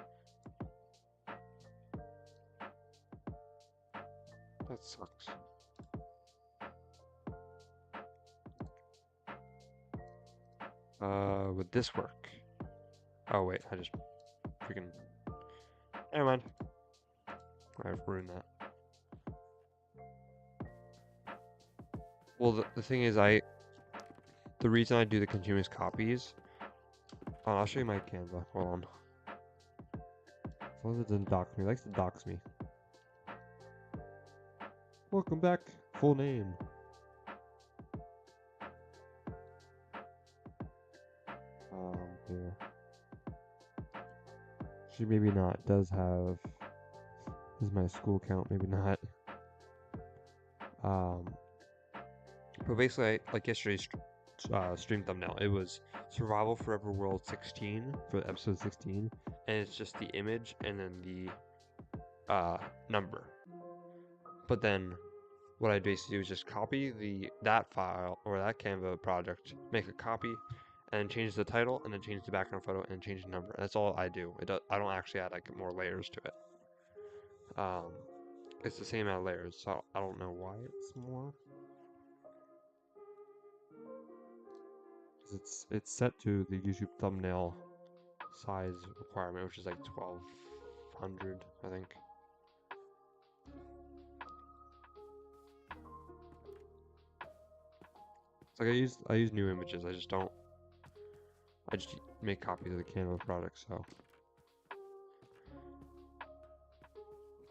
That sucks. Would this work? Oh wait, I just freaking. Never mind. I've ruined that. Well, the thing is, the reason I do the continuous copies. Oh, I'll show you my Canva. Hold on. As long as it doesn't dox me, it likes to dox me. Welcome back. Full name. Here. Actually, maybe not. It does have. This is my school account. Maybe not. But basically, like yesterday's stream thumbnail, it was Survival Forever World 16 for episode 16, and it's just the image and then the number. But then, what I basically do is just copy that file or that Canva project, make a copy, and then change the title, and then change the background photo, and change the number. That's all I do. I don't actually add like more layers to it. It's the same amount of layers, so I don't know why it's more. It's set to the YouTube thumbnail size requirement, which is like 1200, I think. It's like I use new images. I just make copies of the Canva product, so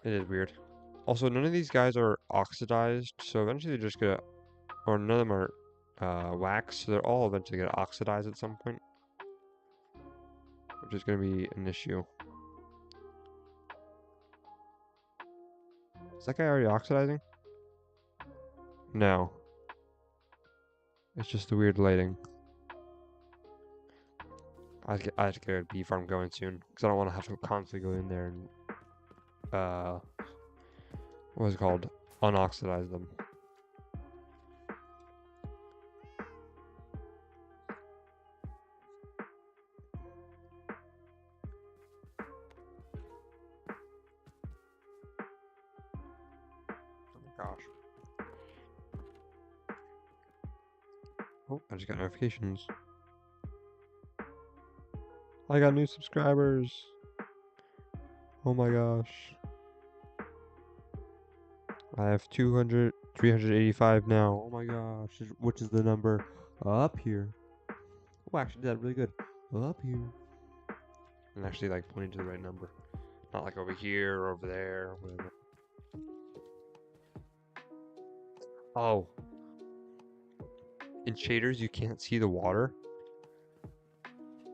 it is weird. Also, none of these guys are oxidized, so eventually they're just gonna, or none of them are wax, so they're all eventually gonna oxidize at some point, which is gonna be an issue. Is that guy already oxidizing? No. It's just the weird lighting. I have to get a bee farm going soon because I don't want to have to constantly go in there and what was it called? Unoxidize them. Oh my gosh. Oh, I just got notifications. I got new subscribers. Oh my gosh. I have 385 now. Oh my gosh. Which is the number up here? Oh, actually, did that really good. Up here. And actually, like, pointing to the right number. Not like over here or over there or whatever. Oh. In shaders, you can't see the water.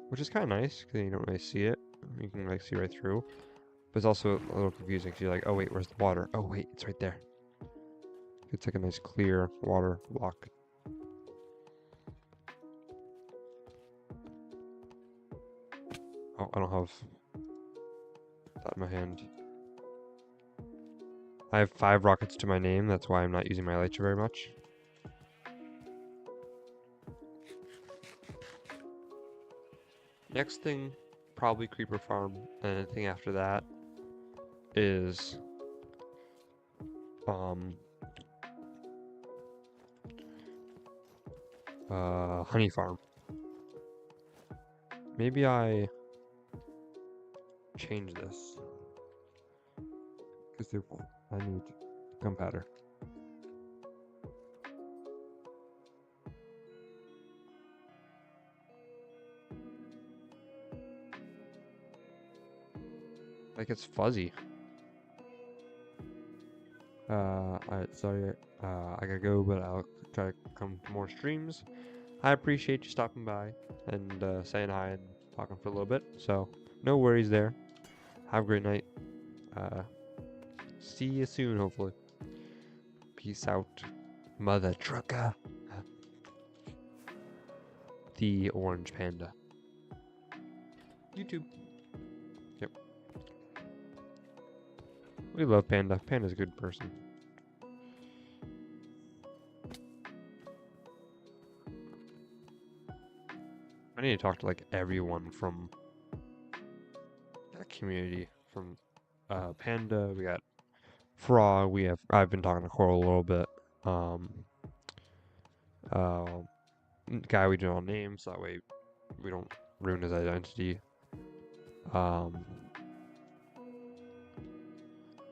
Which is kind of nice, because you don't really see it. You can, like, see right through. But it's also a little confusing, because you're like, oh, wait, where's the water? Oh, wait, it's right there. It's like a nice, clear water block. Oh, I don't have that in my hand. I have 5 rockets to my name, that's why I'm not using my elytra very much. Next thing, probably creeper farm, and anything after that is honey farm. Maybe I change this because I need gunpowder. Like it's fuzzy. Alright, sorry, I gotta go, but I'll try to come to more streams. I appreciate you stopping by and saying hi and talking for a little bit. So, no worries there. Have a great night. See you soon, hopefully. Peace out, mother trucker. The orange panda. YouTube. Yep. We love Panda. Panda's a good person. I need to talk to like everyone from that community. From Panda, we got Frog. I've been talking to Coral a little bit. Guy we don't name, so that way we don't ruin his identity.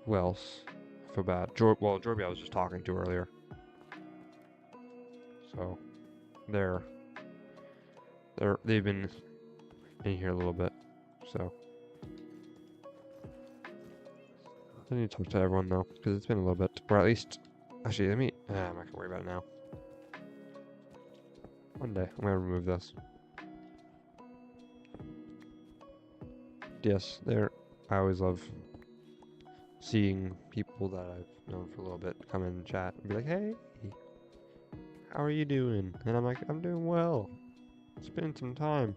Who else? I feel bad. Jorby I was just talking to earlier. So they've been in here a little bit. So I need to talk to everyone though, because it's been a little bit. Or at least, actually, I'm not gonna worry about it now. One day I'm gonna remove this. Yes, I always love seeing people that I've known for a little bit come in and chat and be like, hey, how are you doing? And I'm like, I'm doing well. It's been some time.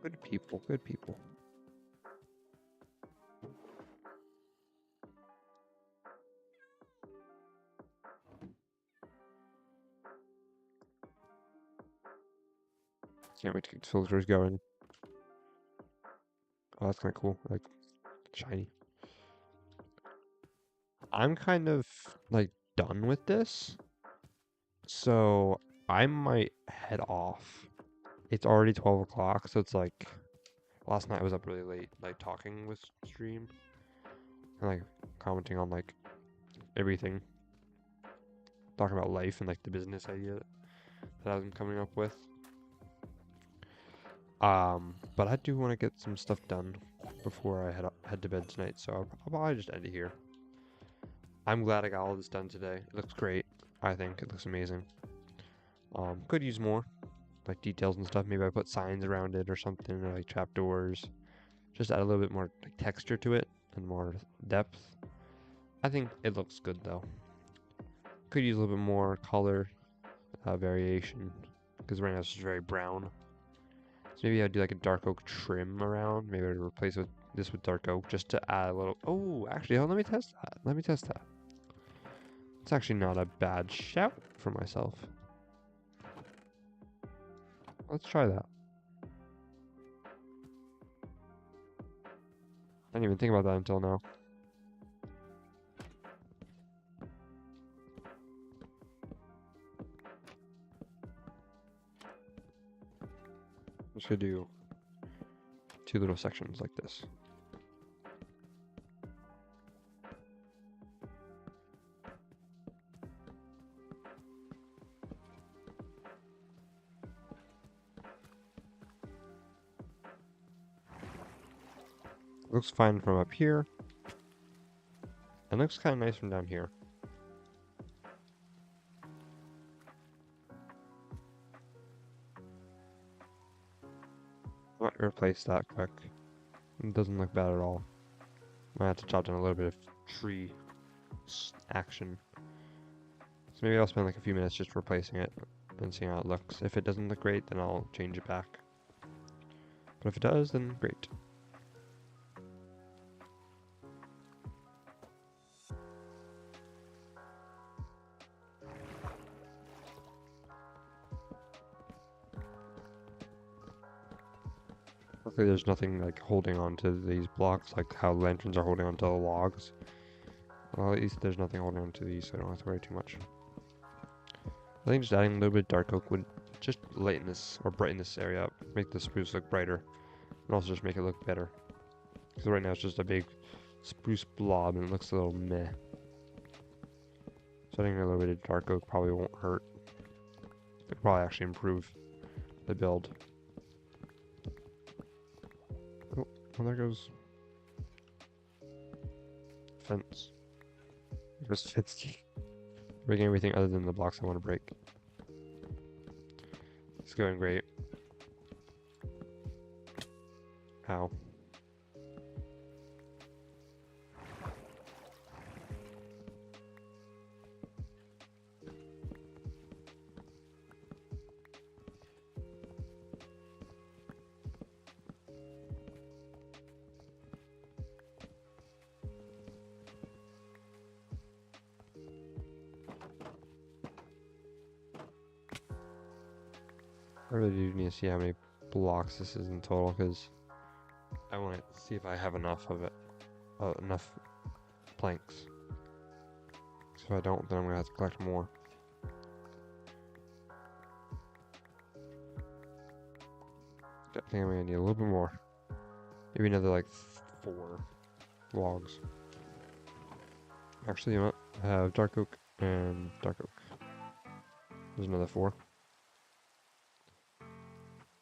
Good people, good people. Can't wait to get the filters going. Oh, that's kind of cool. Like, shiny. I'm kind of, like, done with this. So, I might head off. It's already 12 o'clock, so it's like, last night I was up really late, like, talking with stream. And, like, commenting on, like, everything. Talking about life and, like, the business idea that I've been coming up with. But I do want to get some stuff done before I head to bed tonight, so I'll probably just end it here. I'm glad I got all this done today. It looks great. I think it looks amazing. Could use more, like details and stuff. Maybe I put signs around it or something, or like trapdoors. just add a little bit more like, texture to it and more depth. I think it looks good though. Could use a little bit more color variation because right now it's just very brown. So maybe I'd do like a dark oak trim around. Maybe I'd replace this with dark oak just to add a little. Oh, actually, let me test that. Let me test that. It's actually not a bad shout for myself. Let's try that. I didn't even think about that until now. I'm just gonna do 2 little sections like this. Looks fine from up here. And looks kind of nice from down here. Might replace that quick. It doesn't look bad at all. Might have to chop down a little bit of tree action. So maybe I'll spend like a few minutes just replacing it and seeing how it looks. If it doesn't look great, then I'll change it back. But if it does, then great. Luckily there's nothing like holding on to these blocks, like how lanterns are holding on to the logs. Well, at least there's nothing holding on to these, so I don't have to worry too much. I think just adding a little bit of dark oak would just lighten this or brighten this area up, make the spruce look brighter, and also just make it look better. Because right now it's just a big spruce blob and it looks a little meh. So adding a little bit of dark oak probably won't hurt. It'll probably actually improve the build. Oh, well there goes fence. There's Fitzy. Breaking everything other than the blocks I want to break. It's going great. Ow. I really do need to see how many blocks this is in total, because I want to see if I have enough of it, enough planks. So if I don't, then I'm gonna have to collect more. I think I'm gonna need a little bit more. Maybe another like 4 logs. Actually, you know what? I have dark oak and dark oak. There's another 4.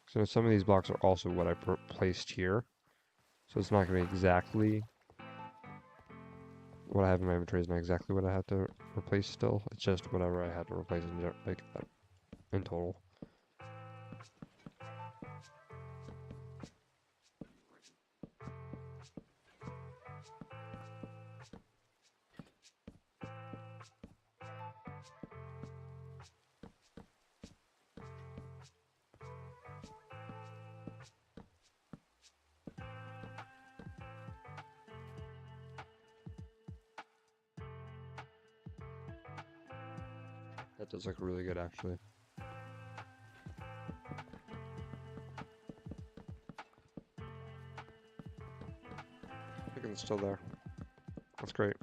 So some of these blocks are also what I placed here. So it's not going to be exactly what I have in my inventory is not exactly what I have to replace still. It's just whatever I had to replace in total. That does look really good, actually. I think it's still there. That's great.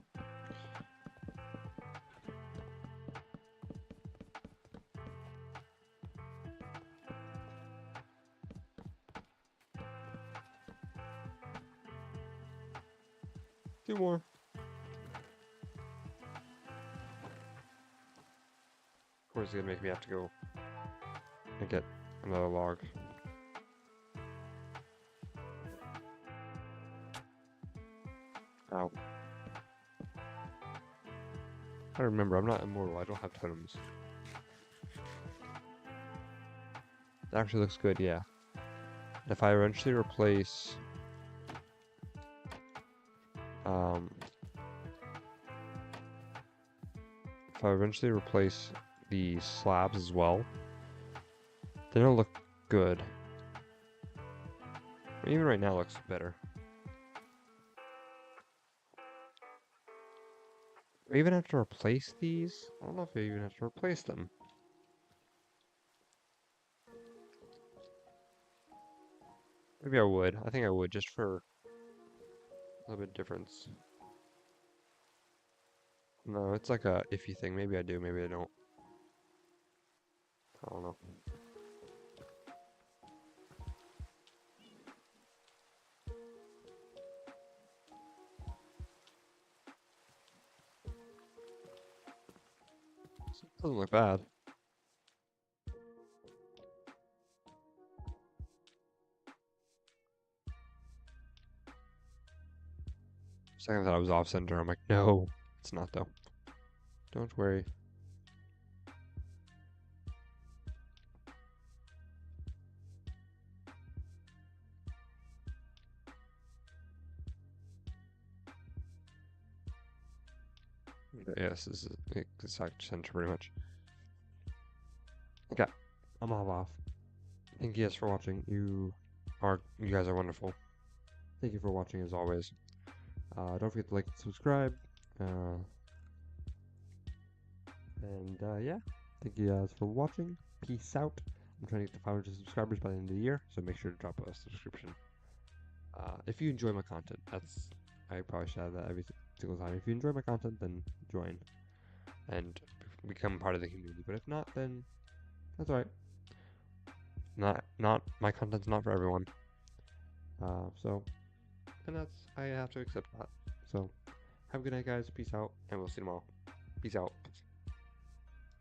Two more. Of course, it's gonna make me have to go and get another log. Ow. I remember, I'm not immortal, I don't have totems. It actually looks good, yeah. If I eventually replace If I eventually replace the slabs as well, then it'll look good. Even right now it looks better. I even have to replace these? I don't know if I even have to replace them. Maybe I would. I think I would, just for a little bit of difference. No, it's like a iffy thing. Maybe I do, maybe I don't. I don't know. It doesn't look bad. Second thought I was off center. I'm like, no, it's not though. Don't worry. Yes, this is exact center pretty much. Okay, I'm all off. Thank you guys for watching. You guys are wonderful. Thank you for watching as always. Don't forget to like and subscribe. Yeah, thank you guys for watching. Peace out. I'm trying to get to 500 subscribers by the end of the year, so make sure to drop a subscription. If you enjoy my content, I probably should have that every single time. If you enjoy my content, then join and become part of the community. But if not, then that's alright. Not my content's not for everyone. And I have to accept that. So have a good night, guys. Peace out, and we'll see you tomorrow. Peace out.